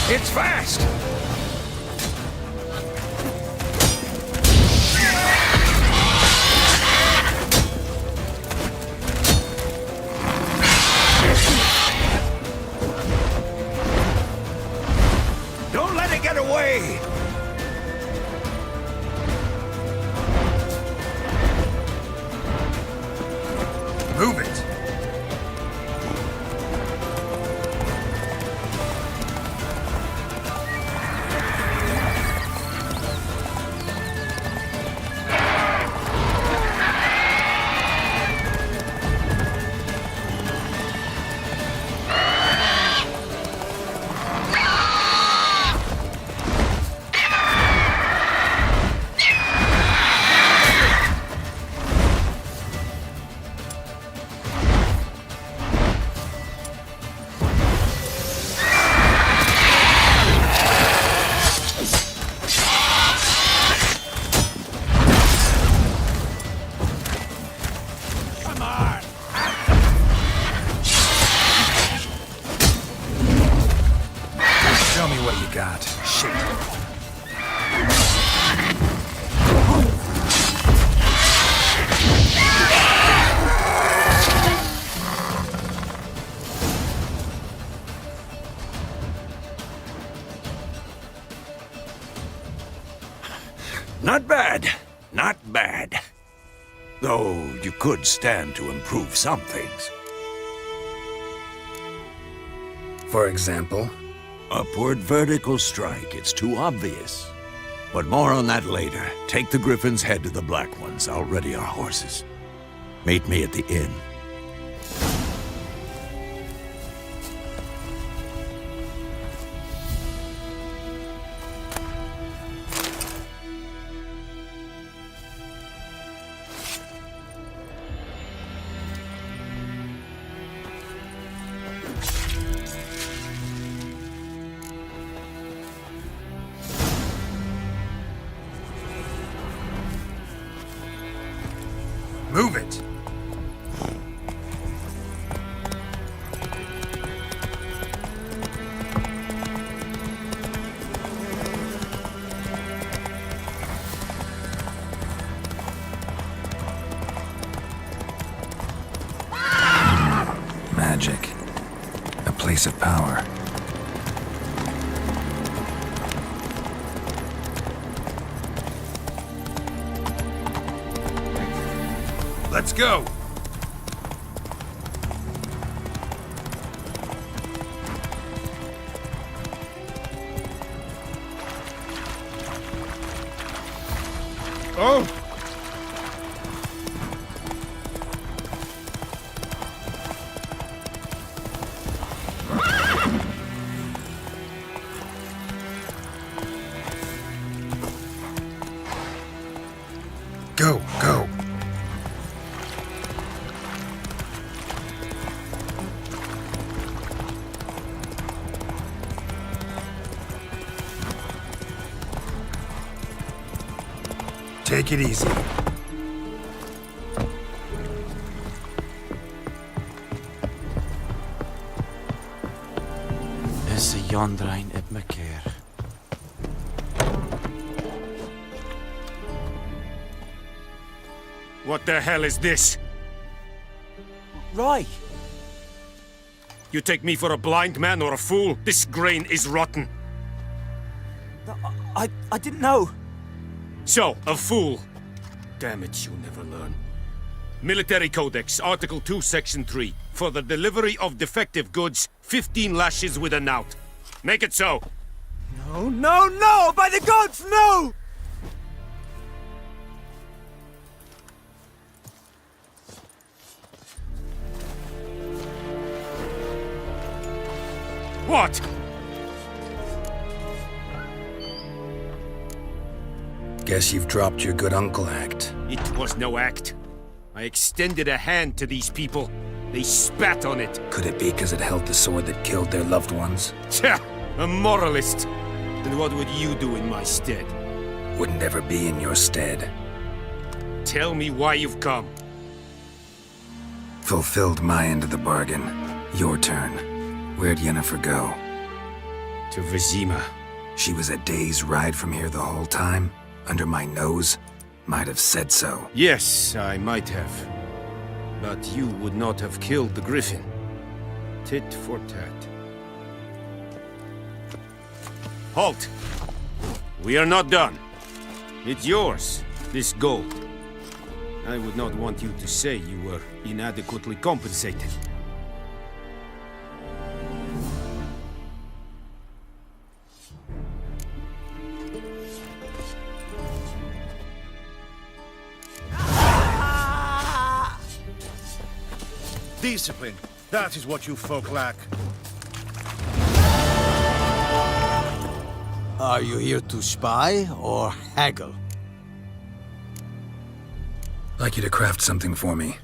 It's fast! Don't let it get away! Move it! Though you could stand to improve some things. For example? Upward vertical strike. It's too obvious. But more on that later. Take the Griffin's head to the Black Ones. I'll ready our horses. Meet me at the inn. Move it! Magic. A place of power. Let's go! Oh! Go, go. Take it easy. Is a Yondrain at Macair. What the hell is this? Rye! You take me for a blind man or a fool? This grain is rotten. I didn't know. So, a fool. Damn it, you never learn. Military Codex, Article 2, Section 3. For the delivery of defective goods, 15 lashes with a knout. Make it so. No, no, no! By the gods, no! What? Guess you've dropped your good uncle act. It was no act. I extended a hand to these people. They spat on it. Could it be because it held the sword that killed their loved ones? Tja, a moralist. And what would you do in my stead? Wouldn't ever be in your stead. Tell me why you've come. Fulfilled my end of the bargain. Your turn. Where'd Yennefer go? To Vizima. She was a day's ride from here the whole time? Under my nose? Might have said so. Yes, I might have. But you would not have killed the Griffin. Tit for tat. Halt! We are not done. It's yours, this gold. I would not want you to say you were inadequately compensated. Discipline. That is what you folk lack. Are you here to spy or haggle? Like you to craft something for me.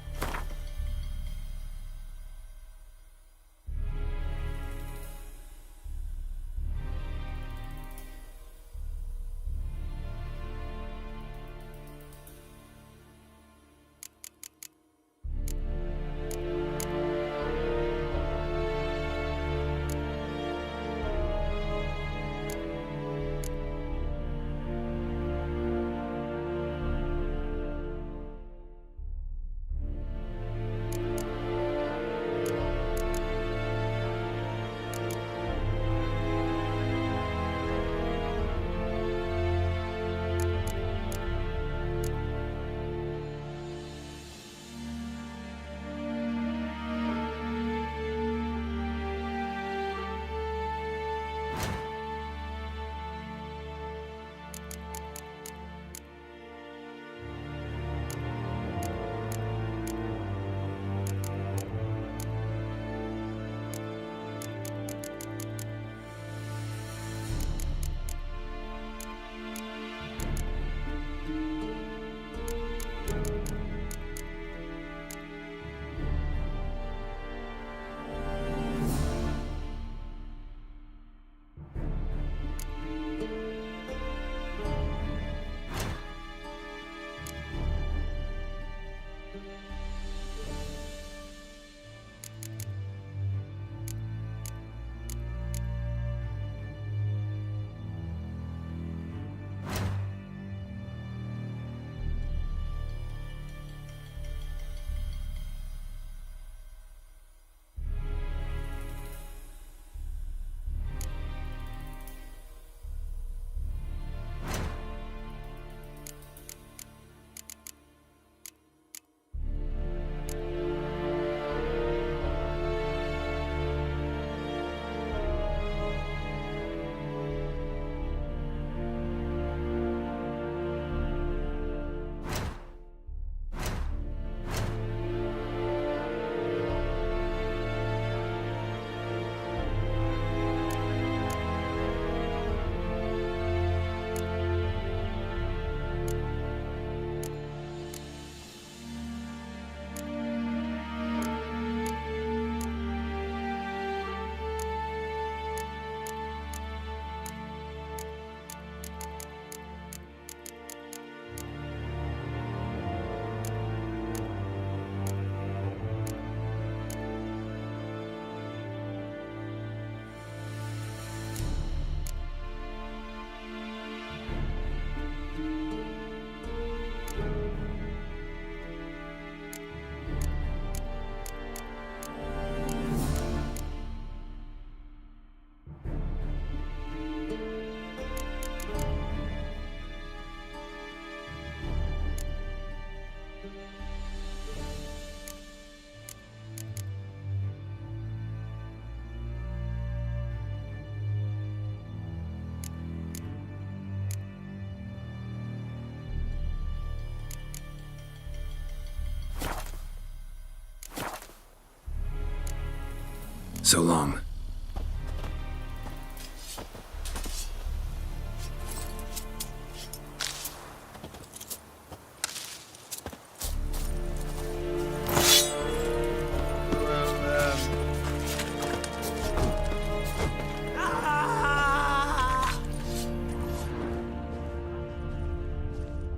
So long.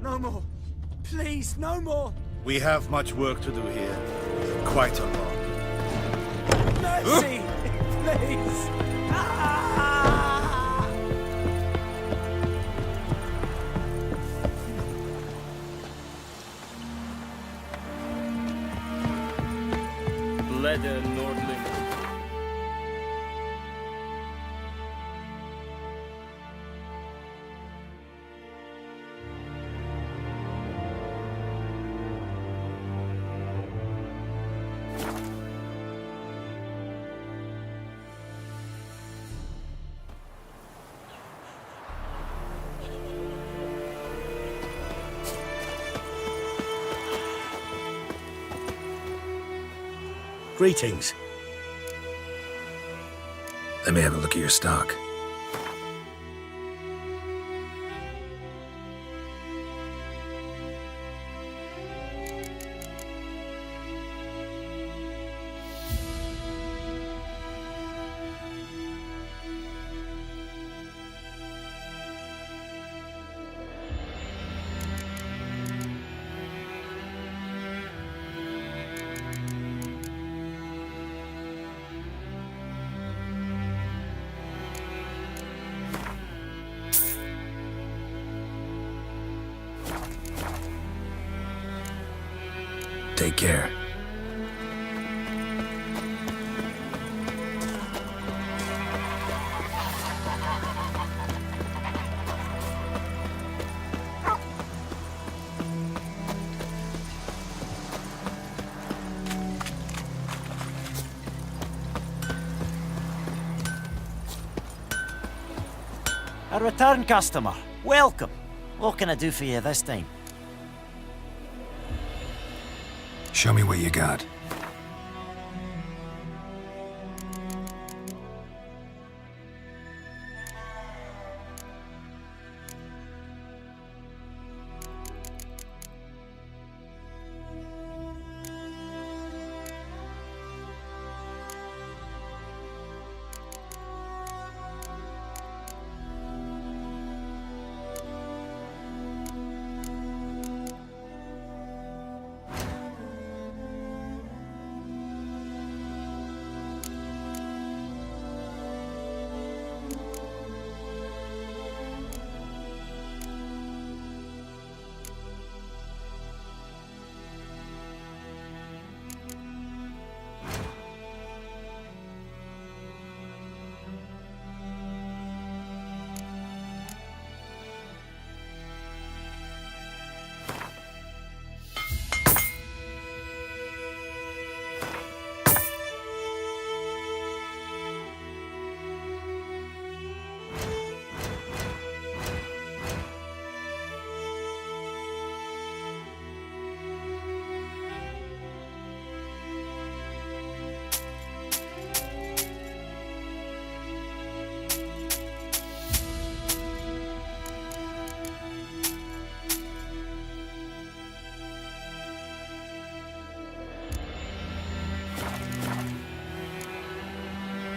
No more. Please, no more. We have much work to do here. Quite a lot. Mercy! Please! Blede Nordling. Greetings. Let me have a look at your stock. Take care. A return customer. Welcome. What can I do for you this time? Show me what you got.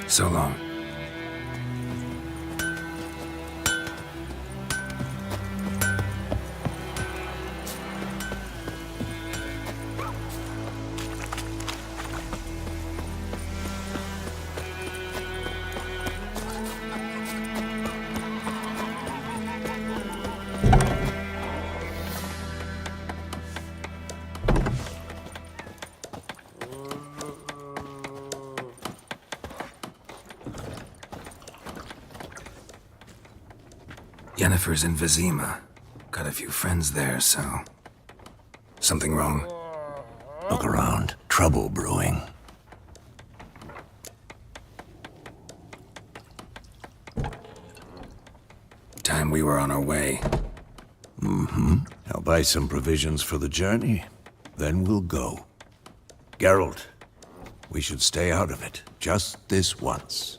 So long. Yennefer's in Vizima. Got a few friends there, so... Something wrong? Look around. Trouble brewing. Time we were on our way. Mm-hmm. I'll buy some provisions for the journey. Then we'll go. Geralt, We should stay out of it, just this once.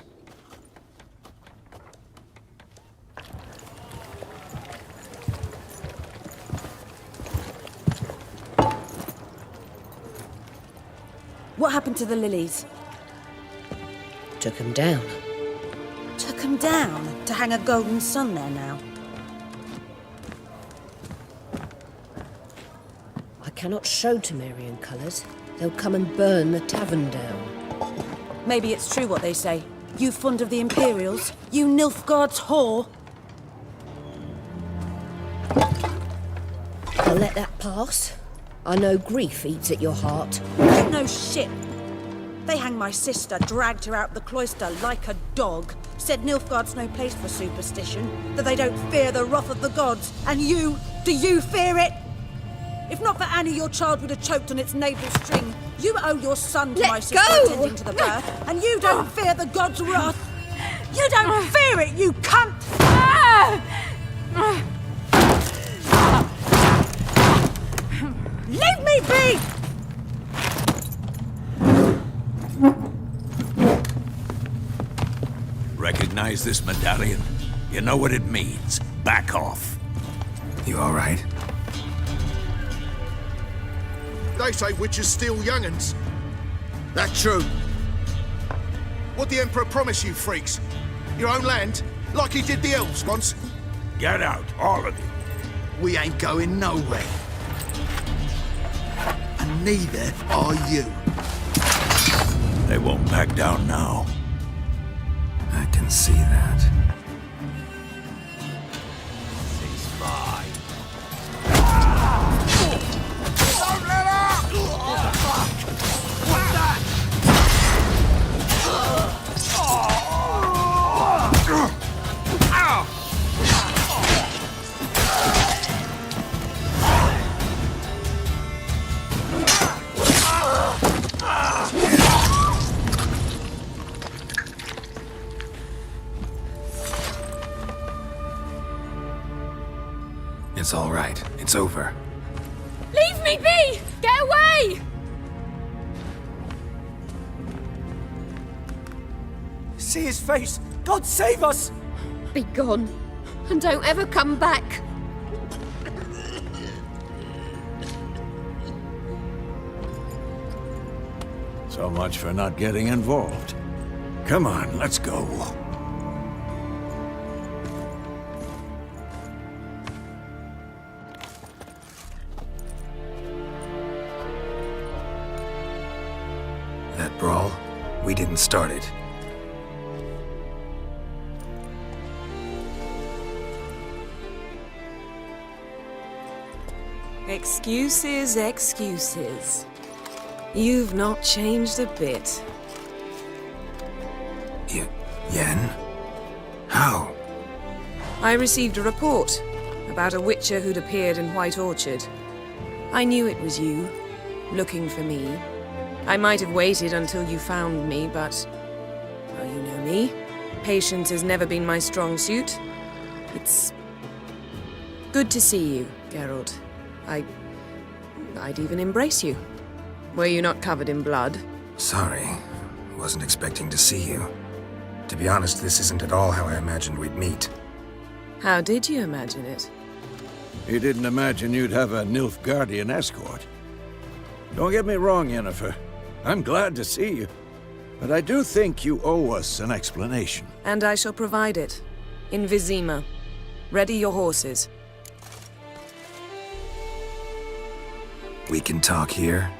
What happened to the lilies? Took him down. Took 'em down to hang a golden sun there now. I cannot show Temerian colours. They'll come and burn the tavern down. Maybe it's true what they say. You fond of the Imperials? You Nilfgaard's whore? I'll let that pass. I know grief eats at your heart. You know shit. They hanged my sister, dragged her out the cloister like a dog, said Nilfgaard's no place for superstition, that they don't fear the wrath of the gods. And you, do you fear it? If not for Annie, your child would have choked on its navel string. You owe your son to Let my sister go! attending to the birth, and you don't fear the gods' wrath. You don't fear it, you cunt! Leave me be! Recognize this medallion? You know what it means. Back off. You all right? They say witches steal young'uns. That true. What the Emperor promise you, freaks? Your own land? Like he did the elves once? Get out, all of you. We ain't going nowhere. And neither are you. They won't back down now. I can see that. Don't let up! What the fuck? What's that? It's all right. It's over. Leave me be! Get away! See his face! God save us! Be gone, and don't ever come back. So much for not getting involved. Come on, let's go. That brawl, we didn't start it. Excuses, excuses. You've not changed a bit. Yen? How? I received a report about a witcher who'd appeared in White Orchard. I knew it was you, looking for me. I might have waited until you found me, but... well, you know me. Patience has never been my strong suit. It's... good to see you, Geralt. I'd even embrace you. Were you not covered in blood? Sorry. Wasn't expecting to see you. To be honest, this isn't at all how I imagined we'd meet. How did you imagine it? You didn't imagine you'd have a Nilfgaardian escort. Don't get me wrong, Yennefer. I'm glad to see you. But I do think you owe us an explanation. And I shall provide it. In Vizima. Ready your horses. We can talk here.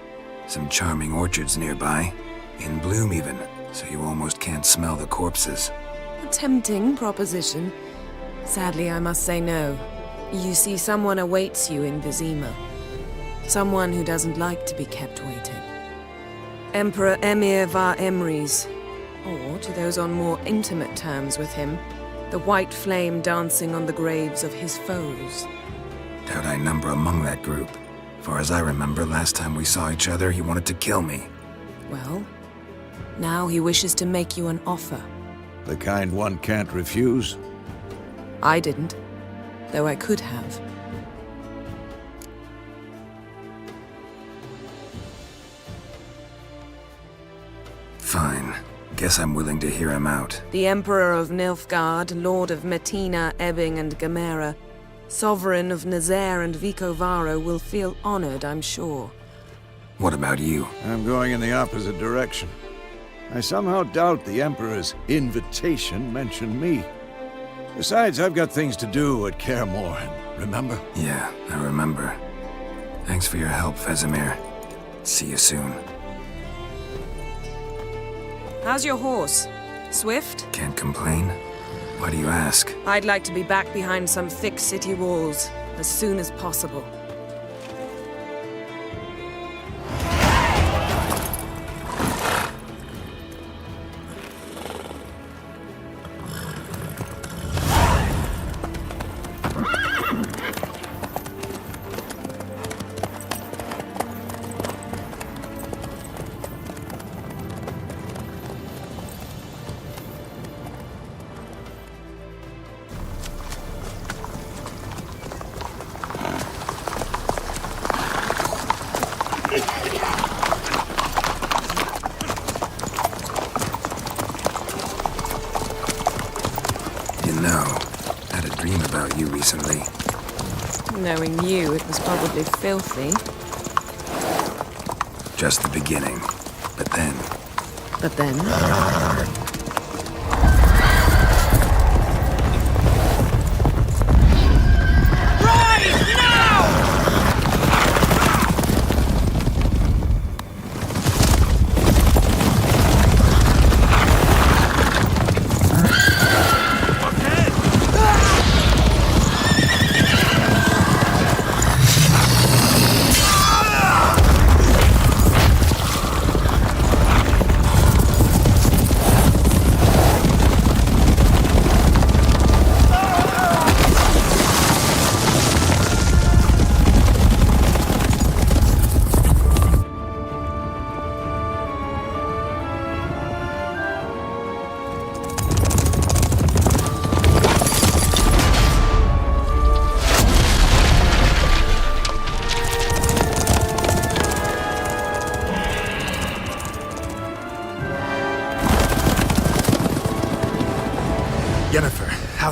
Some charming orchards nearby. In bloom even, so you almost can't smell the corpses. A tempting proposition. Sadly, I must say no. You see, someone awaits you in Vizima. Someone who doesn't like to be kept waiting. Emperor Emir var Emrys. Or, to those on more intimate terms with him, the white flame dancing on the graves of his foes. Doubt I number among that group. Far as I remember, last time we saw each other, he wanted to kill me. Well, now he wishes to make you an offer. The kind one can't refuse? I didn't, though I could have. Fine. Guess I'm willing to hear him out. The Emperor of Nilfgaard, Lord of Metina, Ebbing, and Gamera, Sovereign of Nazaire and Vicovaro will feel honored, I'm sure. What about you? I'm going in the opposite direction. I somehow doubt the Emperor's invitation mentioned me. Besides, I've got things to do at Kaer Morhen, remember? Yeah, I remember. Thanks for your help, Vesemir. See you soon. How's your horse? Swift? Can't complain. Why do you ask? I'd like to be back behind some thick city walls as soon as possible. Recently. Knowing you, it was probably filthy. Just the beginning. But then... But then? Rise now!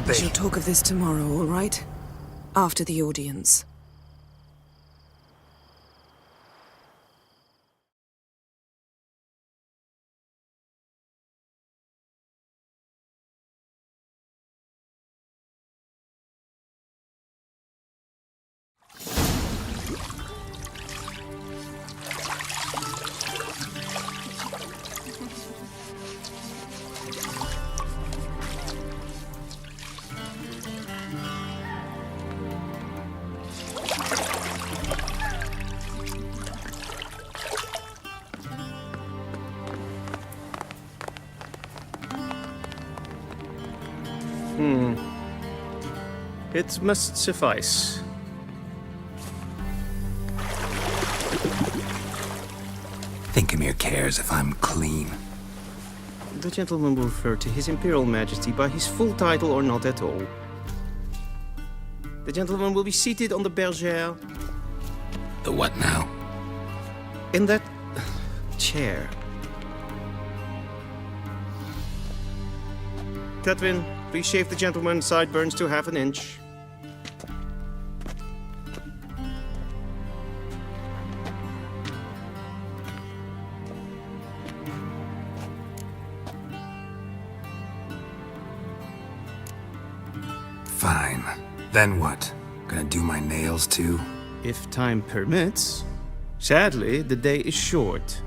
We shall talk of this tomorrow, all right? After the audience. It must suffice. Thingmere cares if I'm clean. The gentleman will refer to His Imperial Majesty by his full title or not at all. The gentleman will be seated on the bergère. The what now? In that chair. Catwin, please shave the gentleman's sideburns to half an inch. Fine. Then what? Gonna do my nails too? If time permits. Sadly, the day is short,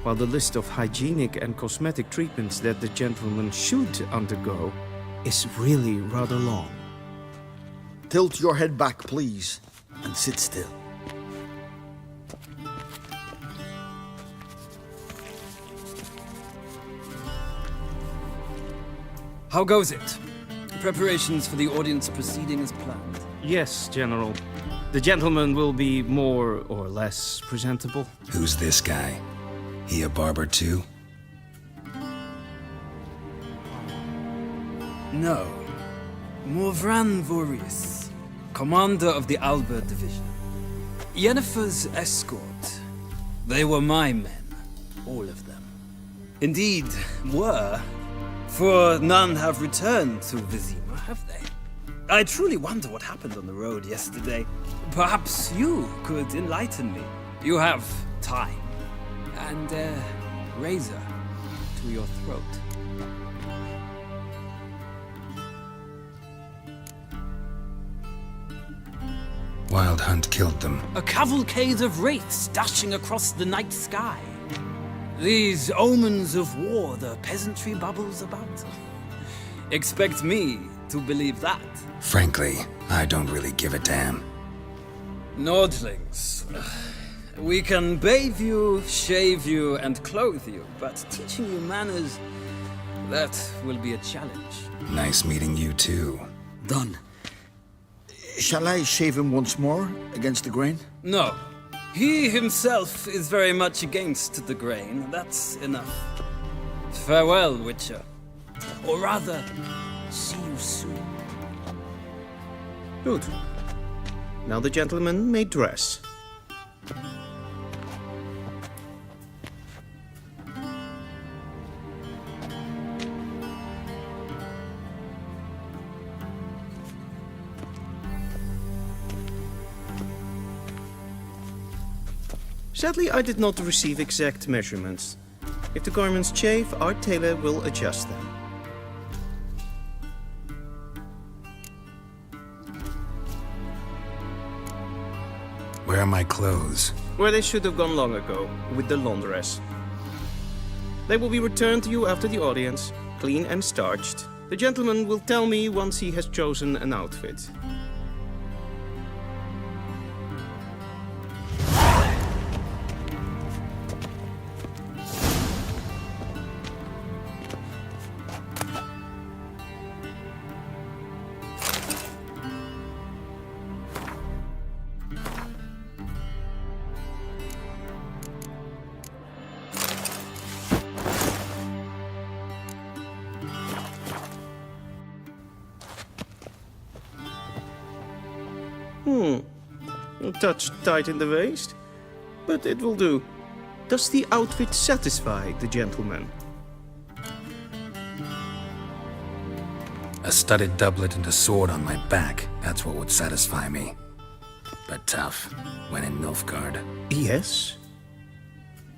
while the list of hygienic and cosmetic treatments that the gentleman should undergo is really rather long. Tilt your head back, please, and sit still. How goes it? Preparations for the audience proceeding as planned? Yes, General. The gentleman will be more or less presentable. Who's this guy? He a barber too? No. Morvran Vorius, commander of the Albert Division. Yennefer's escort. They were my men, all of them. Indeed, were. For none have returned to Vizima, have they? I truly wonder what happened on the road yesterday. Perhaps you could enlighten me. You have time. And a razor to your throat. Wild Hunt killed them. A cavalcade of wraiths dashing across the night sky. These omens of war the peasantry bubbles about. Expect me to believe that. Frankly, I don't really give a damn. Nordlings. We can bathe you, shave you, and clothe you, but teaching you manners, that will be a challenge. Nice meeting you too. Done. Shall I shave him once more against the grain? No. He himself is very much against the grain. That's enough. Farewell, Witcher. Or rather, see you soon. Good. Now the gentleman may dress. Sadly, I did not receive exact measurements. If the garments chafe, our tailor will adjust them. Where are my clothes? Where they should have gone long ago, with the laundress. They will be returned to you after the audience, clean and starched. The gentleman will tell me once he has chosen an outfit. A touch tight in the waist, but it will do. Does the outfit satisfy the gentleman? A studded doublet and a sword on my back, that's what would satisfy me. But tough, when in Nilfgaard. Yes?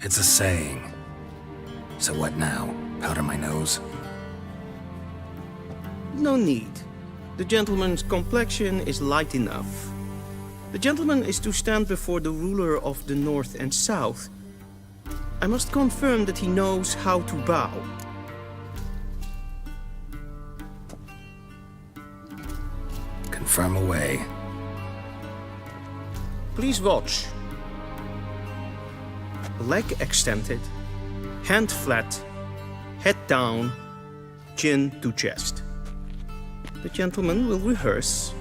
It's a saying. So what now? Powder my nose? No need. The gentleman's complexion is light enough. The gentleman is to stand before the ruler of the North and South. I must confirm that he knows how to bow. Confirm away. Please watch. Leg extended, hand flat, head down, chin to chest. The gentleman will rehearse.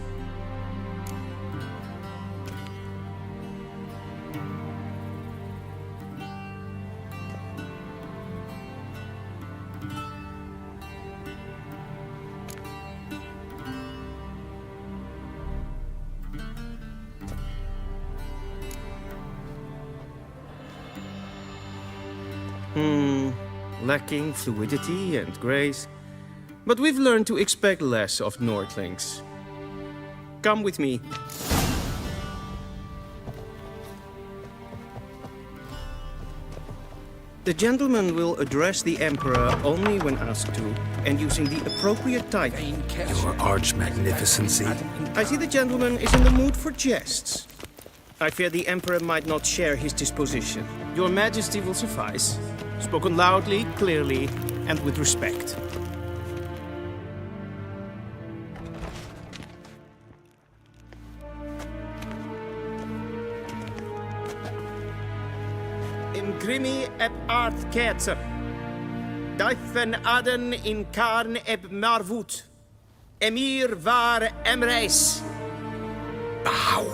Lacking fluidity and grace. But we've learned to expect less of Nordlings. Come with me. The gentleman will address the Emperor only when asked to, and using the appropriate title. Your arch-magnificency. I see the gentleman is in the mood for jests. I fear the Emperor might not share his disposition. Your Majesty will suffice. Spoken loudly, clearly, and with respect. Imgrimi eb art ketzer. Daifen aden in karn eb marvut. Emir var emreis. Bow.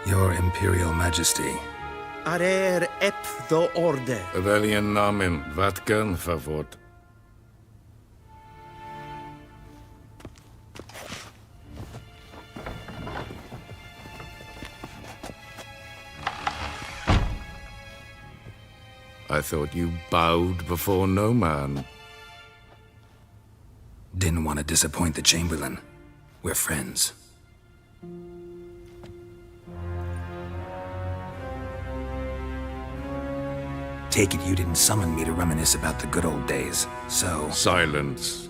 Your Imperial Majesty. Arer ep the orde. Weljen namen, wat kan favort? I thought you bowed before no man. Didn't want to disappoint the Chamberlain. We're friends. Take it you didn't summon me to reminisce about the good old days, so... Silence.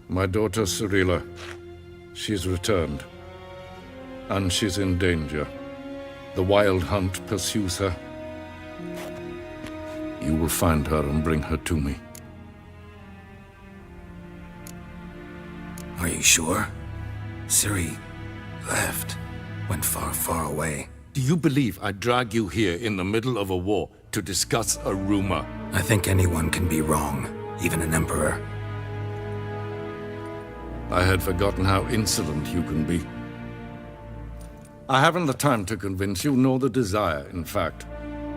My daughter Cirilla, she's returned. And she's in danger. The Wild Hunt pursues her. You will find her and bring her to me. Are you sure? Ciri left. Went far, far away. Do you believe I'd drag you here in the middle of a war to discuss a rumor? I think anyone can be wrong, even an emperor. I had forgotten how insolent you can be. I haven't the time to convince you, nor the desire, in fact.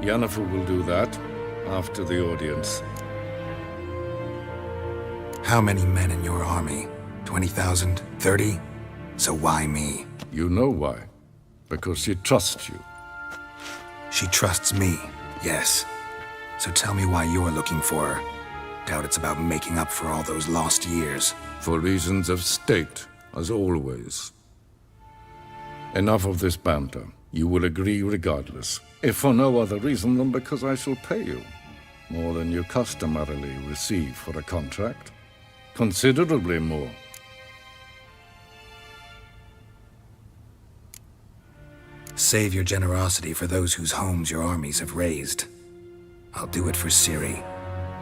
Yennefer will do that after the audience. How many men in your army? 20,000? 30? So why me? You know why. Because she trusts you. She trusts me, yes. So tell me why you're looking for her. Doubt it's about making up for all those lost years. For reasons of state, as always. Enough of this banter. You will agree regardless. If for no other reason than because I shall pay you. More than you customarily receive for a contract. Considerably more. Save your generosity for those whose homes your armies have razed. I'll do it for Ciri,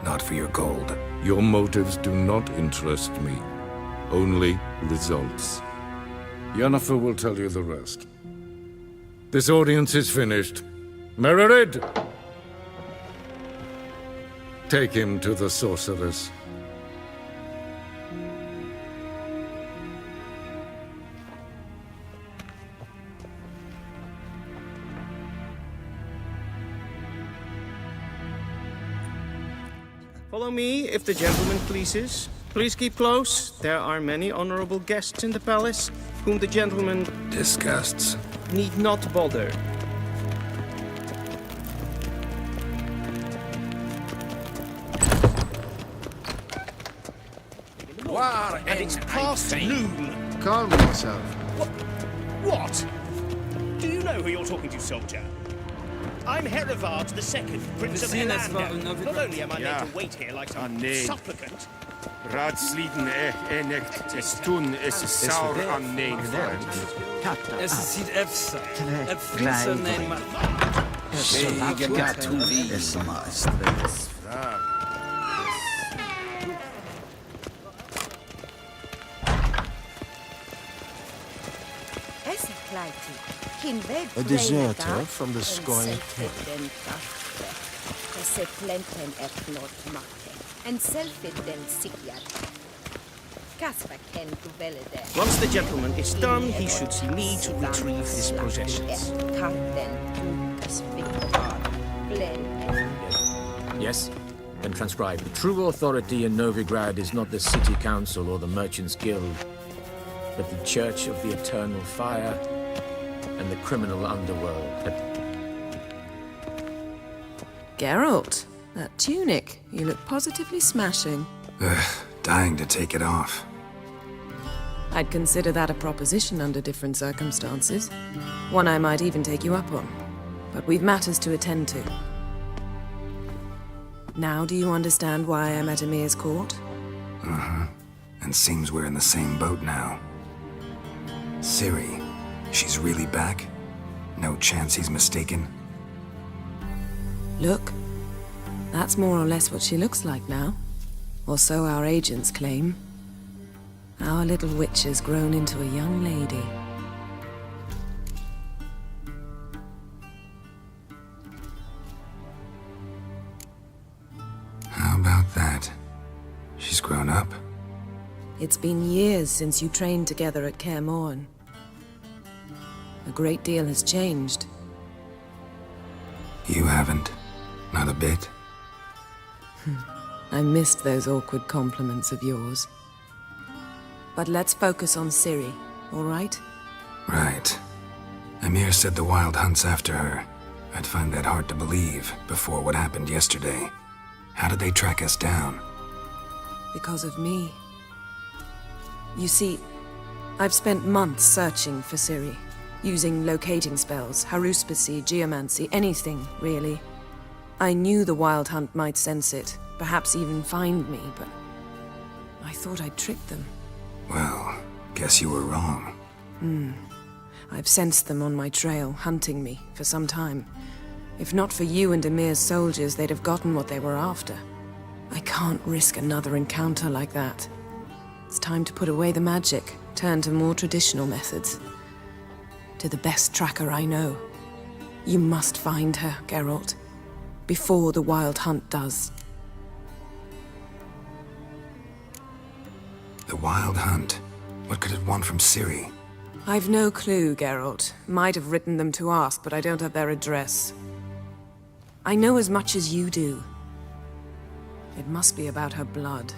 not for your gold. Your motives do not interest me. Only results. Yennefer will tell you the rest. This audience is finished. Mererid! Take him to the sorceress. Follow me, if the gentleman pleases. Please keep close. There are many honorable guests in the palace, whom the gentleman disgusts. Need not bother. And it's past noon. Calm yourself. What? Do you know who you're talking to, soldier? I'm Herivard II, Prince of Helander. Not only am I made to wait here like some supplicant. Raadsliden echt is toen is saur aan nee. Es sieht efsa. Et frisse neema. A deserter from the Squire King. Once the gentleman is done, he should need to retrieve his possessions. Yes? Then transcribe. The true authority in Novigrad is not the city council or the merchants' guild, but the Church of the Eternal Fire and the criminal underworld. Geralt, that tunic. You look positively smashing. Dying to take it off. I'd consider that a proposition under different circumstances. One I might even take you up on. But we've matters to attend to. Now do you understand why I'm at Emir's court? Uh-huh. And seems we're in the same boat now. Ciri, she's really back? No chance he's mistaken? Look, that's more or less what she looks like now. Or so our agents claim. Our little witch has grown into a young lady. How about that? She's grown up? It's been years since you trained together at Kaer Morhen. A great deal has changed. You haven't. Not a bit. I missed those awkward compliments of yours. But let's focus on Ciri, all right? Right. Emir said the Wild Hunt's after her. I'd find that hard to believe before what happened yesterday. How did they track us down? Because of me. You see, I've spent months searching for Ciri, using locating spells, haruspicy, geomancy, anything, really. I knew the Wild Hunt might sense it, perhaps even find me, but I thought I'd tricked them. Well, guess you were wrong. I've sensed them on my trail, hunting me, for some time. If not for you and Emir's soldiers, they'd have gotten what they were after. I can't risk another encounter like that. It's time to put away the magic, turn to more traditional methods. To the best tracker I know. You must find her, Geralt. Before the Wild Hunt does. The Wild Hunt? What could it want from Ciri? I've no clue, Geralt. Might have written them to ask, but I don't have their address. I know as much as you do. It must be about her blood.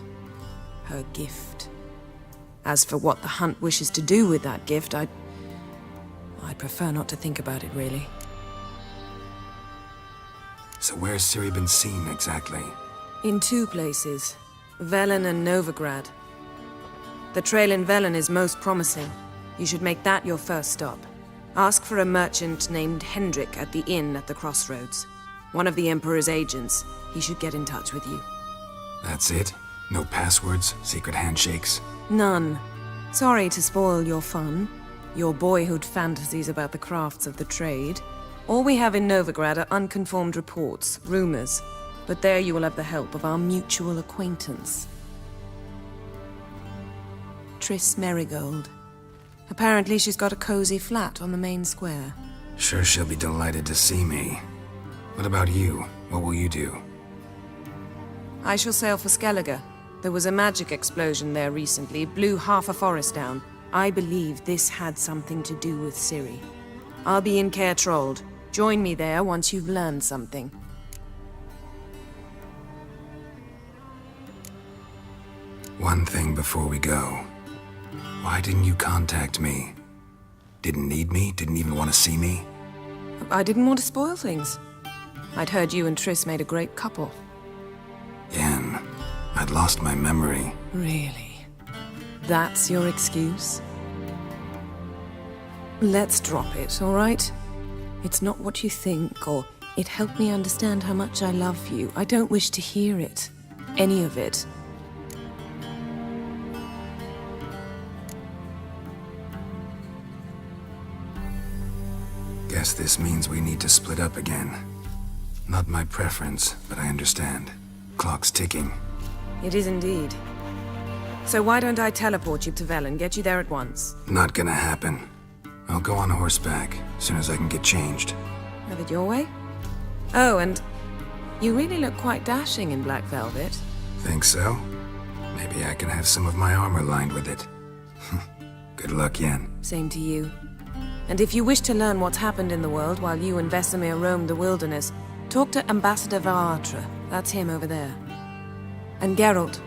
Her gift. As for what the Hunt wishes to do with that gift, I'd prefer not to think about it, really. So where's Ciri been seen, exactly? In 2 places. Velen and Novigrad. The trail in Velen is most promising. You should make that your first stop. Ask for a merchant named Hendrik at the inn at the crossroads. One of the Emperor's agents. He should get in touch with you. That's it? No passwords, secret handshakes? None. Sorry to spoil your fun. Your boyhood fantasies about the crafts of the trade. All we have in Novigrad are unconfirmed reports, rumors. But there you will have the help of our mutual acquaintance. Triss Merigold. Apparently she's got a cozy flat on the main square. Sure she'll be delighted to see me. What about you? What will you do? I shall sail for Skellige. There was a magic explosion there recently, blew half a forest down. I believe this had something to do with Ciri. I'll be in Caer Trold. Join me there once you've learned something. One thing before we go. Why didn't you contact me? Didn't need me? Didn't even want to see me? I didn't want to spoil things. I'd heard you and Triss made a great couple. Yen, I'd lost my memory. Really? That's your excuse? Let's drop it, all right? It's not what you think, or it helped me understand how much I love you. I don't wish to hear it. Any of it. Guess this means we need to split up again. Not my preference, but I understand. Clock's ticking. It is indeed. So why don't I teleport you to Velen, get you there at once? Not gonna happen. I'll go on horseback, as soon as I can get changed. Have it your way? Oh, and you really look quite dashing in black velvet. Think so? Maybe I can have some of my armor lined with it. Good luck, Yen. Same to you. And if you wish to learn what's happened in the world while you and Vesemir roamed the wilderness, talk to Ambassador Varatra. That's him over there. And Geralt,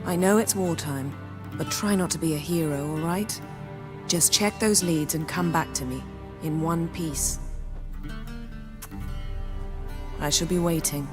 I know it's wartime, but try not to be a hero, all right? Just check those leads and come back to me, in one piece. I shall be waiting.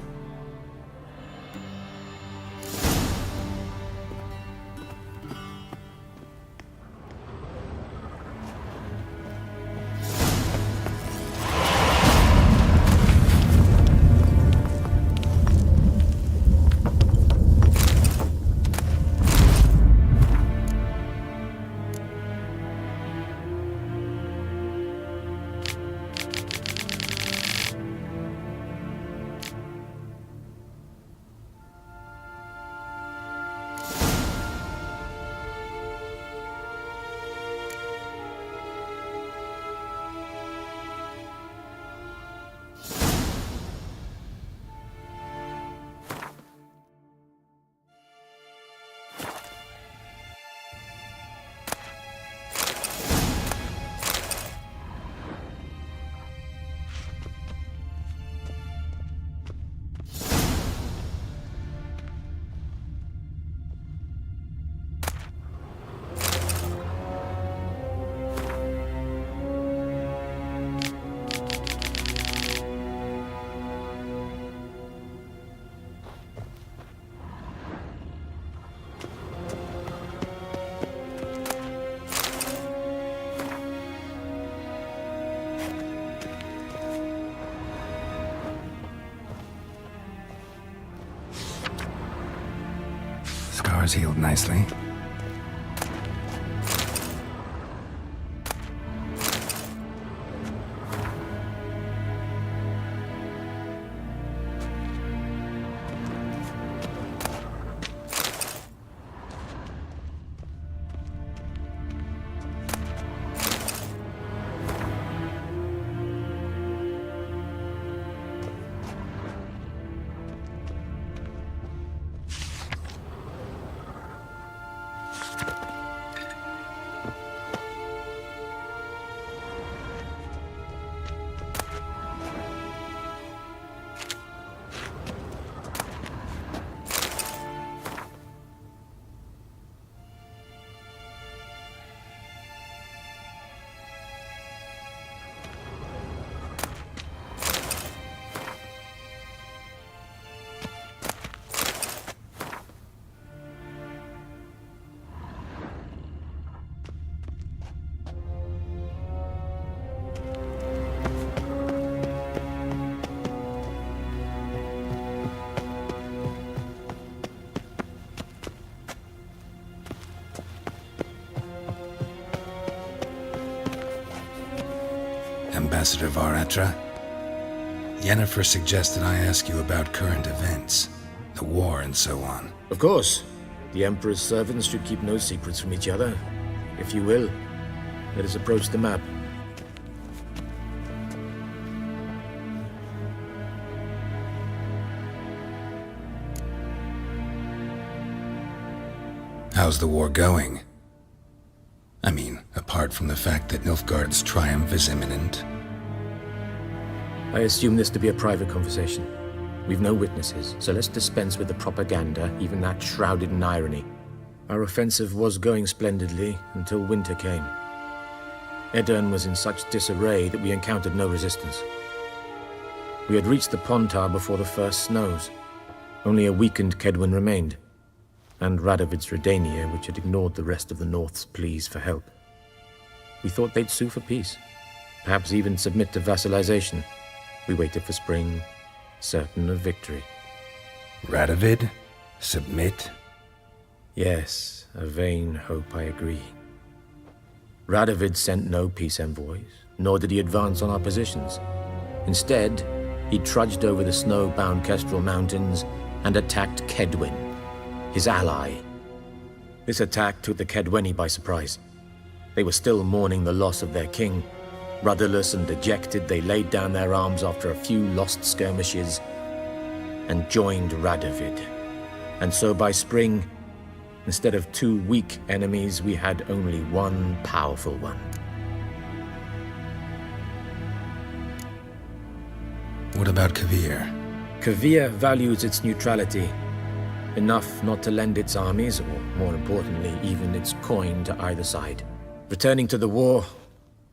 scars healed nicely. Ambassador Varatra, Yennefer suggested I ask you about current events, the war and so on. Of course. The Emperor's servants should keep no secrets from each other. If you will, let us approach the map. How's the war going? I mean, apart from the fact that Nilfgaard's triumph is imminent. I assume this to be a private conversation. We've no witnesses, so let's dispense with the propaganda, even that shrouded in irony. Our offensive was going splendidly until winter came. Edirn was in such disarray that we encountered no resistance. We had reached the Pontar before the first snows. Only a weakened Kedwen remained, and Radovid's Redania, which had ignored the rest of the North's pleas for help. We thought they'd sue for peace, perhaps even submit to vassalization. We waited for spring, certain of victory. Radovid? Submit? Yes, a vain hope, I agree. Radovid sent no peace envoys, nor did he advance on our positions. Instead, he trudged over the snow-bound Kestrel Mountains and attacked Kedwen, his ally. This attack took the Kedweni by surprise. They were still mourning the loss of their king. Rudderless and dejected, they laid down their arms after a few lost skirmishes and joined Radovid. And so by spring, instead of 2 weak enemies, we had only one powerful one. What about Kovir? Kovir values its neutrality, enough not to lend its armies, or more importantly, even its coin to either side. Returning to the war,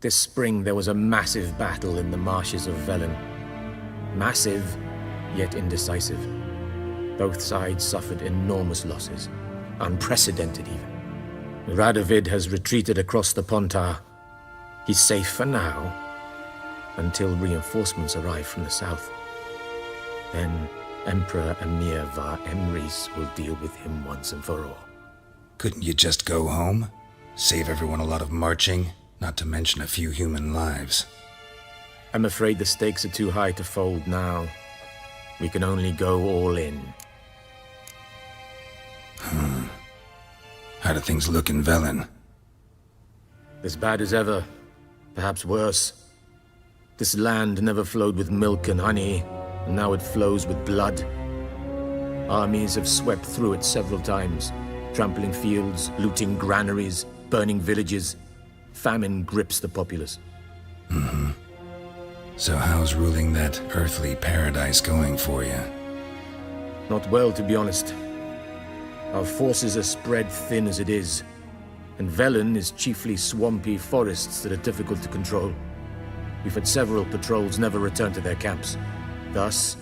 this spring there was a massive battle in the marshes of Velen. Massive, yet indecisive. Both sides suffered enormous losses, unprecedented even. Radovid has retreated across the Pontar. He's safe for now, until reinforcements arrive from the south. Then Emperor Emir var Emrys will deal with him once and for all. Couldn't you just go home? Save everyone a lot of marching, not to mention a few human lives. I'm afraid the stakes are too high to fold now. We can only go all in. How do things look in Velen? As bad as ever, perhaps worse. This land never flowed with milk and honey, and now it flows with blood. Armies have swept through it several times, trampling fields, looting granaries, burning villages. Famine grips the populace. So how's ruling that earthly paradise going for you? Not well, to be honest. Our forces are spread thin as it is, and Velen is chiefly swampy forests that are difficult to control. We've had several patrols never return to their camps. Thus,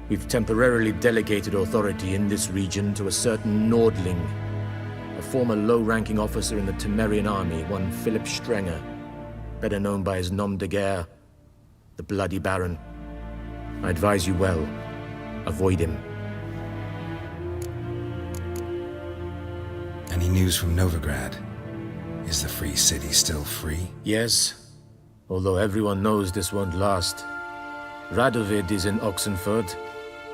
we've temporarily delegated authority in this region to a certain Nordling, a former low-ranking officer in the Temerian army, one Philip Strenger, better known by his nom de guerre, the Bloody Baron. I advise you well, avoid him. Any news from Novigrad? Is the Free City still free? Yes, although everyone knows this won't last. Radovid is in Oxenford,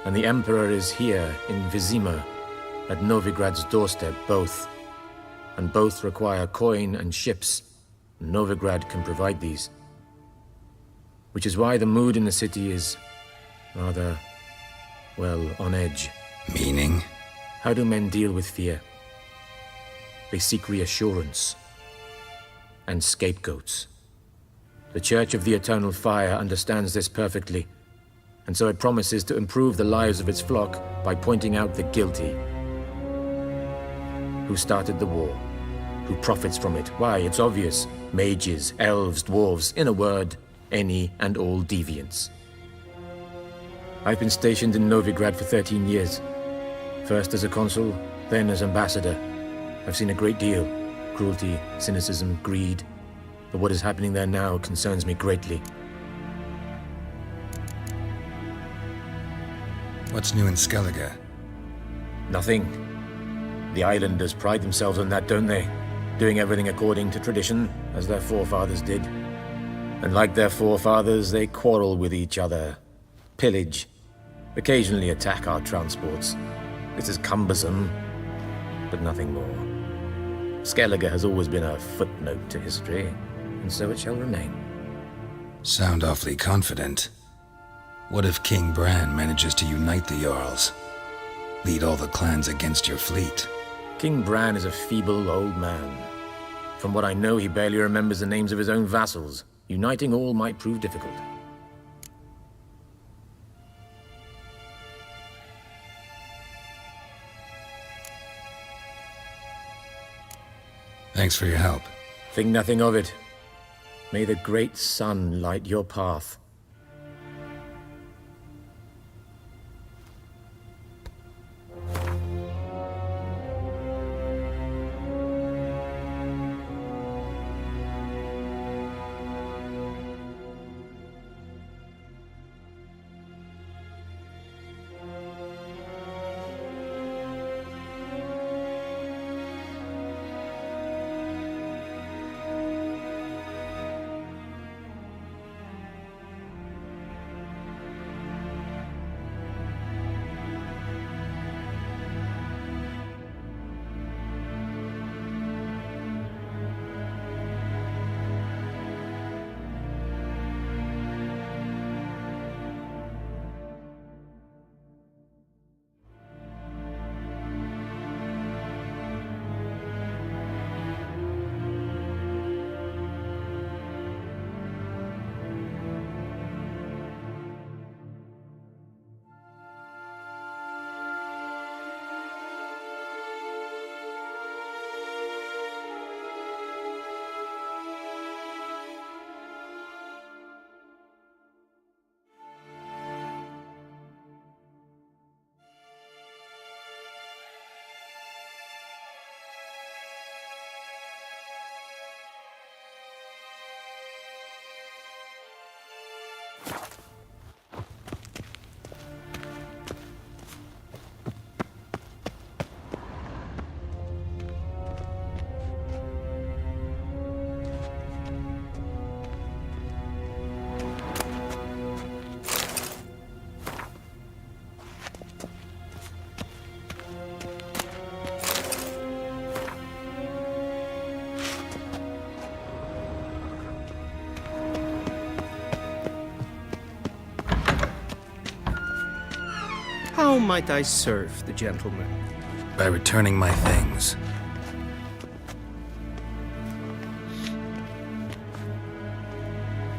and the Emperor is here in Vizima, at Novigrad's doorstep, both. And both require coin and ships. Novigrad can provide these. Which is why the mood in the city is rather, well, on edge. Meaning? How do men deal with fear? They seek reassurance and scapegoats. The Church of the Eternal Fire understands this perfectly, and so it promises to improve the lives of its flock by pointing out the guilty. Who started the war? Who profits from it? Why, it's obvious. Mages, elves, dwarves, in a word, any and all deviants. I've been stationed in Novigrad for 13 years. First as a consul, then as ambassador. I've seen a great deal. Cruelty, cynicism, greed. But what is happening there now concerns me greatly. What's new in Skellige? Nothing. The islanders pride themselves on that, don't they? Doing everything according to tradition, as their forefathers did. And like their forefathers, they quarrel with each other. Pillage. Occasionally attack our transports. This is cumbersome, but nothing more. Skellige has always been a footnote to history, and so it shall remain. Sound awfully confident. What if King Bran manages to unite the Jarls? Lead all the clans against your fleet? King Bran is a feeble old man. From what I know, he barely remembers the names of his own vassals. Uniting all might prove difficult. Thanks for your help. Think nothing of it. May the great sun light your path. How might I serve the gentleman? By returning my things.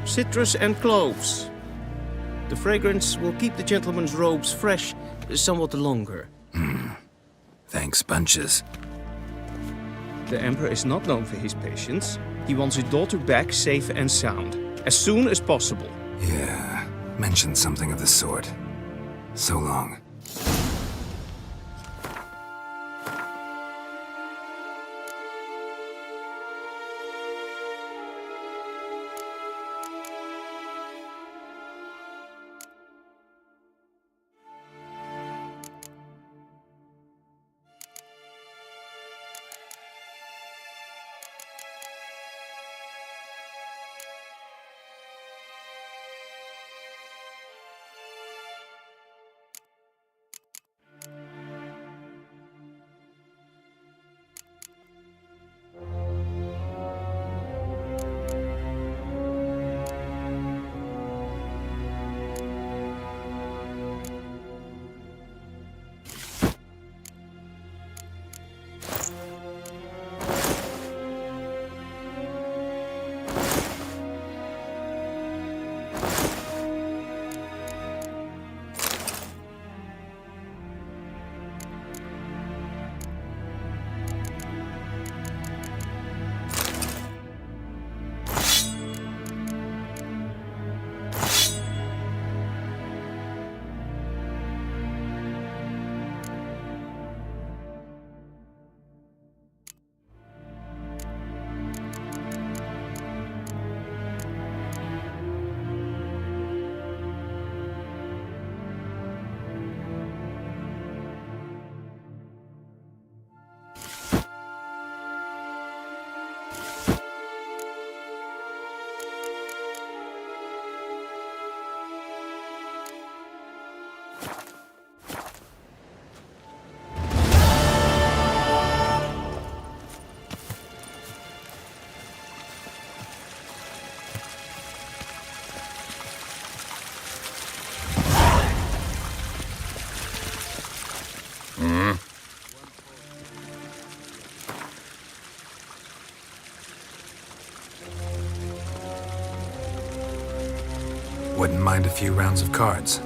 Citrus and cloves. The fragrance will keep the gentleman's robes fresh somewhat longer. Thanks, bunches. The Emperor is not known for his patience. He wants his daughter back safe and sound, as soon as possible. Yeah, mentioned something of the sort. So long. Wouldn't mind a few rounds of cards.